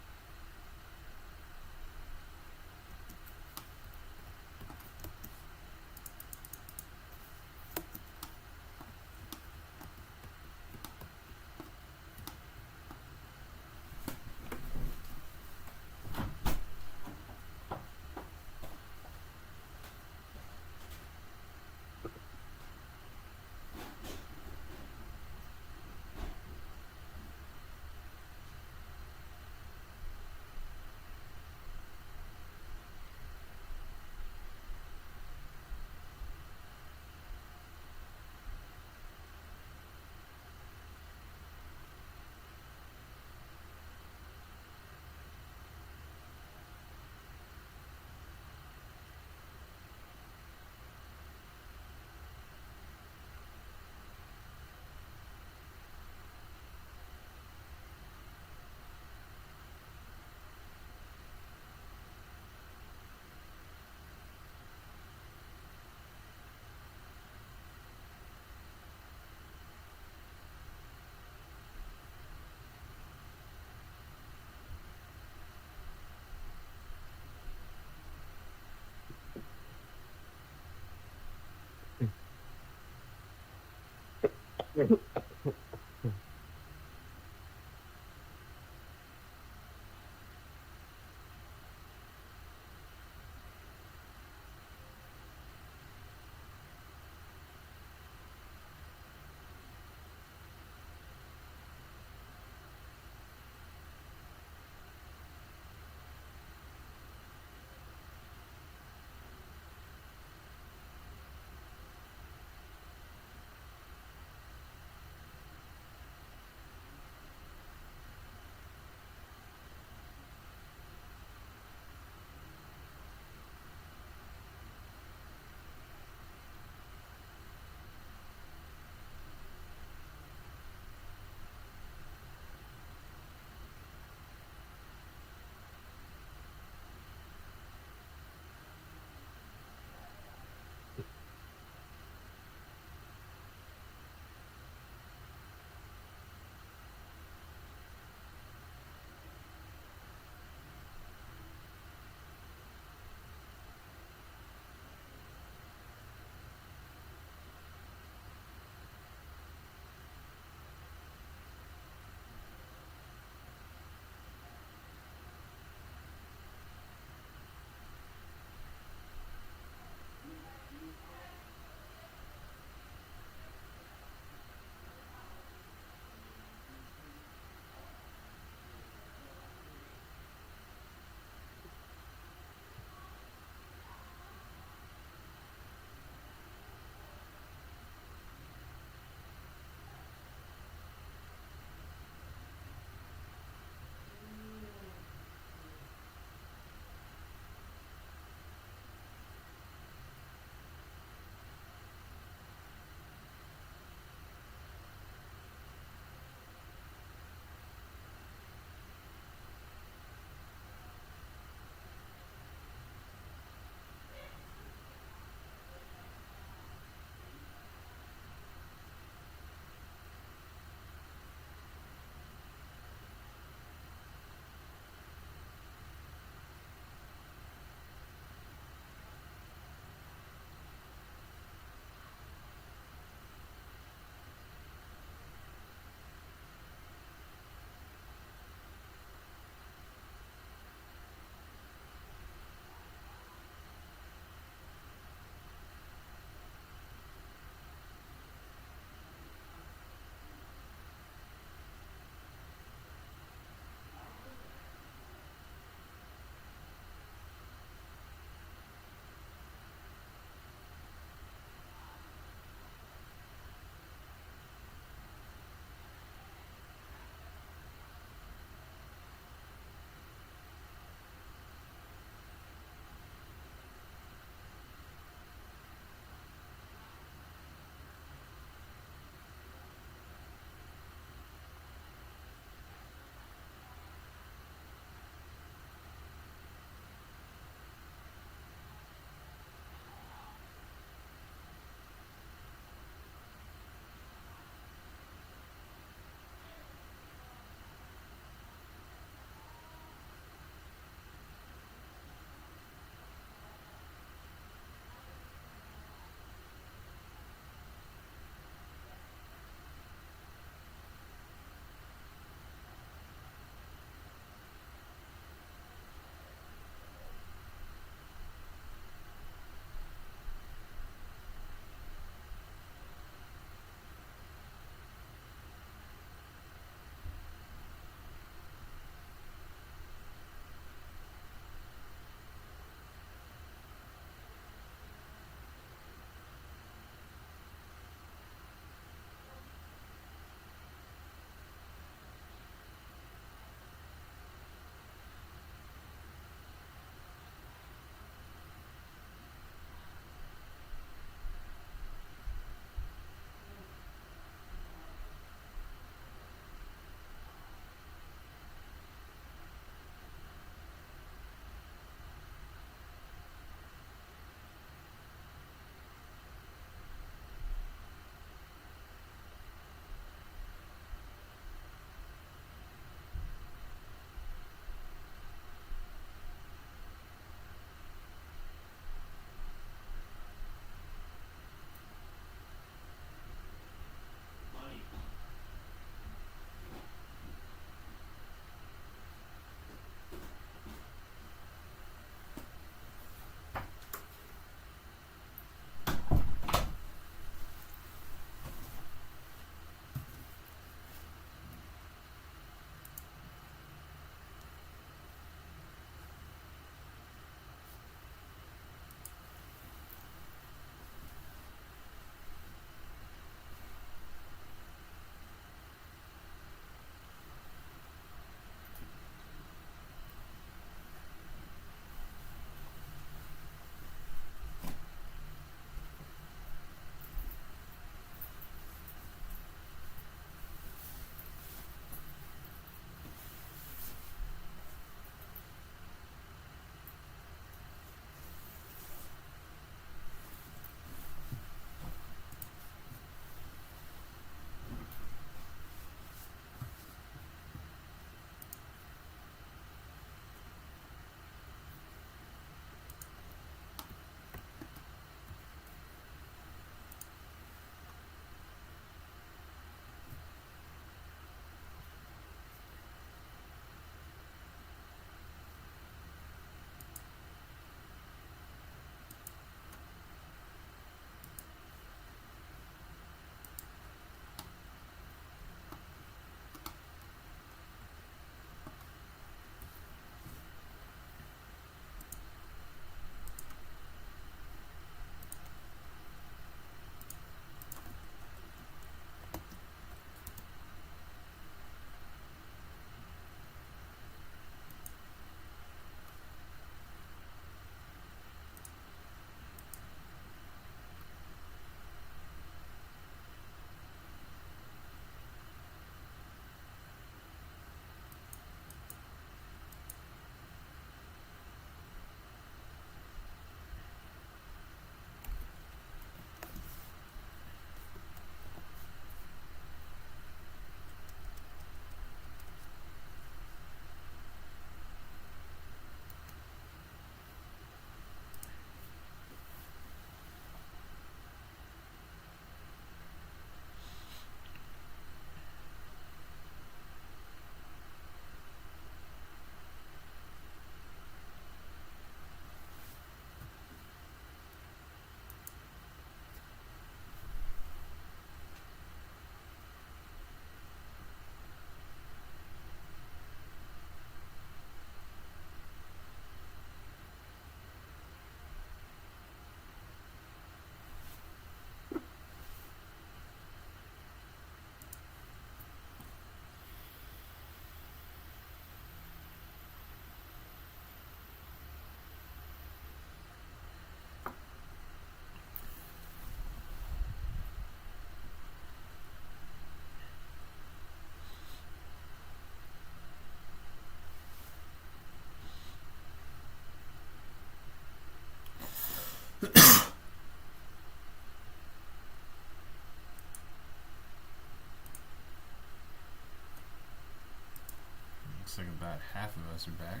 Looks like about half of us are back.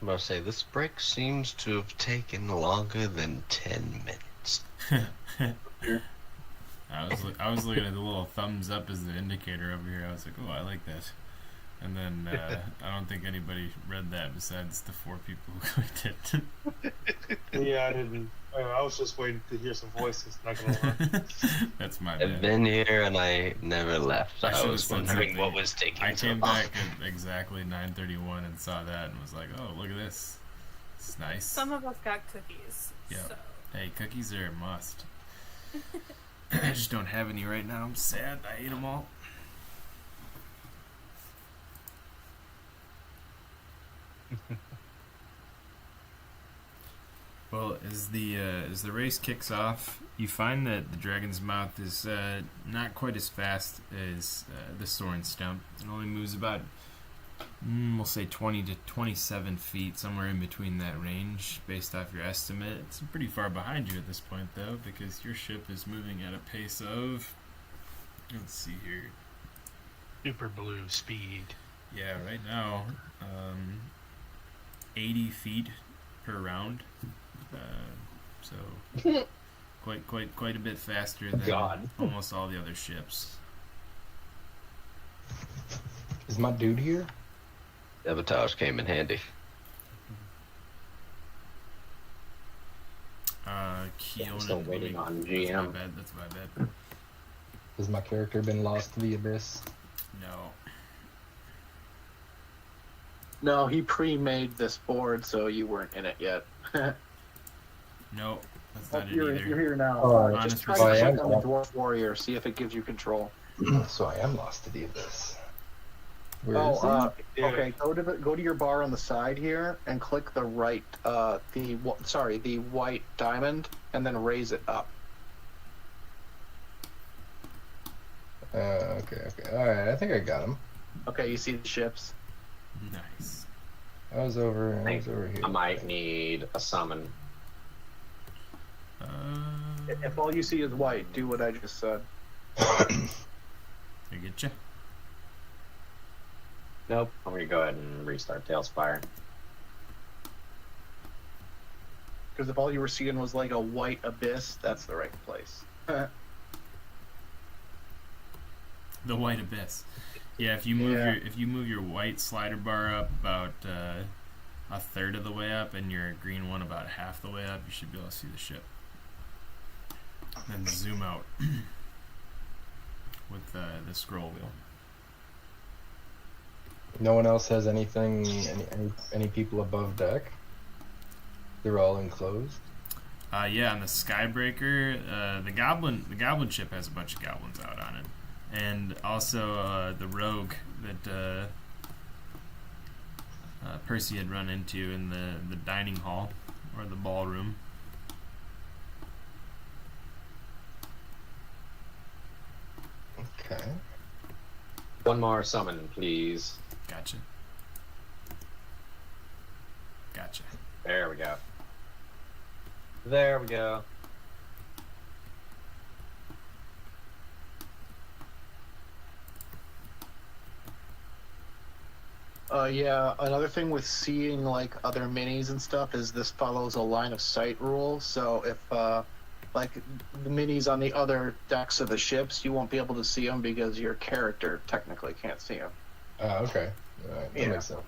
I'm about to say, this break seems to have taken longer than 10 minutes. I was looking at the little thumbs up as the indicator over here. I was like, oh, I like that. And then I don't think anybody read that besides the 4 people who clicked it. Yeah, I didn't. I was just waiting to hear some voices. Not gonna lie. That's my I've bad. been here and I never left. I I should've was said wondering something. what was taking I so came long. back at exactly 9:31 and saw that and was like, oh, look at this. It's nice. Some of us got cookies. Yeah. So. Hey, cookies are a must. I just don't have any right now. I'm sad. I ate them all. Well, as the race kicks off, you find that the Dragon's Mouth is not quite as fast as the Soaring Stump. It only moves about, we'll say 20 to 27 feet, somewhere in between that range, based off your estimate. It's pretty far behind you at this point, though, because your ship is moving at a pace of, let's see here. Super blue speed. Yeah, right now, 80 feet per round. So quite a bit faster than God. almost all the other ships. Is my dude here? Sabotage came in handy. I'm still waiting on That's GM. my bad. That's my bad. Has my character been lost to the abyss? No. No, he pre-made this board, so you weren't in it yet. No, that's not it you're either. here now. Oh, honest just try perspective. to I click am on the lost. Dwarf Warrior, see if it gives you control. So I am lost to the abyss. Where is he? Yeah. Okay, go to your bar on the side here and click the right, the white diamond, and then raise it up. Okay. Alright, I think I got him. Okay, you see the ships. Nice. I was over here. I might need a summon. If all you see is white, do what I just said. I get you. Nope. I'm gonna go ahead and restart Tailspire. Because if all you were seeing was like a white abyss, that's the right place. The white abyss. Yeah, if you move your white slider bar up about a third of the way up, and your green one about half the way up, you should be able to see the ship. Then zoom out with the scroll wheel. No one else has anything, any people above deck? They're all enclosed? Yeah, on the Skybreaker, the goblin ship has a bunch of goblins out on it. And also the rogue that Percy had run into in the dining hall, or the ballroom. Okay. One more summon, please. Gotcha. There we go. There we go. Yeah, another thing with seeing like other minis and stuff is this follows a line of sight rule. So if like the minis on the other decks of the ships, you won't be able to see them because your character technically can't see them. Okay. Alright, that makes sense.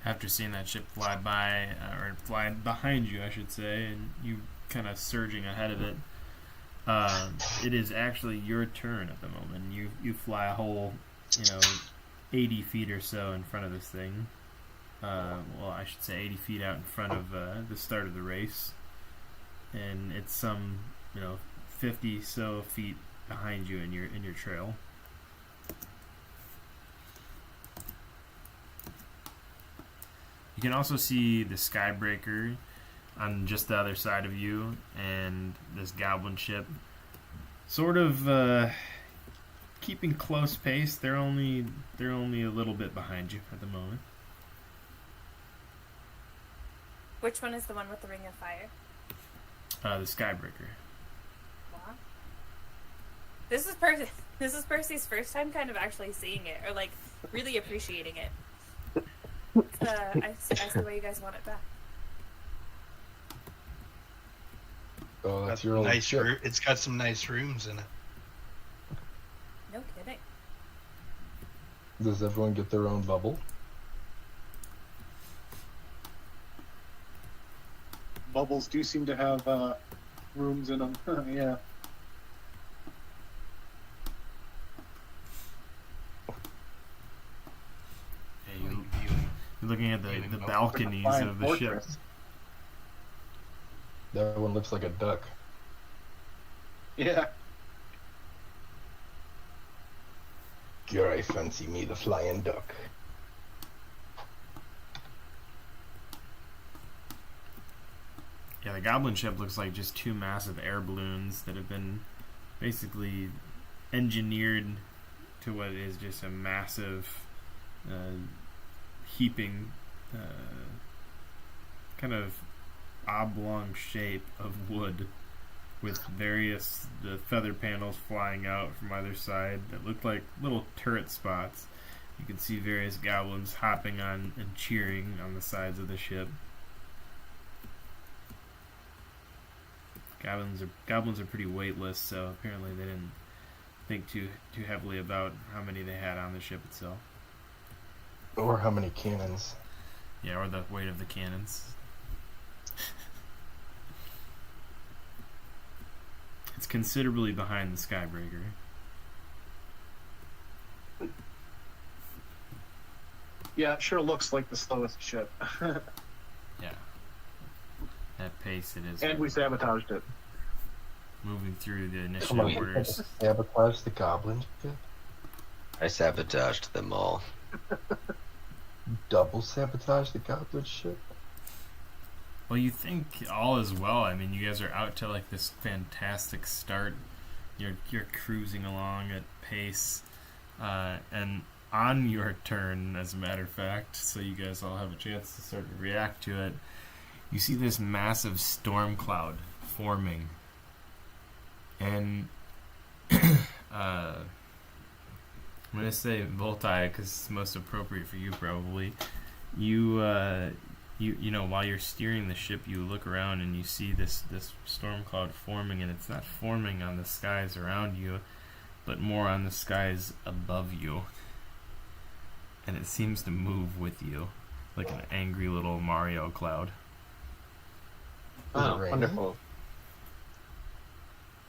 After seeing that ship fly by, or fly behind you, I should say, and you kind of surging ahead of it, it is actually your turn at the moment. You fly a whole, 80 feet or so in front of this thing. Well, I should say 80 feet out in front of the start of the race. and it's some 50 so feet behind you in your trail. You can also see the Skybreaker on just the other side of you, and this goblin ship sort of keeping close pace. They're only a little bit behind you at the moment. Which one is the one with the ring of fire? The Skybreaker. Wow. This is Percy's first time kind of actually seeing it, or like really appreciating it. I see why you guys want it back. Oh, That's that's your old nice. ship. It's got some nice rooms in it. No kidding. Does everyone get their own bubble? Bubbles do seem to have rooms in them. Yeah. Yeah, you're looking at the balconies of the ship. That one looks like a duck. Yeah. Sure, I fancy me the flying duck. Yeah, the goblin ship looks like just two massive air balloons that have been basically engineered to what is just a massive heaping kind of oblong shape of wood with various the feather panels flying out from either side that look like little turret spots. You can see various goblins hopping on and cheering on the sides of the ship. Goblins are pretty weightless, so apparently they didn't think too heavily about how many they had on the ship itself. Or how many cannons. Yeah, or the weight of the cannons. It's considerably behind the Skybreaker. Yeah, it sure looks like the slowest ship. Yeah. At pace it is. And we sabotaged it. Moving through the Come initiative on, orders. sabotage the goblin ship? I sabotaged them all. Double sabotage the goblin ship? Well, you think all is well. I mean, you guys are out to like this fantastic start. You're cruising along at pace, and on your turn, as a matter of fact, so you guys all have a chance to sort of react to it. You see this massive storm cloud forming, and I'm gonna say Voltai because it's most appropriate for you, probably. You know, while you're steering the ship, you look around and you see this storm cloud forming, and it's not forming on the skies around you, but more on the skies above you. And it seems to move with you, like an angry little Mario cloud. Oh, wonderful.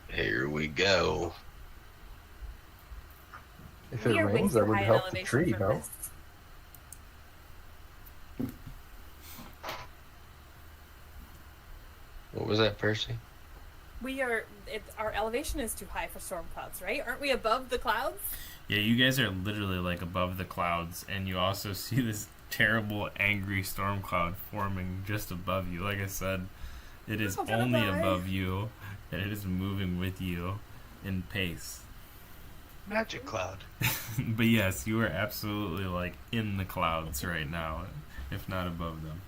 Here we go. If We it are way rains, too that would high in help the elevation tree, for no? this. What was that, Percy? Our elevation is too high for storm clouds, right? Aren't we above the clouds? Yeah, you guys are literally like above the clouds, and you also see this terrible, angry storm cloud forming just above you. Like I said, it is I'm gonna only die. above you, and it is moving with you in pace. Magic cloud. But yes, you are absolutely like in the clouds right now, if not above them.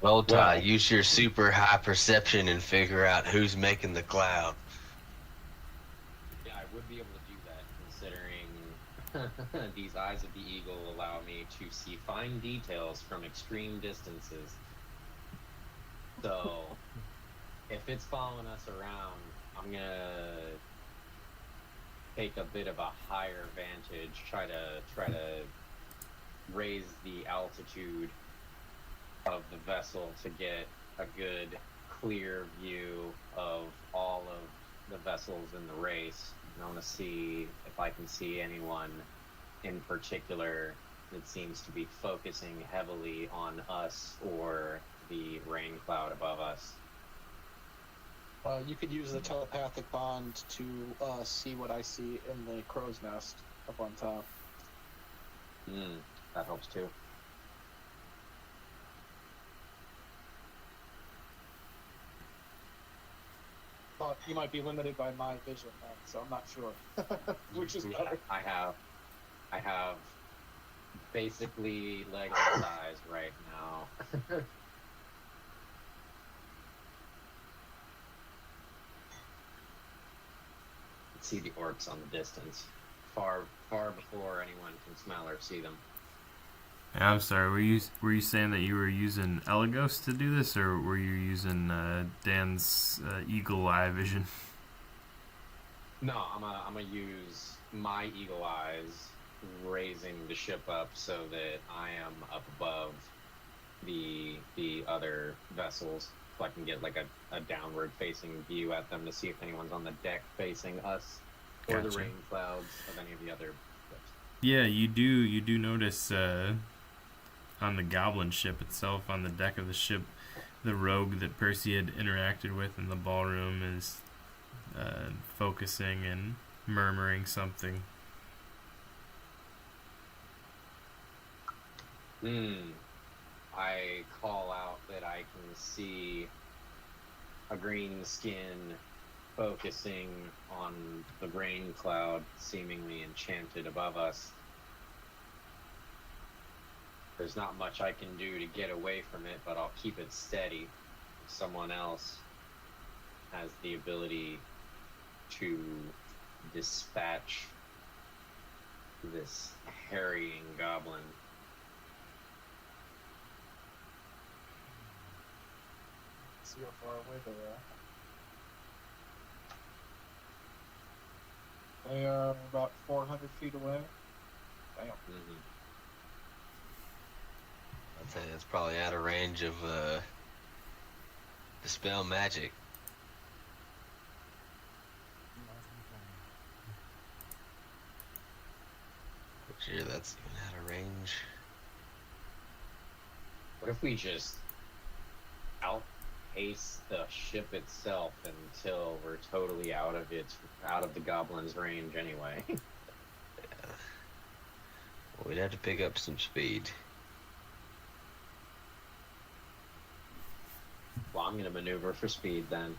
Well, Ty, Well- use your super high perception and figure out who's making the cloud. Yeah, I would be able to do that, considering these eyes of the eagle allow me to see fine details from extreme distances. So, if it's following us around, I'm gonna take a bit of a higher vantage, try to raise the altitude of the vessel to get a good, clear view of all of the vessels in the race. And I want to see if I can see anyone in particular it seems to be focusing heavily on us or the rain cloud above us. You could use the telepathic bond to see what I see in the crow's nest up on top. That helps too. But you might be limited by my vision, then, so I'm not sure. Which is better. I have basically Lego size right now. See the orcs on the distance, far before anyone can smell or see them. I'm sorry. Were you saying that you were using Elegos to do this, or were you using Dan's eagle eye vision? No, I'm gonna use my eagle eyes, raising the ship up so that I am up above the other vessels, so I can get like a downward facing view at them to see if anyone's on the deck facing us or the Gotcha. rain clouds of any of the other ships. Yeah, you do notice on the goblin ship itself, on the deck of the ship, the rogue that Percy had interacted with in the ballroom is focusing and murmuring something. I call out that I can see a green skin focusing on the rain cloud, seemingly enchanted above us. There's not much I can do to get away from it, but I'll keep it steady. If someone else has the ability to dispatch this harrying goblin. See how far away they are. They are about 400 feet away. Damn. I'd say it's probably out of range of dispel magic. Pretty sure that's even out of range. What if we just outpace the ship itself until we're totally out of the goblin's range anyway? Yeah. Well, we'd have to pick up some speed. Well, I'm gonna maneuver for speed then.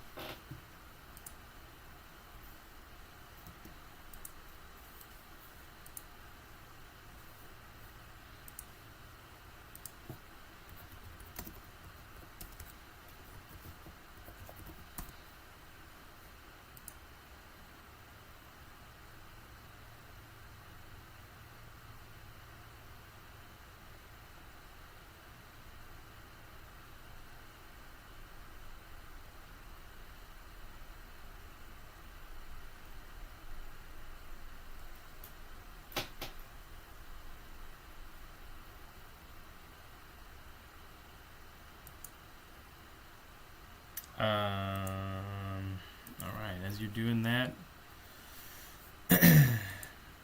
Alright, as you're doing that,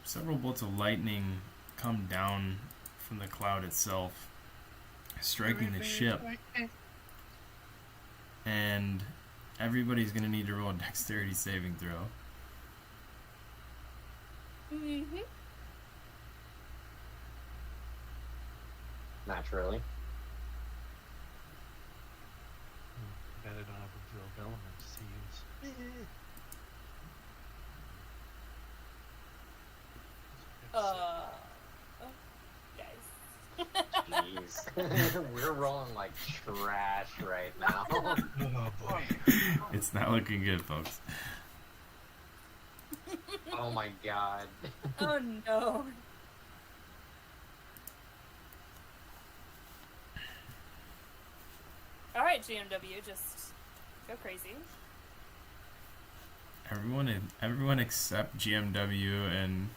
several bolts of lightning come down from the cloud itself, striking the ship. And everybody's going to need to roll a dexterity saving throw. Naturally. Bet I don't have absorb elements to use. Guys. Jeez. We're rolling like trash right now. Oh boy. It's not looking good, folks. Oh my god. Oh no. Alright, GMW, just go crazy. Everyone except GMW and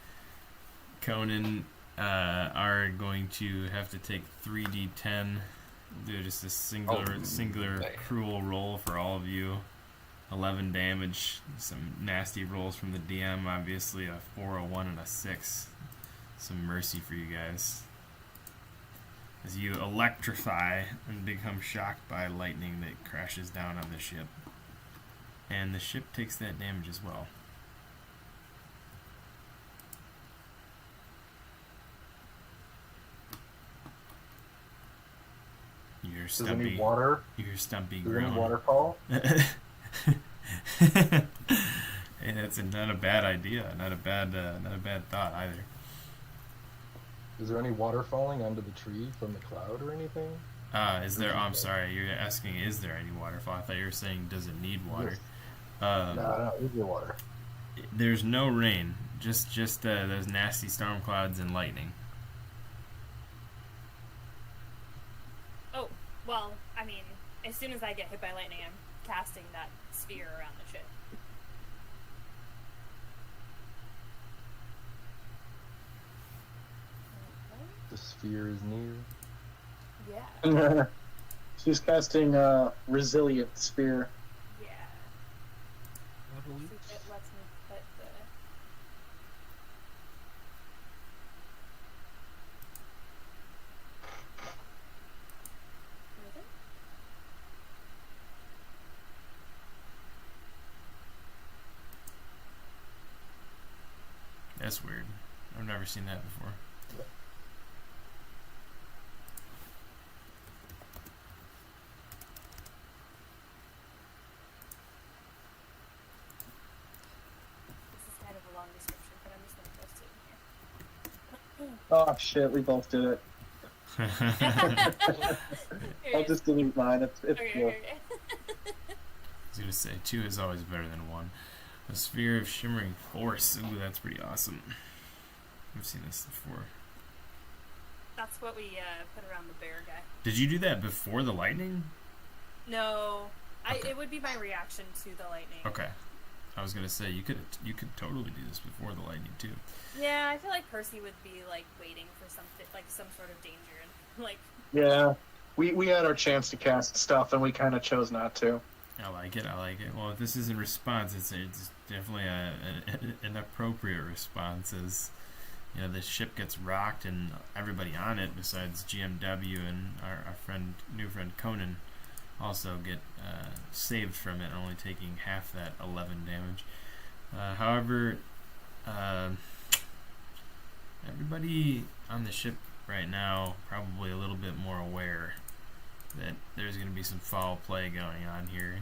Conan are going to have to take 3d10. Do just a singular cruel roll for all of you. 11 damage. Some nasty rolls from the DM. Obviously, a 4, a 1, and a 6. Some mercy for you guys. as you electrify and become shocked by lightning that crashes down on the ship. And the ship takes that damage as well. Your Does it need water? Your stumpy Does it groan. need waterfall? Hey, that's not a bad idea. Not a bad thought either. Is there any water falling onto the tree from the cloud or anything? Is there? Oh, I'm sorry. You're asking, is there any waterfall? I thought you were saying, does it need water? No, is there water? There's no rain. Just those nasty storm clouds and lightning. Oh, well, I mean, as soon as I get hit by lightning, I'm casting that sphere around the ship. The sphere is near. Yeah. She's casting Resilient Sphere. Yeah. See if it lets me put the... Really? That's weird. I've never seen that before. This is kind of a long description, but I'm just going to post it in here. Oh shit, we both did it. Here I'll it is. just delete mine. It's Okay, cool. okay. I was gonna say 2 is always better than 1. A sphere of shimmering force. Ooh, that's pretty awesome. I've seen this before. That's what we put around the bear guy. Did you do that before the lightning? No, Okay. it would be my reaction to the lightning. Okay. I was gonna say you could totally do this before the lightning too. Yeah, I feel like Percy would be like waiting for something, like some sort of danger, and like. Yeah, we had our chance to cast stuff, and we kind of chose not to. I like it. Well, if this is in response, it's definitely an appropriate response. As you know, the ship gets rocked, and everybody on it, besides GMW and our new friend Conan, also get saved from it, only taking half that 11 damage. However, everybody on the ship right now probably a little bit more aware that there's going to be some foul play going on here,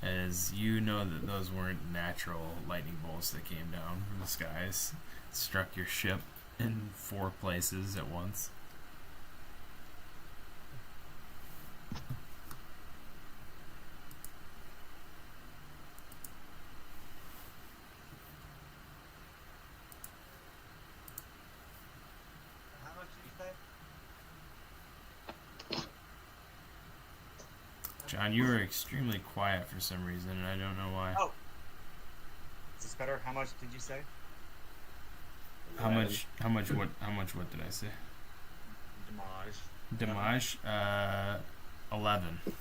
as you know that those weren't natural lightning bolts that came down from the skies, struck your ship in 4 places at once. How much did you say? John, you were extremely quiet for some reason, and I don't know why. Oh. Is this better? How much did you say? How much what did I say? Damage. Damage, 11. Okay.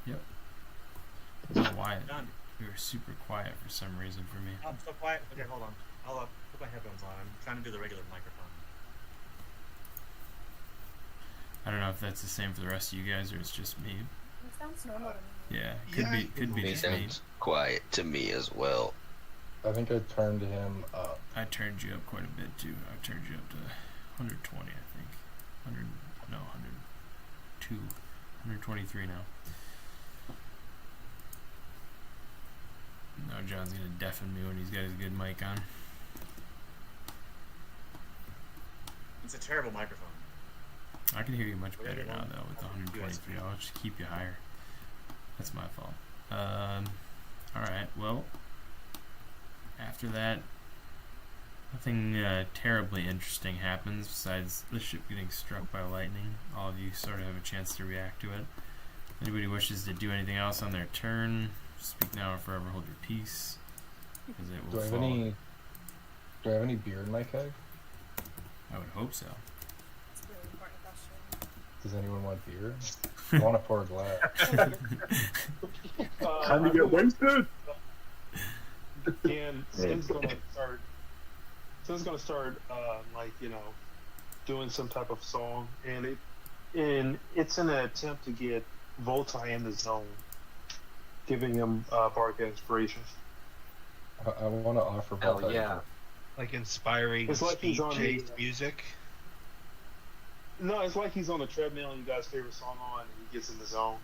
Yep. I don't know why Done. you were super quiet for some reason for me. I'm so quiet. Okay, hold on. I'll put my headphones on. I'm trying to do the regular microphone. I don't know if that's the same for the rest of you guys or it's just me. It sounds normal to me. Yeah, could be He just me. sounds quiet to me as well. I think I turned him up. I turned you up quite a bit too. I turned you up to 120, I think. 102, 123 now. Now John's gonna deafen me when he's got his good mic on. It's a terrible microphone. I can hear you much better Whatever now one. though with the USB. 123. I'll just keep you higher. That's my fault. Alright, well, after that, nothing terribly interesting happens besides the ship getting struck by lightning. All of you sort of have a chance to react to it. Anybody wishes to do anything else on their turn, speak now or forever hold your peace, because it Do will I have fall. Do I have any beer in my keg? I would hope so. It's a really important question. Does anyone want beer? I want to pour a glass. Time to get wasted. And Sin's gonna start. Like doing some type of song, and it's an attempt to get Voltai in the zone, giving him bardic inspiration. I want to offer Hell Voltai. yeah. Like inspiring It's like he's speed on chase the- music. No, it's like he's on the treadmill and you guys' favorite song on, and he gets in the zone.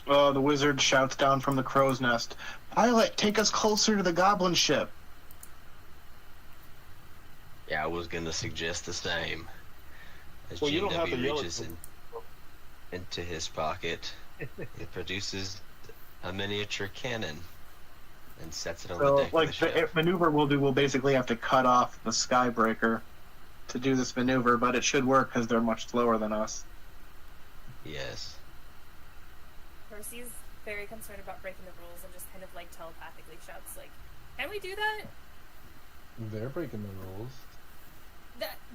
The wizard shouts down from the crow's nest, "Pilot, take us closer to the goblin ship." Yeah, I was gonna suggest the same. As Well, you don't have GW to yell at reaches them. into his pocket, it produces a miniature cannon and sets it on the So, deck like, of the the ship. maneuver we'll do, we'll basically have to cut off the skybreaker to do this maneuver, but it should work because they're much slower than us. Yes. Percy's very concerned about breaking the rules and just kind of like telepathically shouts like, "Can we do that?" They're breaking the rules.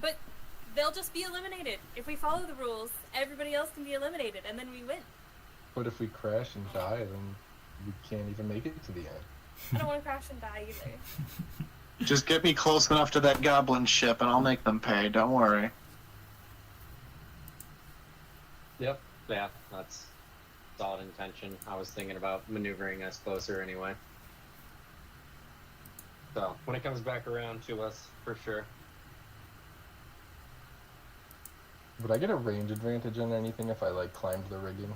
But they'll just be eliminated. If we follow the rules, everybody else can be eliminated, and then we win. But if we crash and die, then we can't even make it to the end. I don't want to crash and die either. Just get me close enough to that goblin ship and I'll make them pay, don't worry. Yep. Yeah, that's solid intention. I was thinking about maneuvering us closer anyway. So when it comes back around to us, for sure. Would I get a range advantage on anything if I, like, climbed the rigging?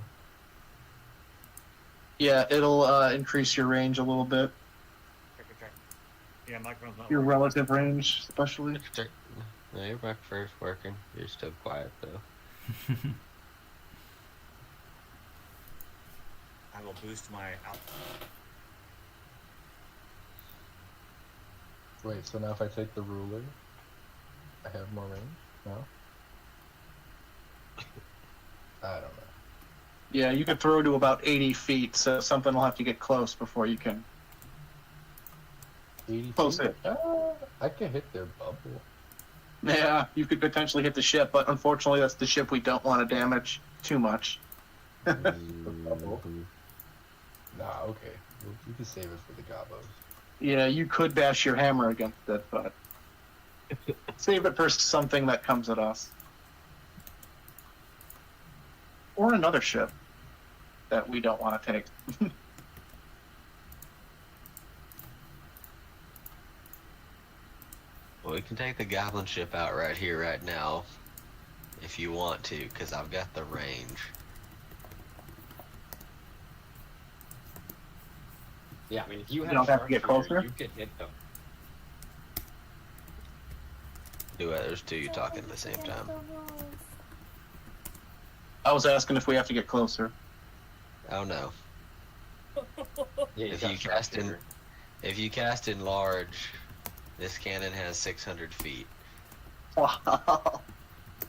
Yeah, it'll increase your range a little bit. Check. Yeah, microphone's not Your working. relative range, especially. No, your microphone's working. You're still quiet, though. I will boost my output. Wait, so now if I take the ruler, I have more range? No? I don't know. Yeah, you could throw to about 80 feet, so something will have to get close before you can 80 close feet? it. I can hit their bubble. Yeah, you could potentially hit the ship, but unfortunately that's the ship we don't want to damage too much. Mhm. Nah, okay. You can save it for the gobos. Yeah, you could bash your hammer against it, but save it for something that comes at us. Or another ship that we don't want to take. Well, we can take the goblin ship out right here, right now, if you want to, because I've got the range. Yeah, I mean, if you don't have to get sharpshooter, closer? you could hit them. Do it. There's two talking at the same time. I was asking if we have to get closer. Oh no. Yeah, If got you cast in- sharpshooter. If you cast in large, this cannon has 600 feet, Wow.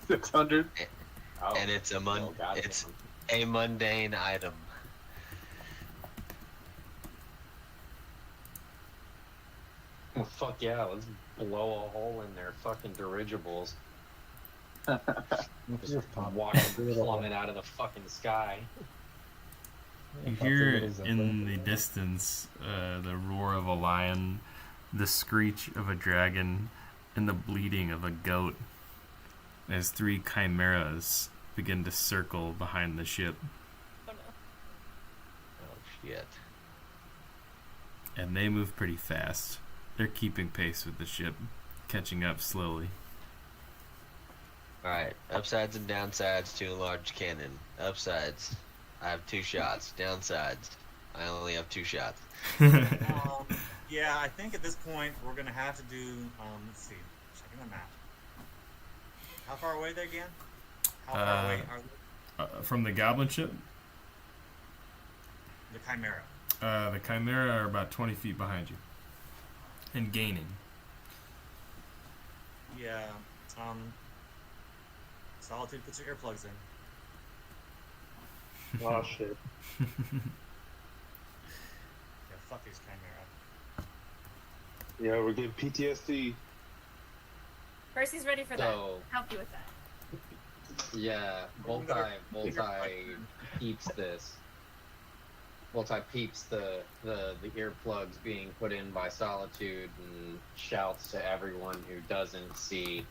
600? Oh, and it's a oh, goddamn. it's a mundane item. Well, fuck yeah, let's blow a hole in their fucking dirigibles. Just pop. Watch them plummet out of the fucking sky. You Lots of hear little zipper. in the distance the roar of a lion, the screech of a dragon, and the bleating of a goat as three chimeras begin to circle behind the ship. Oh no. Oh shit. And they move pretty fast. They're keeping pace with the ship, catching up slowly. Alright, upsides and downsides to a large cannon. Upsides, I have 2 shots. Downsides, I only have 2 shots. Yeah, I think at this point we're gonna have to do. Let's see. Checking the map. How far away are they again? How far away are they? From the goblin ship, The Chimera? the chimera are about 20 feet behind you. And gaining. Yeah. Solitude, put your earplugs in. Oh shit. Yeah, fuck these Chimera. Yeah, we're getting PTSD. Percy's ready for that. So, Help you with that. yeah, Voltai keeps this. Voltai peeps the earplugs being put in by Solitude and shouts to everyone who doesn't see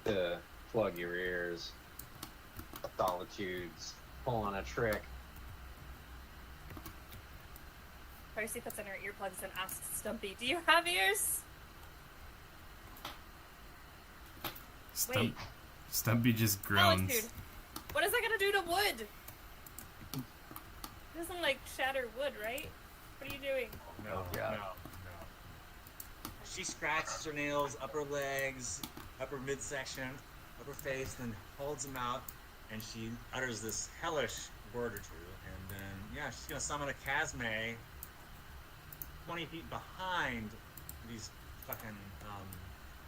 to plug your ears. Solitude's pulling a trick. Percy puts in her earplugs and asks Stumpy, "Do you have ears?" Wait. Stumpy just groans. Solitude. What is that gonna do to wood? It doesn't like shatter wood, right? What are you doing? No, God. no. She scratches her nails, upper legs, upper midsection, upper face, then holds them out, and she utters this hellish word or two, and then, yeah, she's gonna summon a Casme 20 feet behind these fucking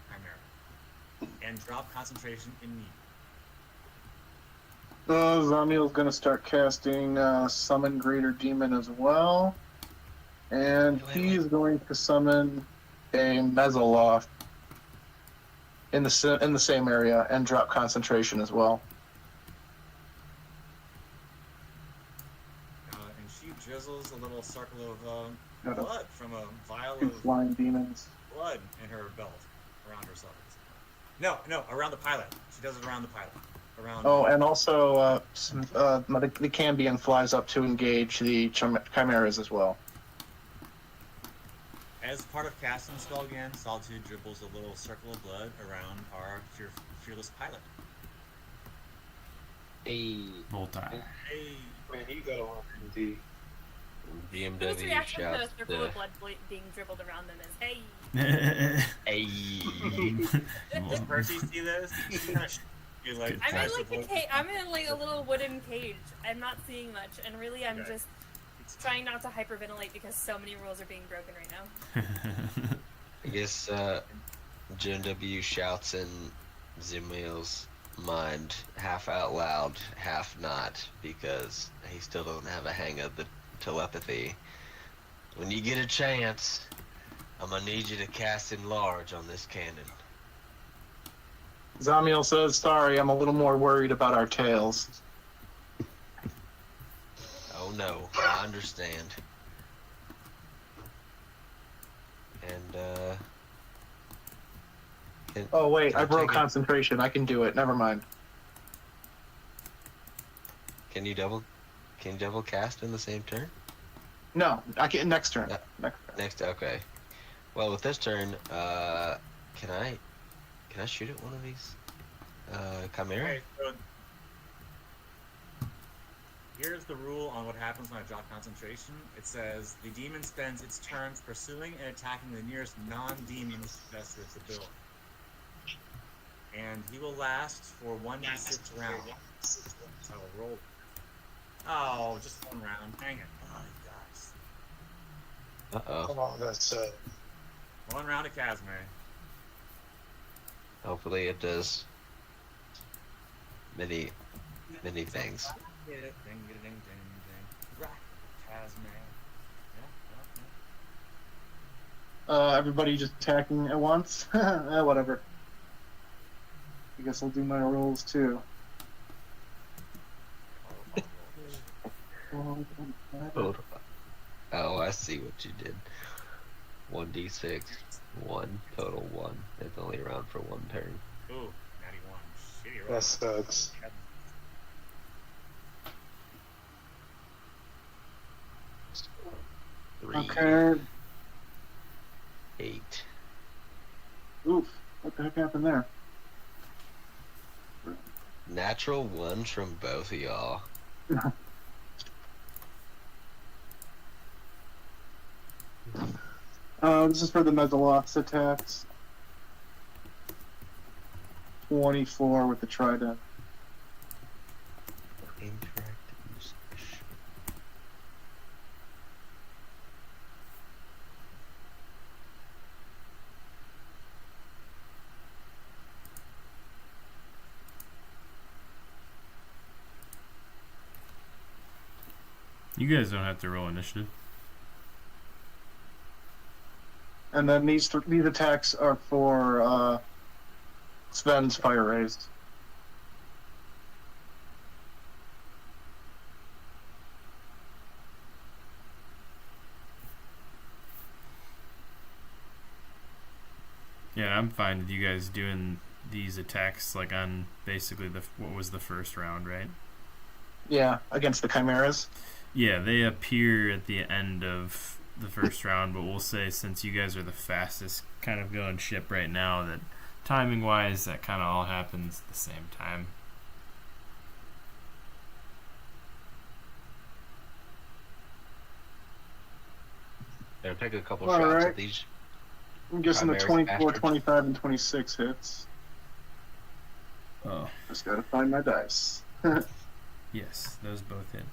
Chimera, and drop concentration immediately. Zamiel's gonna start casting Summon Greater Demon as well. And he's going to summon a Mezzoloth in the same area and drop concentration as well. And she drizzles a little circle of blood from a vial Two of flying demons. blood in her belt around herself. No, around the pilot. She does it around the pilot. Around. Oh, and also the Cambion flies up to engage the Chimeras as well. As part of casting the spell again, Solitude dribbles a little circle of blood around our fearless pilot. Hey. Voltai. Hey. Man, he got on indeed. Whose BMW reaction to a shouts circle of blood being dribbled around them is, "Hey." Hey. Does Percy see this? She's kind of like, I'm in like a little wooden cage. I'm not seeing much, and really, I'm just trying not to hyperventilate because so many rules are being broken right now. I guess Jim W shouts in Zimiel's mind, half out loud, half not, because he still doesn't have a hang of the telepathy. When you get a chance, I'm gonna need you to cast enlarge on this cannon. Zamiel says, "Sorry, I'm a little more worried about our tails." Oh no, I understand. And Oh wait, I I'll broke take it. concentration. I can do it. Never mind. Can you double cast in the same turn? No, I can next turn. Yeah. Next turn. Next, okay. Well, with this turn, can I shoot at one of these Chimera? Okay, so here's the rule on what happens when I drop concentration. It says the demon spends its turns pursuing and attacking the nearest non-demon possessed with the ability. And he will last for 1d6 rounds. So I'll roll. Oh, just one round. Dang it. Oh, you guys. Uh-oh. Come on, that's One round of Casme. Hopefully it does many things. Get it. Ding, ding, ding, ding. Right. Casme. Yeah. Everybody just attacking at once? Whatever. I guess I'll do my rolls too. Oh, I see what you did. 1d6, 1, total 1. It's only around for one turn. Ooh, natty one. Shitty roll. that sucks. Three, Okay. 8. Oof. What the heck happened there? Natural 1s from both of y'all. This is for the Mezzoloth's attacks. 24 with the trident. Interactive usage. You guys don't have to roll initiative. And then these attacks are for Sven's fire raised. Yeah, I'm fine with you guys doing these attacks like on basically what was the first round, right? Yeah, against the chimeras. Yeah, they appear at the end of the first round, but we'll say since you guys are the fastest kind of going ship right now, that timing wise, that kind of all happens at the same time. Yeah, take a couple All shots right. at these. I'm guessing the Chimeras 24, bastards. 25, and 26 hits. Oh, Just gotta find my dice. yes, those both hit.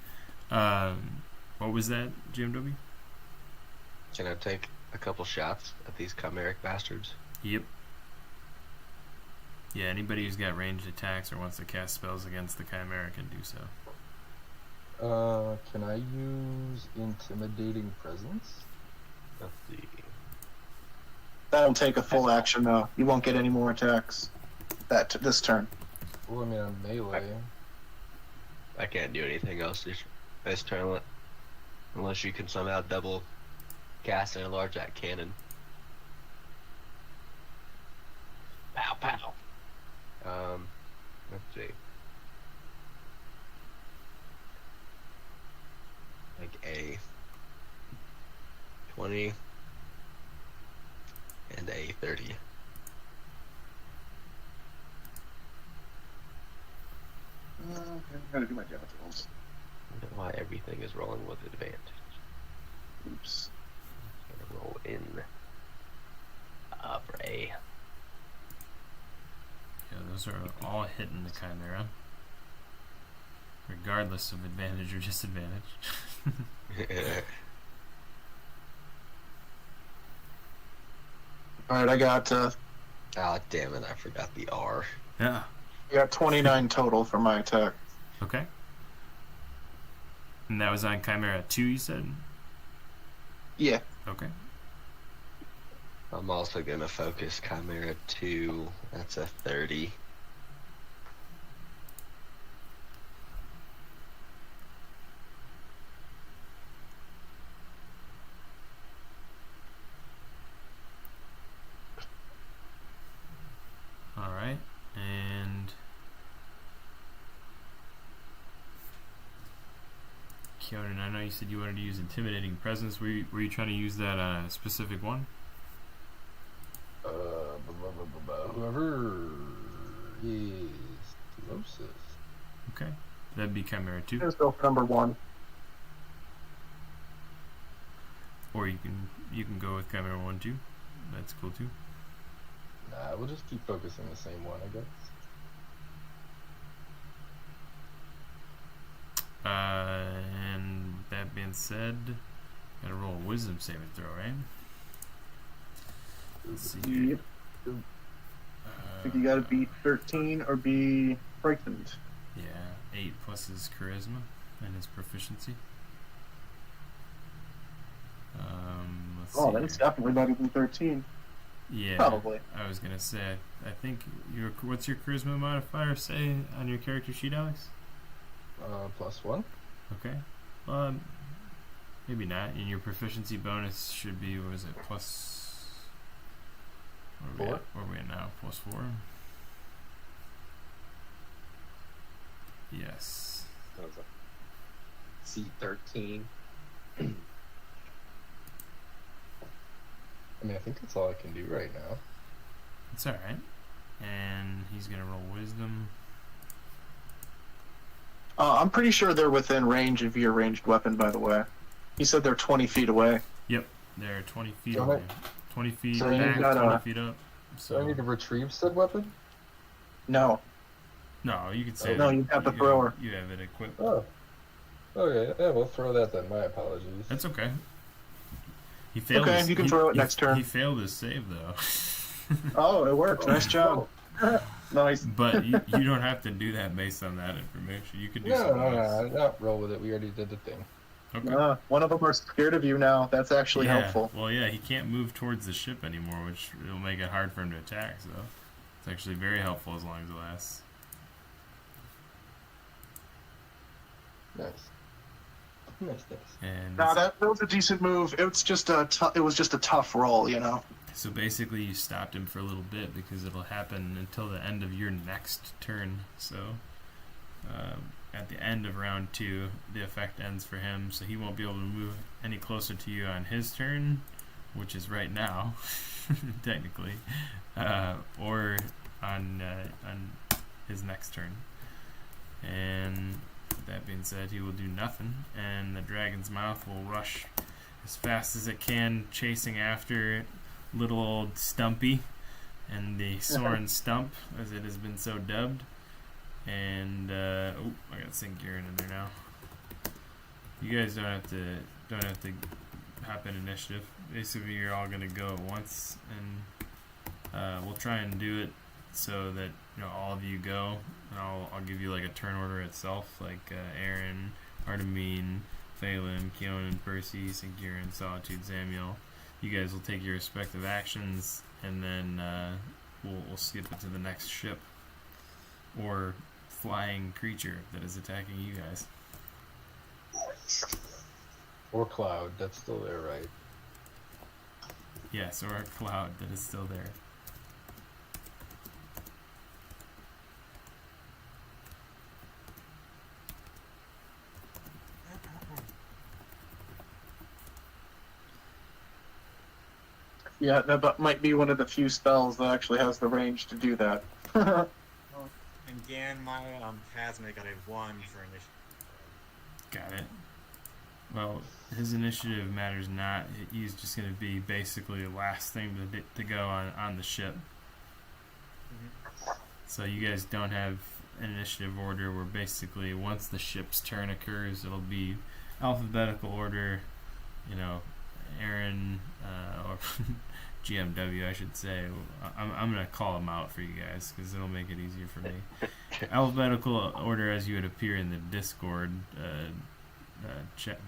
What was that, GMW? Can I take a couple shots at these chimeric bastards? Yep. Yeah, anybody who's got ranged attacks or wants to cast spells against the Chimera can do so. Can I use intimidating presence? Let's see. That'll take a full action though. You won't get any more attacks this turn. Well, I mean, I'm melee. I can't do anything else this turn unless you can somehow double cast and enlarge that cannon. Pow pow. Let's see. Like a 20 and a 30. I'm gonna do my damage rolls. I don't know why everything is rolling with advantage. Oops. Gonna roll in. Bray. Yeah, those are all hitting the Chimera, regardless of advantage or disadvantage. Alright, I got Ah, damn it! I forgot the R. Yeah. 29 total for my attack. Okay. And that was on Chimera 2, you said? Yeah. Okay. I'm also gonna focus Chimera 2. That's a 30. All right. And Keonan, I know you said you wanted to use intimidating presence. Were you trying to use that on a specific one? Whoever is closest. Okay. That'd be Chimera 2. Let's go for number 1. Or you can go with Chimera 1 too. That's cool too. Nah, we'll just keep focusing the same one, I guess. And that being said, gotta roll a wisdom saving throw, right? Let's see. Yep. I think you gotta be 13 or be frightened. Yeah, 8 plus his charisma and his proficiency. Let's see That's here. definitely better than 13. Yeah, Probably. I was gonna say, I think what's your charisma modifier say on your character sheet, Alex? +1. Okay. Maybe not. And your proficiency bonus should be, what was it, plus... Where are we at now? +4? Yes. C13. I mean, I think that's all I can do right now. It's alright. And he's gonna roll wisdom. I'm pretty sure they're within range of your ranged weapon, by the way. He said they're 20 feet away. Yep. They're 20 feet So away. 20 feet so you back, gotta- 20 feet up. So I need to retrieve said weapon? No. No, you can say No, that you got the you thrower. You have it equipped. Oh. Okay, yeah, we'll throw that then. My apologies. That's okay. He failed. Okay, you can throw it next turn. He failed his save though. Oh, it worked. Nice job. Nice. But you don't have to do that based on that information. You could do No, something no, else. no, roll with it. We already did the thing. Okay. One of them are scared of you now. That's actually Yeah. helpful. Well, yeah, he can't move towards the ship anymore, which will make it hard for him to attack. So it's actually very helpful as long as it lasts. Nice. Nice. And No, that was a decent move. It was just a tough roll, you know. So basically, you stopped him for a little bit because it'll happen until the end of your next turn. So at the end of round 2, the effect ends for him, so he won't be able to move any closer to you on his turn, which is right now, technically, or on his next turn. And that being said, he will do nothing, and the dragon's mouth will rush as fast as it can, chasing after little old Stumpy and the Soren Stump, as it has been so dubbed. And I got St. Gearin in there now. You guys don't have to hop in initiative. Basically, you're all gonna go at once, and we'll try and do it so that all of you go. And I'll give you like a turn order itself, like Aaron, Artemine, Phelan, Keonan, Percy, St. Gearin, Solitude, Samuel. You guys will take your respective actions, and then we'll skip it to the next ship or flying creature that is attacking you guys. Or Cloud, that's still there, right? Yes, or a cloud that is still there. Yeah, that might be one of the few spells that actually has the range to do that. And again, my Casma got a 1 for initiative. Got it. Well, his initiative matters not. He's just going to be basically the last thing to go on the ship. Mm-hmm. So you guys don't have an initiative order where basically once the ship's turn occurs, it'll be alphabetical order, Aaron, or GMW, I should say. I'm going to call them out for you guys because it'll make it easier for me. Alphabetical order as you would appear in the Discord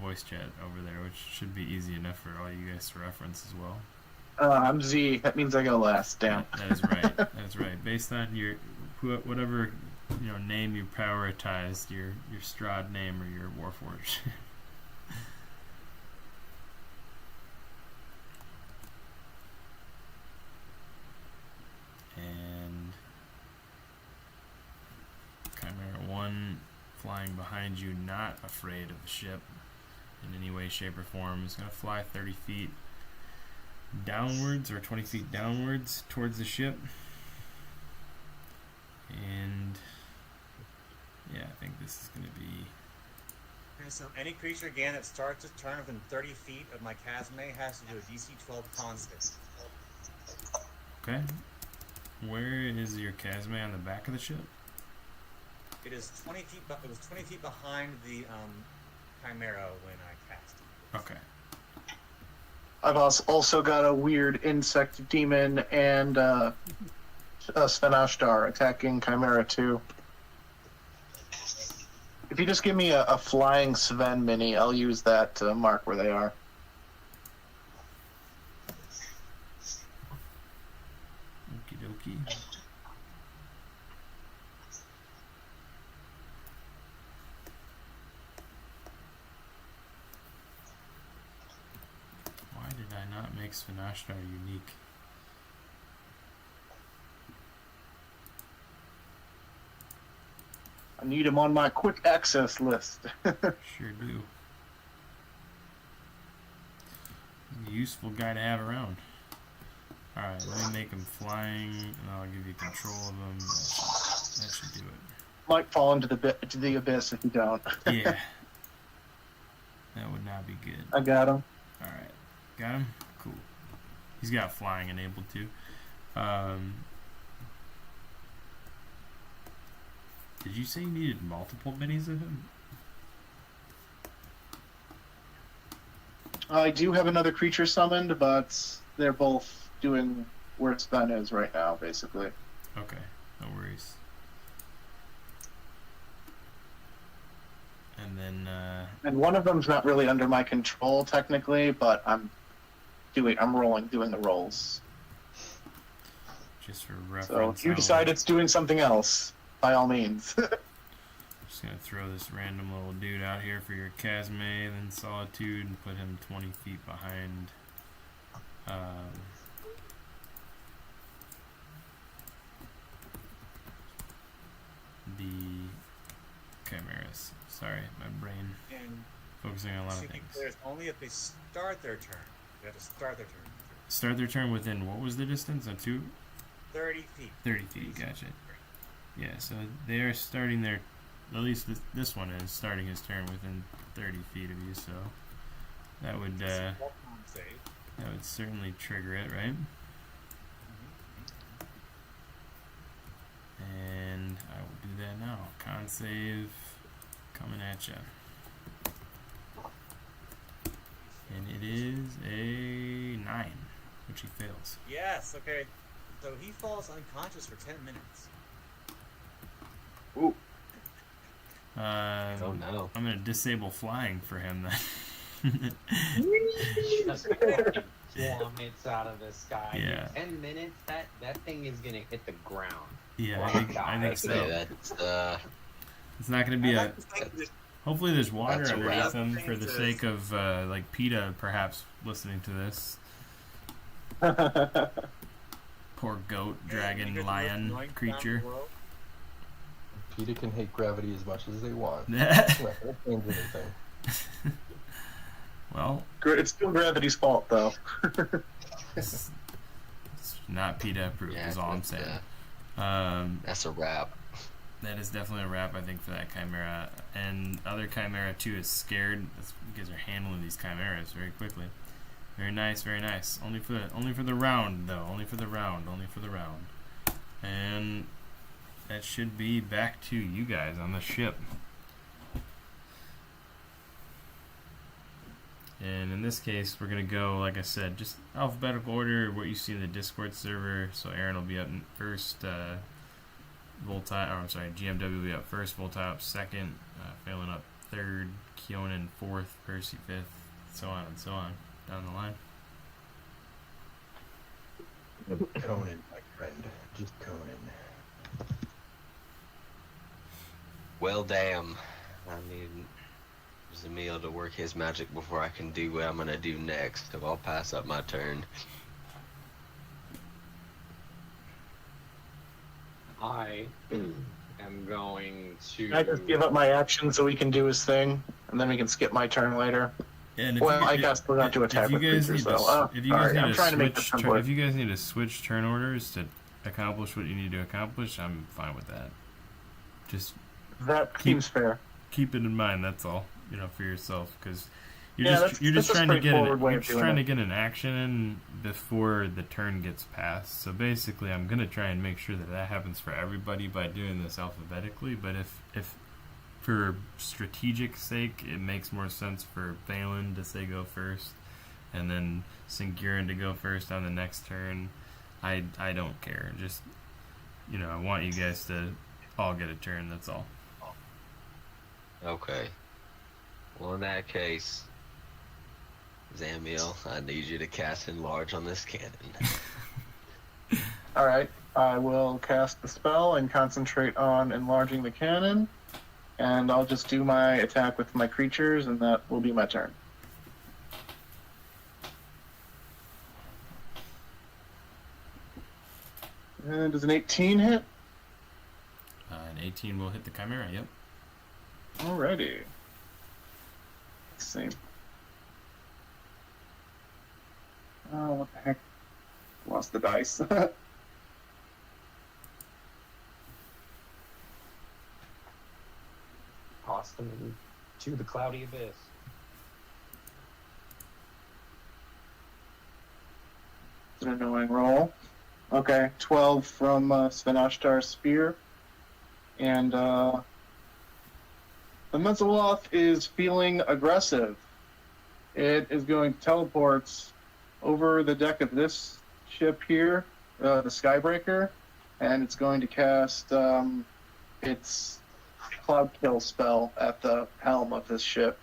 voice chat over there, which should be easy enough for all you guys to reference as well. I'm Z. That means I go last. Damn. That is right. That's right. Based on your whatever name you prioritized, your Strahd name or your Warforged. And Chimera 1 flying behind you, not afraid of the ship in any way, shape, or form, is going to fly 30 feet downwards or 20 feet downwards towards the ship. And yeah, I think this is going to be... Okay, so any creature again that starts its turn within 30 feet of my Casma has to do a DC 12 con save. Okay. Where is your Casma on the back of the ship? It is 20 feet. It was 20 feet behind the Chimera when I cast it. Okay. I've also got a weird insect demon and Sven Ashtar attacking Chimera 2. If you just give me a flying Sven mini, I'll use that to mark where they are. Okie dokie. Why did I not make Sven Ashtar unique? I need him on my quick access list. Sure do. A useful guy to have around. Alright, let me make him flying, and I'll give you control of him. That should do it. Might fall into the abyss if you don't. Yeah. That would not be good. I got him. Alright. Got him? Cool. He's got flying enabled too. Did you say you needed multiple minis of him? I do have another creature summoned, but they're both doing where Sven is right now, basically. Okay, no worries. And then, And one of them's not really under my control technically, but I'm doing the rolls. just for reference, So if you decide it's doing something else, by all means. just gonna throw this random little dude out here for your Casme, then Solitude, and put him 20 feet behind chimeras. Sorry, my brain And focusing on a lot of shooting things. players only if they start their turn. They have to start their turn. Start their turn within, what was the distance? 30 feet. 30 feet, gotcha. Yeah, so they are starting their, at least this one is starting his turn within 30 feet of you, so that would certainly trigger it, right? And I will do that now. Con save coming at you. And it is a 9, which he fails. Yes, okay. So he falls unconscious for 10 minutes. Ooh. Oh no. I'm going to disable flying for him then. Just fucking plummets out of the sky. Yeah. 10 minutes, that thing is gonna hit the ground. Yeah, Oh I think That's so. that's It's not going to be a... Hopefully there's water That's a underneath wrap. them for the sake of, like, PETA perhaps listening to this. Poor goat, dragon, lion, creature. PETA can hate gravity as much as they want. It's not gonna change anything. Well, It's still gravity's fault, though. it's not PETA approved, is all I'm saying. That's a wrap. That is definitely a wrap, I think, for that Chimera. And other Chimera, too, is scared. That's, you guys are handling these Chimeras very quickly. Very nice, very nice. Only for the round, though. Only for the round. And that should be back to you guys on the ship. And in this case, we're going to go, like I said, just alphabetical order, what you see in the Discord server. So Aaron will be up first, GMW will be up first, Volti up second, Phelan up third, Keonan fourth, Percy fifth, so on and so on, down the line. Conan, my friend. Just Conan. Well, damn. I need Zamil to work his magic before I can do what I'm gonna do next. So I'll pass up my turn. I am going to. Can I just give up my action so he can do his thing, and then we can skip my turn later? And Well, I guess we're not to attack with creatures, though. If you guys I'm need trying to to make this switch, simple. if you guys need to switch turn orders to accomplish what you need to accomplish, I'm fine with that. Just That seems fair. keep it in mind. That's all, for yourself, because you're Yeah, just that's a trying to get straightforward way of doing it. an action in before the turn gets passed. So basically, I'm gonna try and make sure that happens for everybody by doing this alphabetically. But if for strategic sake, it makes more sense for Phelan to say go first, and then Singurin to go first on the next turn. I don't care. Just I want you guys to all get a turn. That's all. Okay. Well, in that case, Zamiel, I need you to cast Enlarge on this cannon. Alright, I will cast the spell and concentrate on enlarging the cannon, and I'll just do my attack with my creatures, and that will be my turn. And does an 18 hit? An 18 will hit the Chimera. Yep. Alrighty. Let's see. Oh, what the heck? Lost the dice. Toss them into the cloudy abyss. It's an annoying roll. Okay, 12 from Svenashtar's spear. And the Metzeloth is feeling aggressive. It is going to teleport over the deck of this ship here, the Skybreaker, and it's going to cast its Cloud Kill spell at the helm of this ship.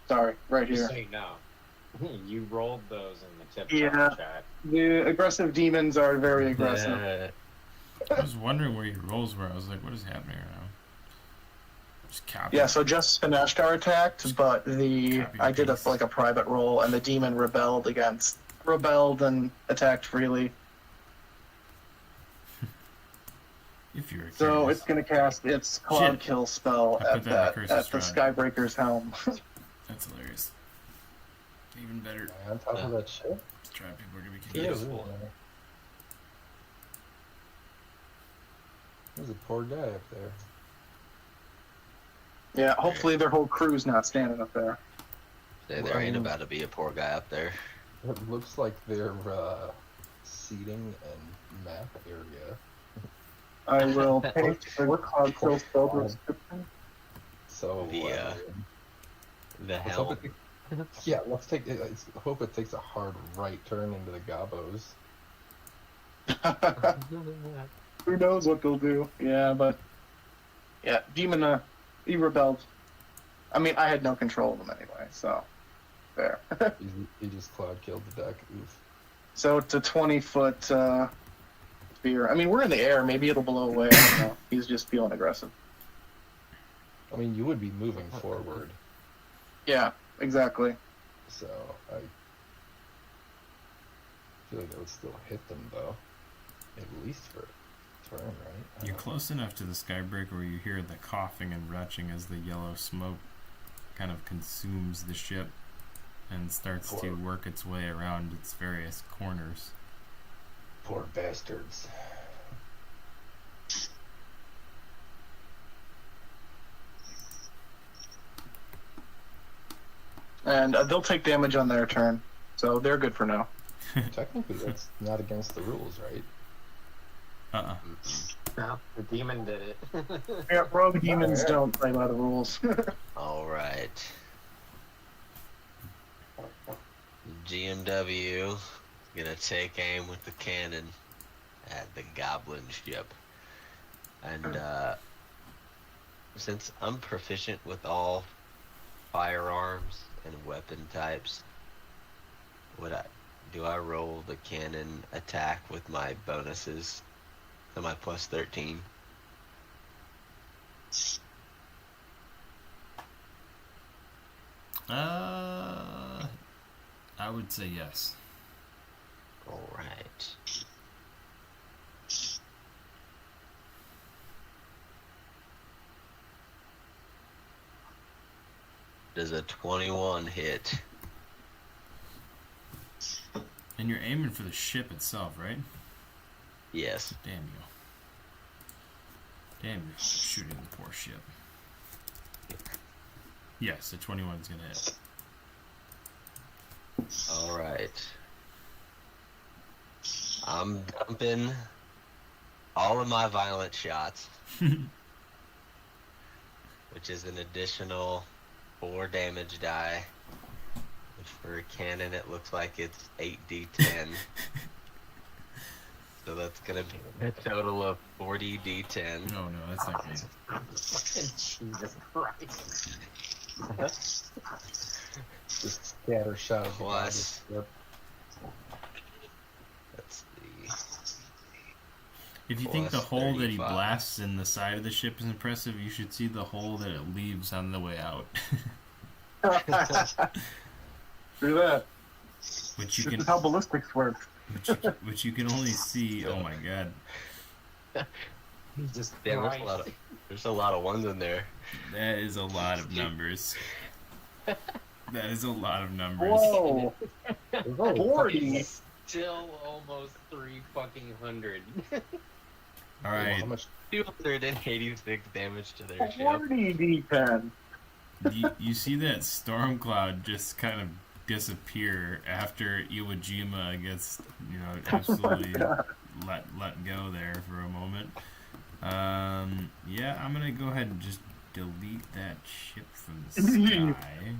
Sorry, right Just here. say no. You rolled those in the tip Yeah. chat. The aggressive demons are very aggressive. I was wondering where your rolls were. I was like, what is happening right now? Just copy. Yeah, so just Svenashtar attacked, but I did a private roll, and the demon rebelled and attacked freely. If you're So curious. it's gonna cast its Cloud Shit. Kill spell I put at that in the at the Curse's Shroud. Skybreaker's helm. That's hilarious. Even better. On top of that shit. Try people are gonna be Beautiful. confused. There's a poor guy up there. Yeah, hopefully their whole crew's not standing up there. There ain't about to be a poor guy up there. It looks like their seating and map area. I will paste the Cloud Kill spell description. So The let's hell. hope yeah, let's take. Hope it takes a hard right turn into the Gobos. Who knows what they'll do? Yeah, but yeah, Demon, he rebelled. I mean, I had no control of him anyway, so there. He just cloud killed the deck. Oof. So it's a 20-foot spear. I mean, we're in the air. Maybe it'll blow away. I don't know. He's just feeling aggressive. I mean, you would be moving forward, Yeah, exactly. so I feel like that would still hit them though, at least for a turn, right? You're close enough to the Skybreaker where you hear the coughing and retching as the yellow smoke kind of consumes the ship and starts to work its way around its various corners. Poor bastards. And they'll take damage on their turn, so they're good for now. Technically, that's not against the rules, right? No, the demon did it. Yeah, rogue demons don't play by the rules. All right. GMW gonna take aim with the cannon at the goblin ship, and since I'm proficient with all firearms and weapon types, do I roll the cannon attack with my bonuses? So my plus 13. I would say yes. All right. Does a 21 hit? And you're aiming for the ship itself, right? Yes. Damn you. Damn you, shooting the poor ship. Yes, the 21's gonna hit. All right. I'm dumping all of my violent shots, which is an additional 4 damage die. For a cannon, it looks like it's 8d10. So that's gonna be a total of 40d10. No, that's not good. Jesus Christ. Just scatter shot of Plus. Yep. That's the. If you think the Plus hole that he 35. blasts in the side of the ship is impressive, you should see the hole that it leaves on the way out. Do that. Which you This can, is how ballistics work. which you can only see. Oh my god, Jesus Damn, Christ. there's a lot of ones in there. that is a lot of numbers. That is a lot of numbers. Whoa! 40? Still almost 300. All right, How much? 286 damage to their ship. 40 D10. you see that storm cloud just kind of disappear after Iwo Jima gets, absolutely let go there for a moment. Yeah, I'm gonna go ahead and just delete that ship from the sky.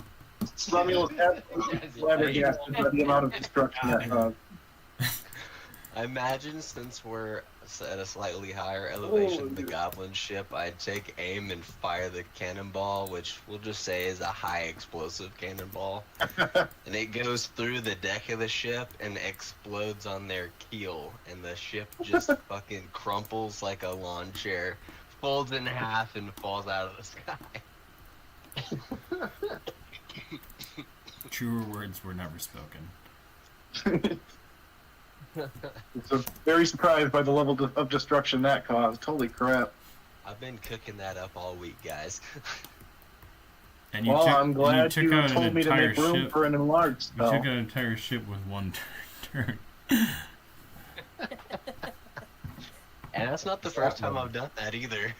Samuel was absolutely flabbergasted by the amount of destruction that caused. I imagine since we're at a slightly higher elevation of the goblin ship, I'd take aim and fire the cannonball, which we'll just say is a high explosive cannonball. And it goes through the deck of the ship and explodes on their keel, and the ship just fucking crumples like a lawn chair, folds in half, and falls out of the sky. Truer words were never spoken. So very surprised by the level of destruction that caused. Holy crap. I've been cooking that up all week, guys. And you Well, took, I'm glad and you took you out told an me to entire make room ship. for an enlarged You took spell. out an entire ship with one turn. And that's not the first time I've done that either.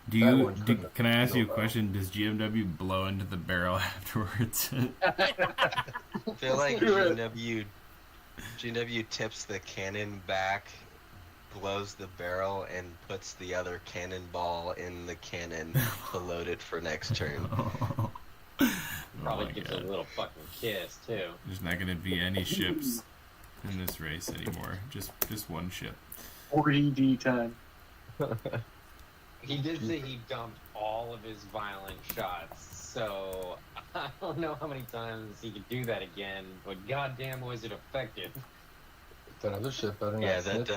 Do That you? one couldn't Can I ask you a feel question? Does GMW blow into the barrel afterwards? I feel like GW tips the cannon back, blows the barrel, and puts the other cannonball in the cannon to load it for next turn. Probably my gives God. a little fucking kiss too. There's not gonna be any ships in this race anymore. Just one ship. 40 D10. He did say he dumped all of his violent shots, so I don't know how many times he could do that again, but goddamn was it effective. That other ship better not Yeah, snitch.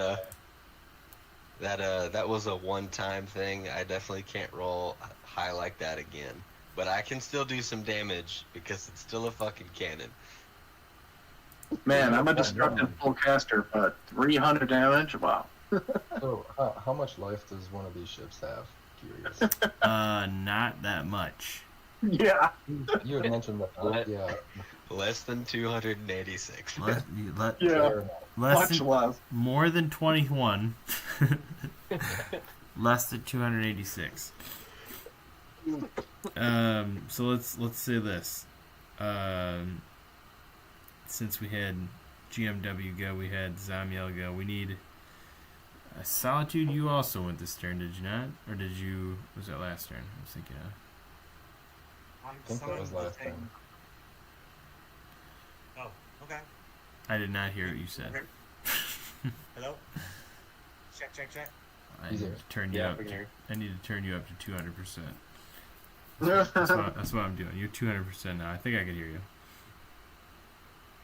that was a one-time thing. I definitely can't roll high like that again. But I can still do some damage because it's still a fucking cannon. Man, I'm a destructive full caster, but 300 damage? Wow. So, how much life does one of these ships have? Curious. Not that much. Yeah. You had mentioned that. Yeah. Less than 286. Less Yeah. Much than, less. more than 21. Less than 286. So let's say this. Since we had GMW go, we had Zamiel go. We need Solitude. You also went this turn, did you not? Or did you? Was that last turn? I was thinking of. I think that was last time. Oh, okay. I did not hear what you said. Hello? Check. I He's need here. to turn you Yeah, up. we can hear. I need to turn you up to 200%. That's what I'm doing. You're 200% now. I think I can hear you.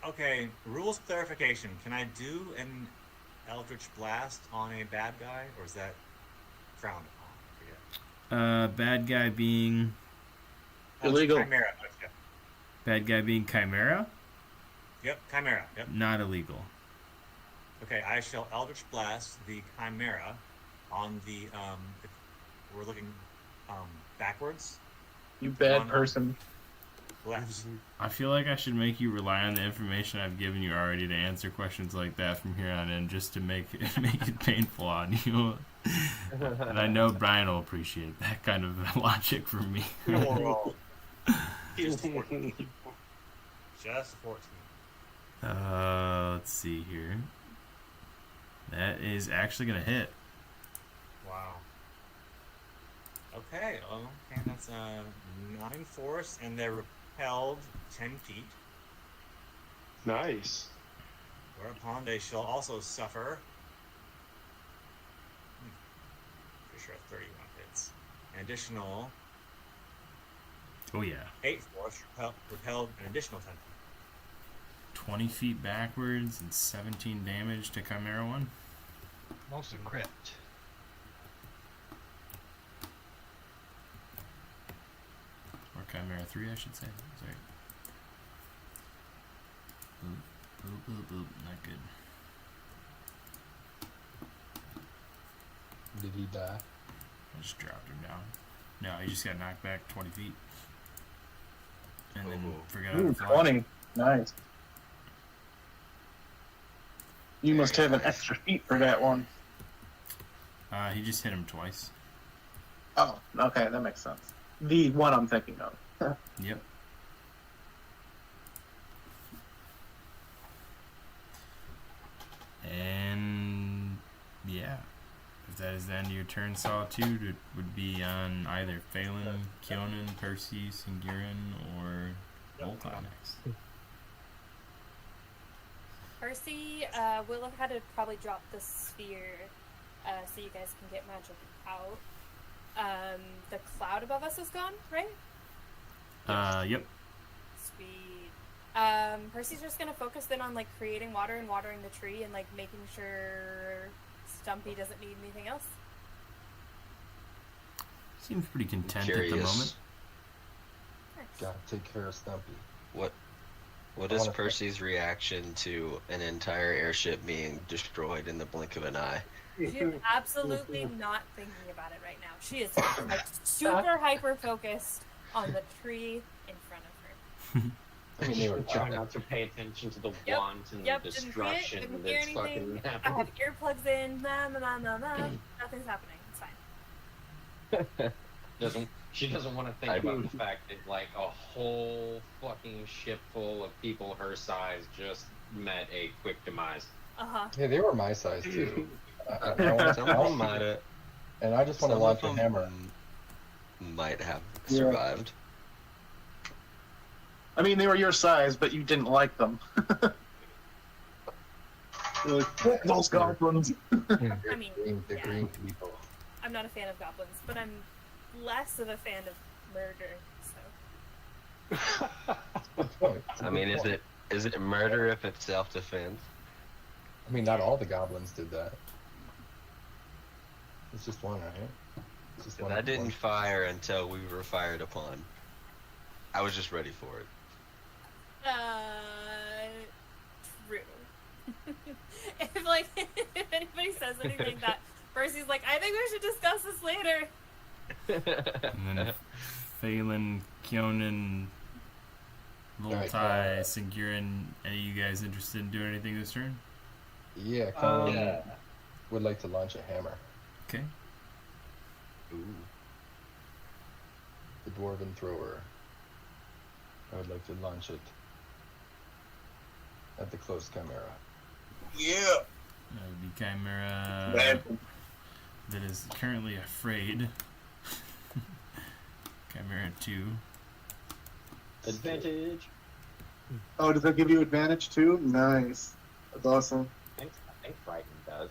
Okay, rules clarification. Can I do an Eldritch Blast on a bad guy, or is that frowned upon? I forget. Bad guy being Illegal. Chimera. Gotcha. bad guy being Chimera, Yep, Chimera. Yep. not illegal. Okay, I shall Eldritch Blast the Chimera on the if we're looking backwards. You bad person. Left. I feel like I should make you rely on the information I've given you already to answer questions like that from here on in, just to make it painful on you. And I know Brian will appreciate that kind of logic from me. Just 14. Just 14. Let's see here. That is actually gonna hit. Wow. Okay, okay, that's 9 force, and they're repelled 10 feet. Nice. Whereupon they shall also suffer. Pretty sure 31 hits. An additional Oh yeah. 8 force, repelled an additional 10 feet. 20 feet backwards and 17 damage to Chimera 1. Almost a crit. Or Chimera 3, I should say. Sorry. Boop. Not good. Did he die? I just dropped him down. No, he just got knocked back 20 feet. And then forgot how Ooh, to fly. 20. Nice. You must have an extra feat for that one. He just hit him twice. Oh, okay, that makes sense. The one I'm thinking of. Yep. And yeah, if that is the end of your turn, Solitude, it would be on either Phelan, Kionan, Percy, Singirin, or Volta next. Percy will have had to probably drop the sphere so you guys can get magic out. The cloud above us is gone, right? Yep. Sweet. Percy's just gonna focus then on like creating water and watering the tree and like making sure Stumpy doesn't need anything else. Seems pretty content Curious. at the moment. Nice. Gotta take care of Stumpy. What I is wanna- Percy's reaction to an entire airship being destroyed in the blink of an eye? She's absolutely not thinking about it right now. She is like super hyper focused on the tree in front of her. I mean, they were Trying not to pay attention to the Yep, want and Yep, the didn't see it, destruction didn't hear that's anything. fucking I happening. have earplugs in. Nah, nah, nah, nah, nah. Nothing's happening. It's fine. She doesn't want to think about the fact that like a whole fucking ship full of people her size just met a quick demise. Yeah, they were my size too. I wanna- Some of them might have. and I just want to Some launch of a them hammer. might have Yeah. survived. I mean, they were your size, but you didn't like them. You're like, "Fuck those goblins." I mean, The yeah. green people. I'm not a fan of goblins, but I'm less of a fan of murder. So I mean, is it murder if it's self-defense? I mean, not all the goblins did that. It's just one, right? It's just one. I didn't fire until we were fired upon. I was just ready for it. true. if like if anybody says anything that Percy's like, I think we should discuss this later. And then Phelan, Kionan, Alright, Voltai, Singurin, any of you guys interested in doing anything this turn? Yeah, would like to launch a hammer. Okay. Ooh. The dwarven thrower. I would like to launch it at the closed chimera. Yeah. That would be Chimera that is currently afraid. Chimera 2. Advantage. Oh, does that give you advantage too? Nice. That's awesome. I think Frighten does.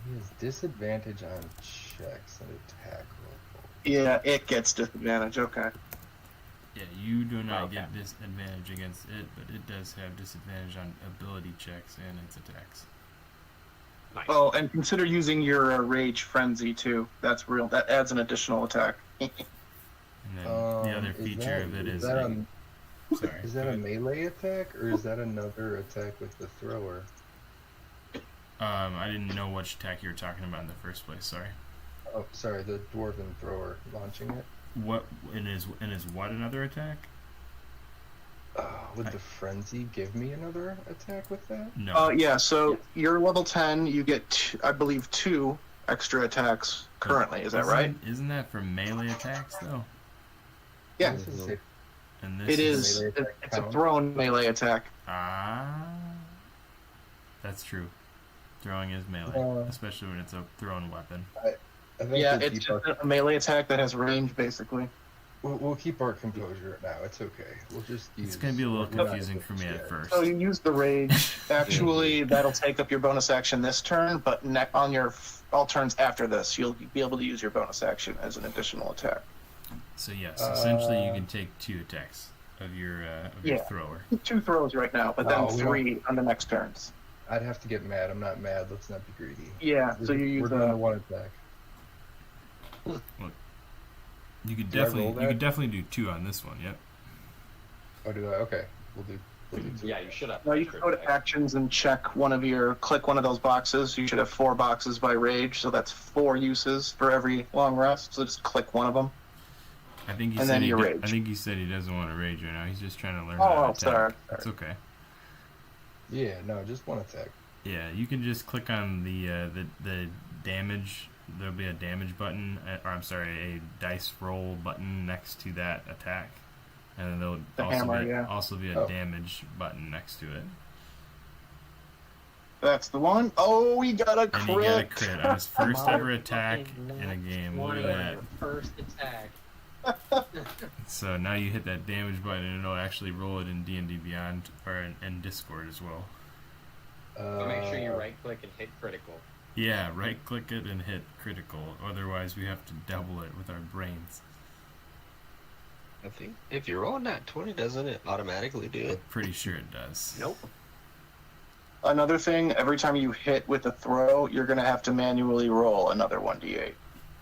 He has disadvantage on checks and attack roll. Yeah, it gets disadvantage. Okay. Yeah, you do not Okay. get disadvantage against it, but it does have disadvantage on ability checks and its attacks. Nice. Oh, and consider using your rage frenzy too. That's real. That adds an additional attack. And then the other Is feature that- of it is that that a, sorry. is go that a ahead. melee attack or is that another attack with the thrower? I didn't know which attack you were talking about in the first place. Sorry. Oh, sorry, the dwarven thrower launching it. What and is what another attack? Would the frenzy give me another attack with that? No. Yeah. So you're level 10. You get, I believe, 2 extra attacks currently. Is that right? Isn't that for melee attacks though? Yeah. This is safe. And this It is. melee attack It's a count? thrown melee attack. That's true. Throwing is melee, especially when it's a thrown weapon. I think Yeah, we'll it's keep just our, a melee attack that has range, basically. we'll keep our composure now. It's okay. We'll just use. It's gonna be a little we're not confusing for me at scared. first. So you use the rage. Actually, that'll take up your bonus action this turn, but on your all turns after this, you'll be able to use your bonus action as an additional attack. So yes, essentially you can take 2 attacks of your Yeah. thrower. 2 throws right now, but then No, we 3 on the next turns. I'd have to get mad. I'm not mad. Let's not be greedy. Yeah, so you We're use doing the the. one attack. You could Do I roll definitely that? do 2 on this one. Yep. Oh, do I? Okay. We'll do 2. Yeah, you should have. No, you can go to actions and check click one of those boxes. You should have 4 boxes by rage, so that's 4 uses for every long rest. So just click one of them. I think he And said then he you I rage. think he said he doesn't want to rage right now. He's just trying to learn how to Oh, attack. sorry. That's okay. Yeah, no, just one attack. Yeah, you can just click on the damage. There'll be a damage button, or I'm sorry, a dice roll button next to that attack, and then there'll The also hammer, be yeah. also be a Oh. damage button next to it. That's the one. Oh, we got a And crit. he got a crit on his first ever attack in a game. Look at that. First attack. So now you hit that damage button, and it'll actually roll it in D&D Beyond or in Discord as well. So make sure you right click and hit critical. Yeah, right click it and hit critical. Otherwise, we have to double it with our brains. I think if you're rolling that 20, doesn't it automatically do it? Pretty sure it does. Nope. Another thing, every time you hit with a throw, you're going to have to manually roll another 1d8.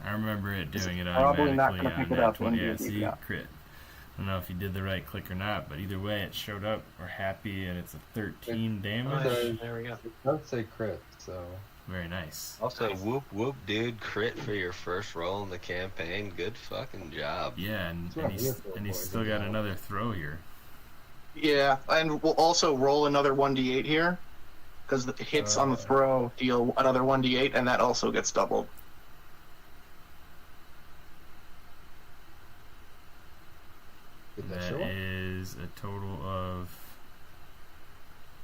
I remember it doing it Probably not automatically gonna on pick it that up 20. when Yeah, you do see, that. crit. I don't know if you did the right click or not, but either way, it showed up. We're happy, and it's a 13 damage. There we go. It does say crit, so Very nice. Also, whoop whoop, dude, crit for your first roll in the campaign. Good fucking job. Yeah, and, That's what I'm here for, and he's boys. still got another throw here. Yeah, and we'll also roll another 1d8 here, because the hits on the throw deal another 1d8, and that also gets doubled. did that That show up? is a total of...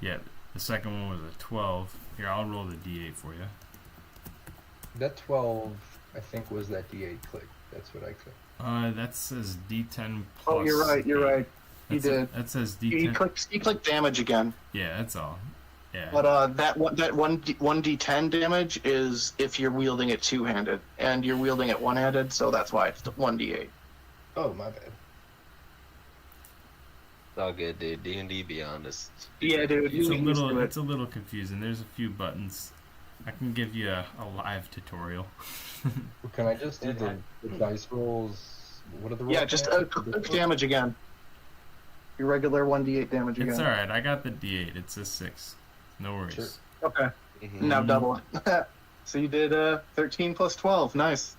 Yeah, the second one was a 12. Here, I'll roll the d8 for you. That 12, I think, was that D8 click. That's what I clicked. That says d10 plus... Oh, you're right. You're 8. right. He did. That says He d10... clicked damage again. Yeah, that's all. Yeah. But that 1d10 damage is if you're wielding it two-handed, and you're wielding it one-handed, so that's why it's 1d8. Oh, my bad. It's all good, dude. D&D Beyond is... Yeah, dude. It's a little confusing. There's a few buttons. I can give you a live tutorial. Can I just do the dice rolls? What are the rolls? Yeah, just click damage again. Your regular 1d8 damage again. It's alright, I got the d8. It's a 6. No worries. Sure. Okay. Mhm. Now double it. So you did 13 plus 12. Nice.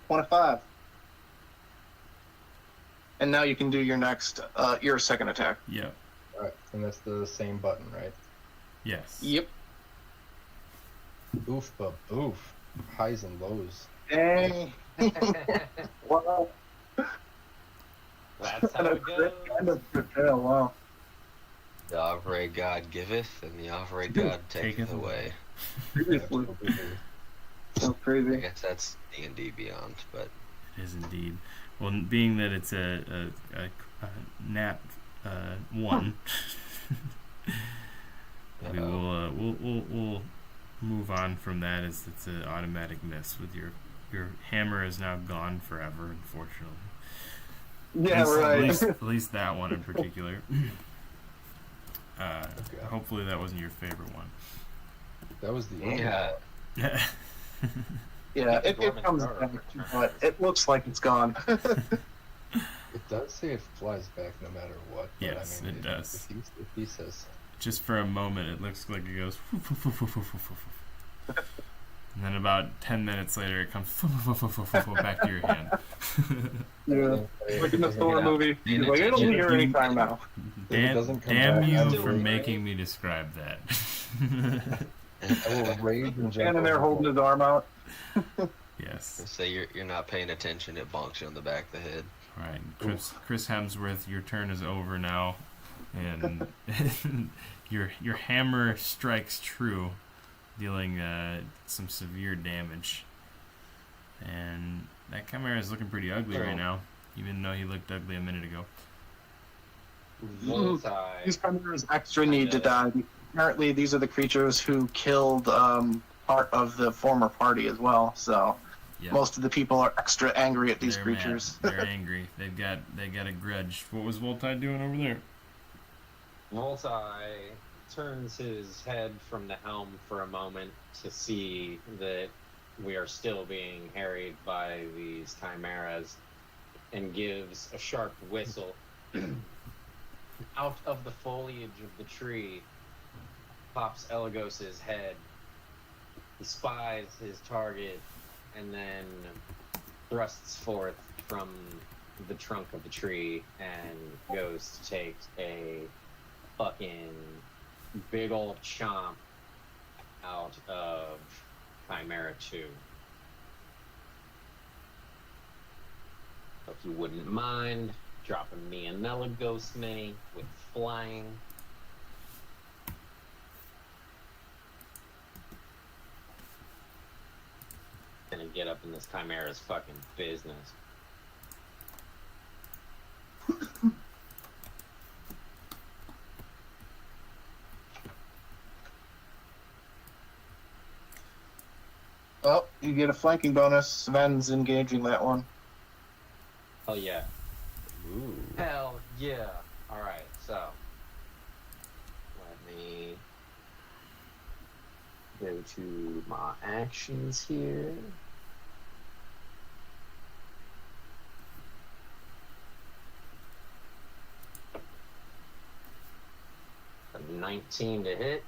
25. And now you can do your next, your second attack. Yep. Alright, and that's the same button, right? Yes. Yep. Oof, but oof. Highs and lows. Dang. Wow. That's how it goes. Wow. The Offray God giveth, and the Offray God taketh away. Seriously. So I crazy. guess that's D&D Beyond, but... It is indeed. Well, being that it's a nat 1, we will we'll move on from that, as it's an automatic miss. With your hammer is now gone forever, unfortunately. Yeah, right. At least that one in particular. Hopefully that wasn't your favorite one. That was the only Yeah. Yeah. Yeah, it comes back, but it looks like it's gone. It does say it flies back no matter what. But Yes, I mean, it does. If he says... Just for a moment, it looks like it goes. And then about 10 minutes later, it comes back to your hand. Yeah, like in the Thor movie. You He's like, it'll be here anytime now. Damn you for making me describe that. I will rage and jump. Standing there holding his arm out. Yes. Say you're not paying attention, it bonks you on the back of the head. All right, Chris Hemsworth, your turn is over now, and your hammer strikes true, dealing some severe damage. And that chimera is looking pretty ugly right now, even though he looked ugly a minute ago. Voltai. These chimeras extra need to die. Apparently, these are the creatures who killed part of the former party as well. So Yep. most of the people are extra angry at these They're creatures. mad. They're angry. They got a grudge. What was Voltai doing over there? Voltai turns his head from the helm for a moment to see that we are still being harried by these chimeras, and gives a sharp whistle. Out of the foliage of the tree pops Elagos's head. He spies his target and then thrusts forth from the trunk of the tree and goes to take a fucking big old chomp out of Chimera 2. So if you wouldn't mind dropping me another ghost mini with flying. Gonna get up in this Chimera's fucking business. Oh, you get a flanking bonus. Sven's engaging that one. Hell yeah. Ooh. Hell yeah. Alright, so let me go to my actions here. 19 to hit.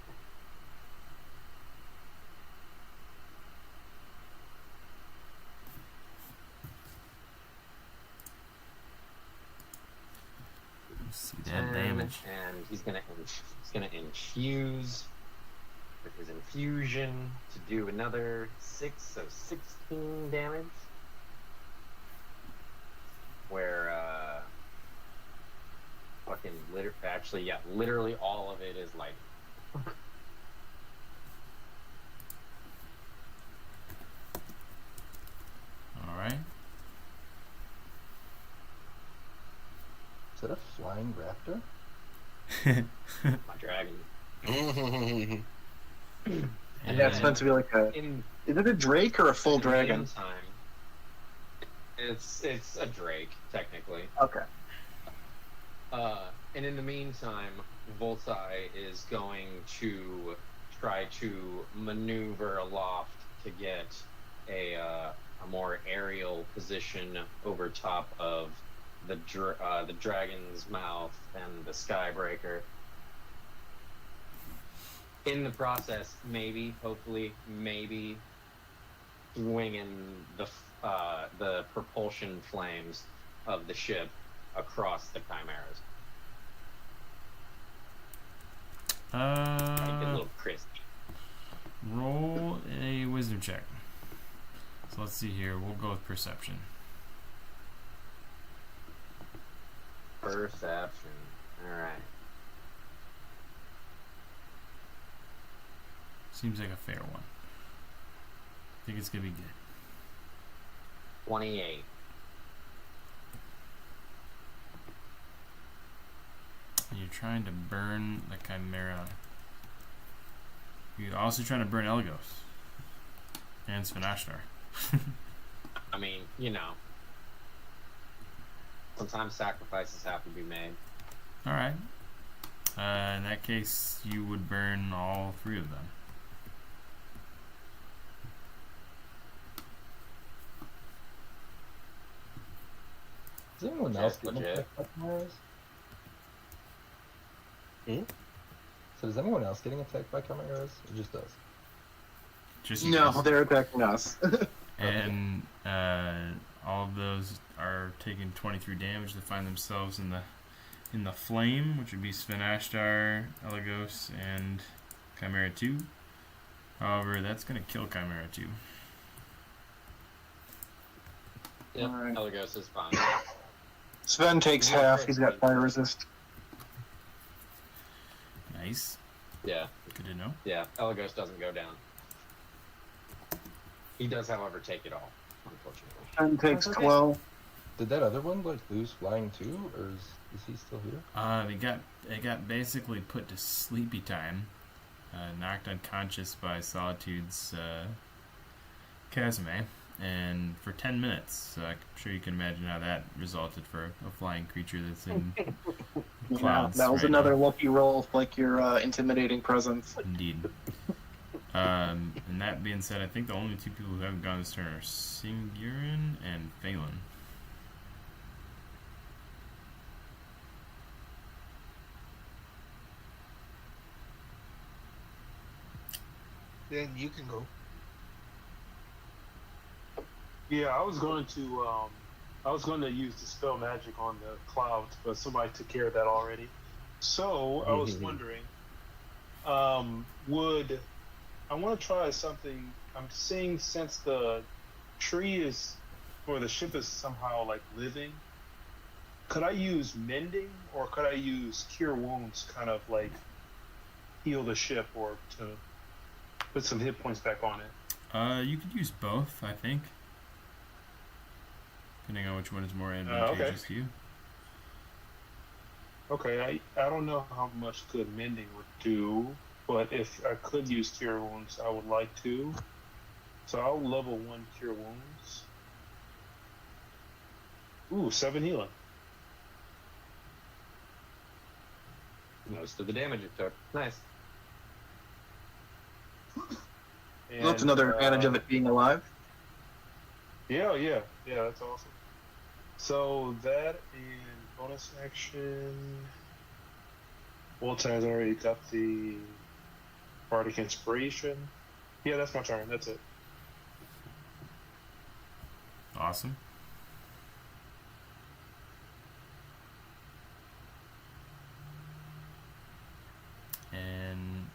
See that damage. And he's gonna infuse with his infusion to do another 6, so 16 damage. Where literally all of it is like. All right. Is that a flying raptor? My dragon. And that's meant to be like a. Is it a drake or a full dragon? Meantime, it's a drake technically. Okay. And in the meantime, Voltai is going to try to maneuver aloft to get a more aerial position over top of the dragon's mouth and the skybreaker. In the process, hopefully, swinging the propulsion flames of the ship across the chimeras. Make it a little crispy. Roll a wisdom check. So let's see here. We'll go with perception. Perception. All right. Seems like a fair one. I think it's gonna be good. 28. And you're trying to burn the chimera. You're also trying to burn Elgos and Svenashtar. I mean, sometimes sacrifices have to be made. All right. In that case, you would burn all 3 of them. Is anyone else getting attacked by chimeras? So is anyone else getting attacked by chimeras? It just does. Just you No, guys. they're attacking us. And all of those are taking 23 damage to find themselves in the flame, which would be Svenashtar, Elagos, and Chimera 2. However, that's going to kill Chimera 2. Yep, Alright. Elagos is fine. Sven takes half. He's got fire resist. Nice. Yeah, Good to know. yeah. Elagos doesn't go down. He does, however, take it all, unfortunately. Sven takes That's okay. 12. Did that other one lose flying too, or is he still here? It got basically put to sleepy time, knocked unconscious by Solitude's Kazame, and for 10 minutes. So I'm sure you can imagine how that resulted for a flying creature that's in clouds. That was right another now. lucky roll, like your intimidating presence. Indeed. And that being said, I think the only 2 people who haven't gone this turn are Singurin and Phelan. Then you can go. Yeah, I was going to use the spell magic on the clouds, but somebody took care of that already. So I was wondering, would I want to try something? I'm seeing since the tree is, or the ship is somehow like living. Could I use mending, or could I use cure wounds, kind of like heal the ship, or to put some hit points back on it? You could use both, I think. Depending on which one is more advantageous to you. Okay, I don't know how much good mending would do, but if I could use cure wounds, I would like to. So I'll level 1 cure wounds. Ooh, 7 healing. Most of the damage it took. Nice. And, That's another advantage of it being alive. Yeah, that's awesome. So that and bonus action. Woltai's already got the Bardic Inspiration. Yeah, that's my turn. That's it. Awesome. And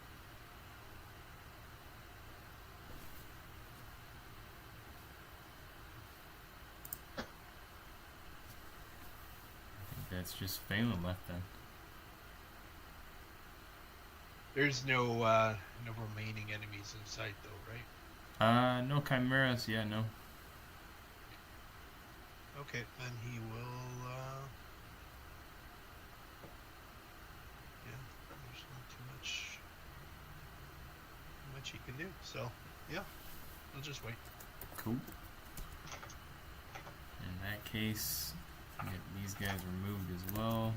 I think that's just Phelan left then. There's no remaining enemies in sight, though, right? No chimeras. Yeah, no. Okay, then he will. Yeah, there's not too much he can do. So, yeah, we'll just wait. Cool. In that case, get these guys removed as well.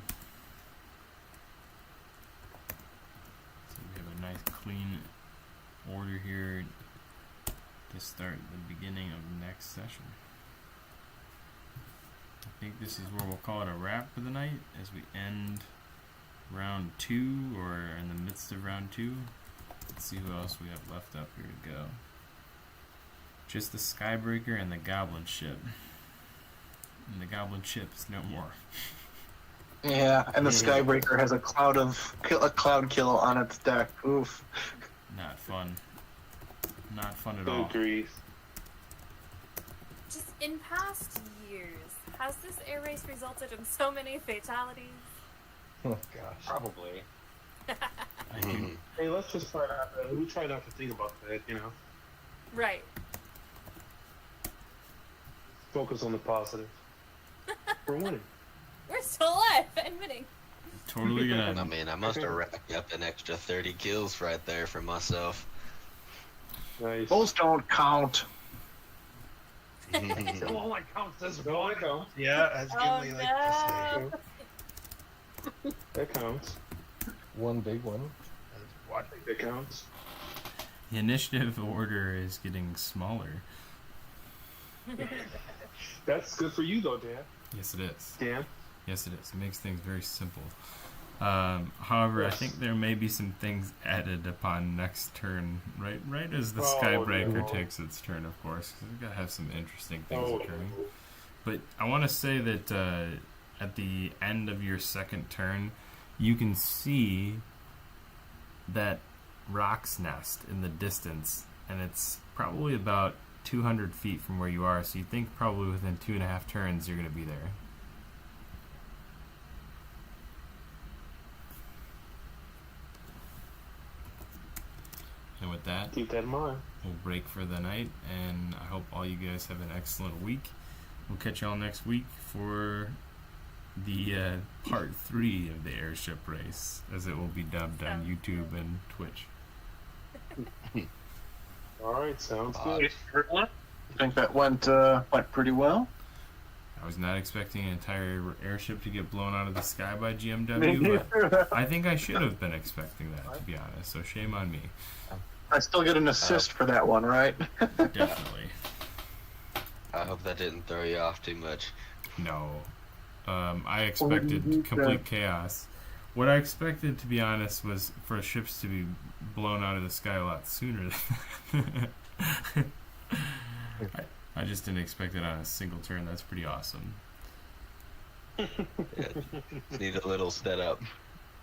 So we have a nice clean order here to start the beginning of the next session. I think this is where we'll call it a wrap for the night as we end round 2 or in the midst of round 2. Let's see who else we have left up here to go. Just the Skybreaker and the Goblin ship. And the Goblin ship is no more. Yeah, and the Skybreaker has a cloud kill on its deck. Oof. Not fun. Not fun at all. Agreed. Just in past years, has this air race resulted in so many fatalities? Oh gosh. Probably. I do. Hey, let's just try not. We try not to think about that. Right. Focus on the positive. We're winning. We're still alive and winning. Totally I gonna. mean, I must have racked up an extra 30 kills right there for myself. Nice. Those don't count. All that counts as one. That counts. Yeah, as Gimli Oh, like to say. That counts. One big one. That counts. The initiative order is getting smaller. That's good for you, though, Dan. Yes, it is. Dan. Yes, it is. It makes things very simple. However, I think there may be some things added upon next turn, right as the Skybreaker no. takes its turn, of course, because we've got to have some interesting things Oh, occurring. But I want to say that at the end of your second turn, you can see that Rock's Nest in the distance, and it's probably about 200 feet from where you are, so you think probably within 2.5 turns you're going to be there. And with that, Keep that in mind. we'll break for the night, and I hope all you guys have an excellent week. We'll catch y'all next week for the part 3 of the airship race, as it will be dubbed on YouTube and Twitch. All right, sounds good. I think that went pretty well. I was not expecting an entire airship to get blown out of the sky by GMW, but I think I should have been expecting that, to be honest, so shame on me. I still get an assist for that one, right? Definitely. I hope that didn't throw you off too much. No. I expected complete chaos. What I expected, to be honest, was for ships to be blown out of the sky a lot sooner than that. I just didn't expect it on a single turn. That's pretty awesome. Yeah, need a little setup.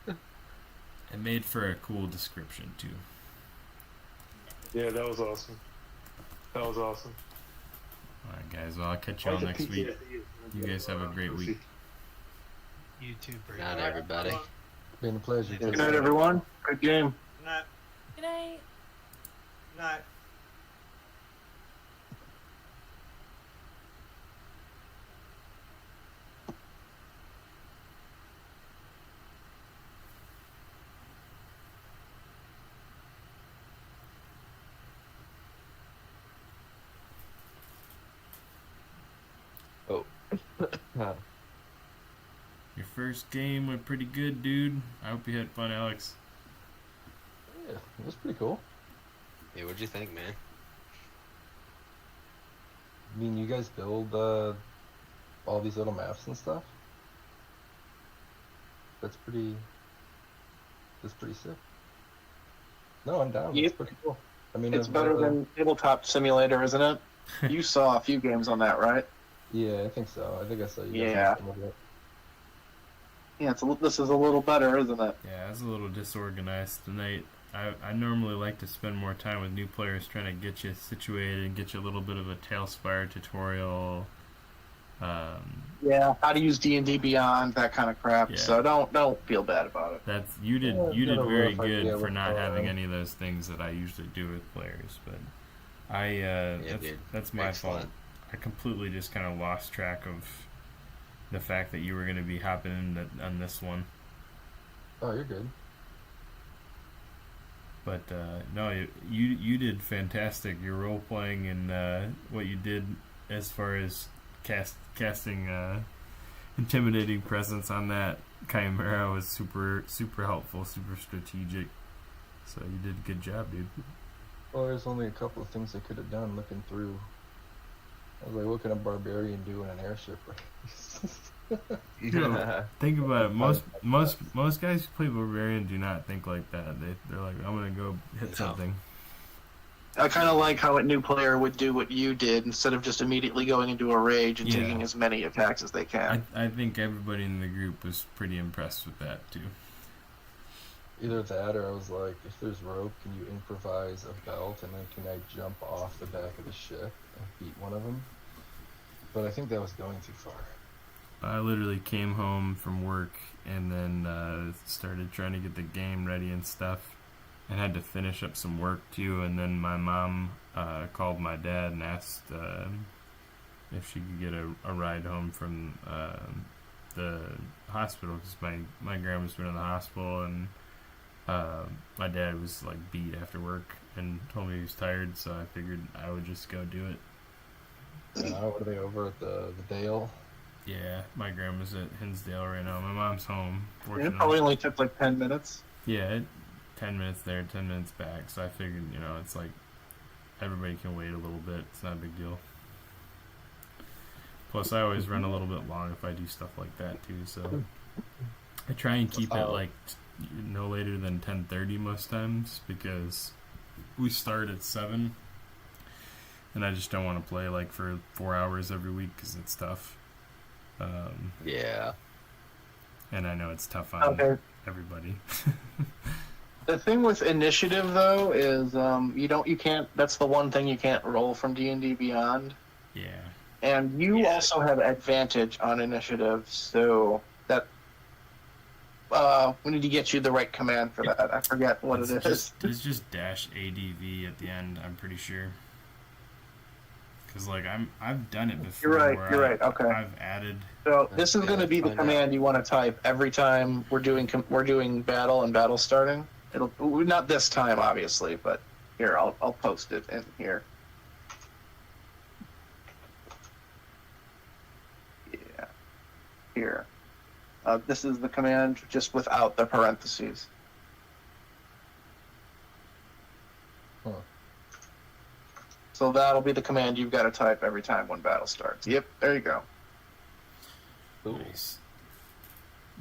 It made for a cool description, too. Yeah, that was awesome. That was awesome. Alright, guys. Well, I'll catch y'all next week. You guys have a great week. You too, Good Brady. night, everybody. Been a pleasure. Good night, everyone. Good game. Not, Good night. not. Oh. Your first game went pretty good, dude. I hope you had fun, Alex. Yeah, it was pretty cool. Hey, what'd you think, man? I mean, you guys build all these little maps and stuff. That's pretty is pretty sick. No, I'm down. Yep. It's pretty cool. I mean, It's better than Tabletop Simulator, isn't it? You saw a few games on that, right? Yeah, I think so. I think I saw you guys. Yeah. Some of it. Yeah, this is a little better, isn't it? Yeah, it's a little disorganized tonight. I normally like to spend more time with new players trying to get you situated and get you a little bit of a Tailspire tutorial. Yeah, how to use D&D Beyond, that kind of crap. Yeah. So don't feel bad about it. That's you did Yeah, you did got a very rough good idea for what's not going having on. any of those things that I usually do with players, but I dude. that's my fault. Excellent. I completely just kind of lost track of the fact that you were going to be hopping in on this one. Oh, you're good. But no, you did fantastic. Your role playing and what you did as far as casting intimidating presence on that Chimera was super helpful, super strategic. So you did a good job, dude. Well, there's only a couple of things I could have done looking through. I was like, what can a barbarian do in an airship race? Think about it. Most guys who play barbarian do not think like that. They're like, I'm gonna go hit No. something. I kind of like how a new player would do what you did instead of just immediately going into a rage and Yeah. taking as many attacks as they can. I think everybody in the group was pretty impressed with that too. Either that or I was like, if there's rope, can you improvise a belt and then can I jump off the back of the ship and beat one of them? But I think that was going too far. I literally came home from work and then started trying to get the game ready and stuff, and had to finish up some work too. And then my mom called my dad and asked if she could get a ride home from the hospital because my grandma's been in the hospital, and my dad was like beat after work and told me he was tired, so I figured I would just go do it. What are they over at the Dale? Yeah, my grandma's at Hinsdale right now. My mom's home, Yeah, fortunately. it probably only took like 10 minutes. Yeah, 10 minutes there, 10 minutes back. So I figured, it's like everybody can wait a little bit. It's not a big deal. Plus, I always run a little bit long if I do stuff like that too. So I try and keep it like no later than 10:30 most times because we start at 7, and I just don't want to play like for 4 hours every week because it's tough. Yeah. And I know it's tough on Okay. everybody. The thing with initiative though is you can't. That's the one thing you can't roll from D&D Beyond. Yeah. And you also have advantage on initiative, so that we need to get you the right command for that. I forget what it is. It's just dash ADV at the end. I'm pretty sure. Because like I've done it before. You're right. Okay. I've added. So this is going to be the Find command you want to type every time we're doing battle and battle starting. It'll not this time obviously, but here I'll post it in here. Yeah. Here. This is the command just without the parentheses. Huh. So that'll be the command you've got to type every time one battle starts. Yep, there you go. Nice.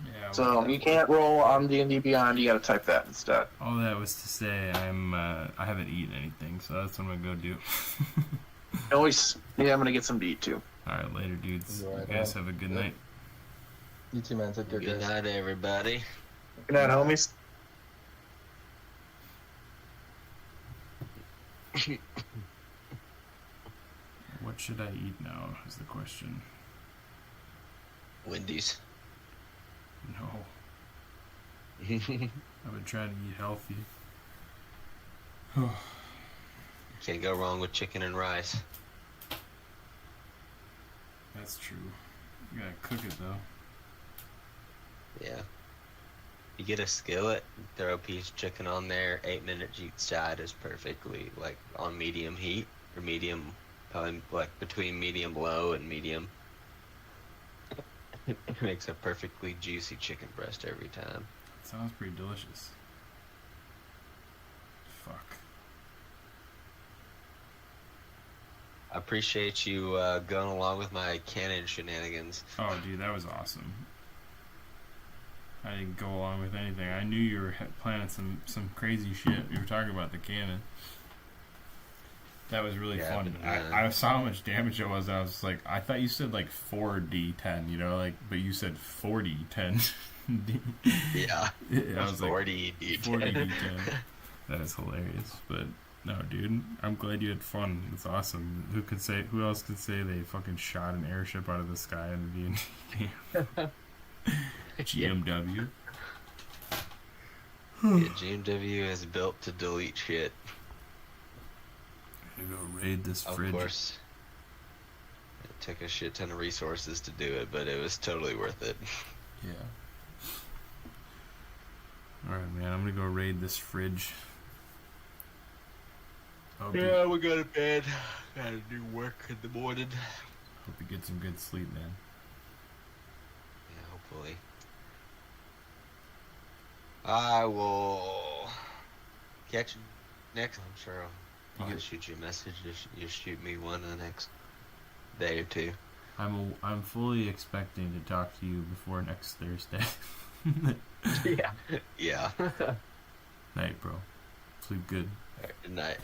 Yeah. So you can't roll on D&D Beyond. You got to type that instead. All that was to say, I haven't eaten anything, so that's what I'm gonna go do. Always, yeah, I'm gonna get some to eat too. All right, later, dudes. Right You guys on. have a good Yep. night. You too, man. Take care, Good guys. night, everybody. Good night, homies. What should I eat now? Is the question. Wendy's. No, I've been trying to eat healthy. Can't go wrong with chicken and rice. That's true. You gotta cook it though. Yeah. You get a skillet, throw a piece of chicken on there, 8 minutes each side is perfectly like on medium heat or medium, probably like between medium low and medium. It makes a perfectly juicy chicken breast every time. Sounds pretty delicious. Fuck. I appreciate you going along with my canon shenanigans. Oh, dude, that was awesome. I didn't go along with anything. I knew you were planning some crazy shit. You were talking about the cannon. That was really fun. I saw how much damage it was. And I was like, I thought you said like 4d10, you know, like, but you said 40d10. Yeah. I was like 40d10. 40d10. That is hilarious. But no, dude, I'm glad you had fun. It's awesome. Who else could say they fucking shot an airship out of the sky in the D&D? GMW. Yeah, GMW is built to delete shit. I'm gonna go raid this fridge. Of course. It took a shit ton of resources to do it, but it was totally worth it. Yeah. Alright, man, I'm gonna go raid this fridge. Yeah, we go to bed. Gotta do work in the morning. Hope you get some good sleep, man. Yeah, hopefully. I will catch you next. I'm sure I'll shoot you a message. You shoot me one in the next day or two. I'm fully expecting to talk to you before next Thursday. Yeah. Night, bro. Sleep good. All right, good night.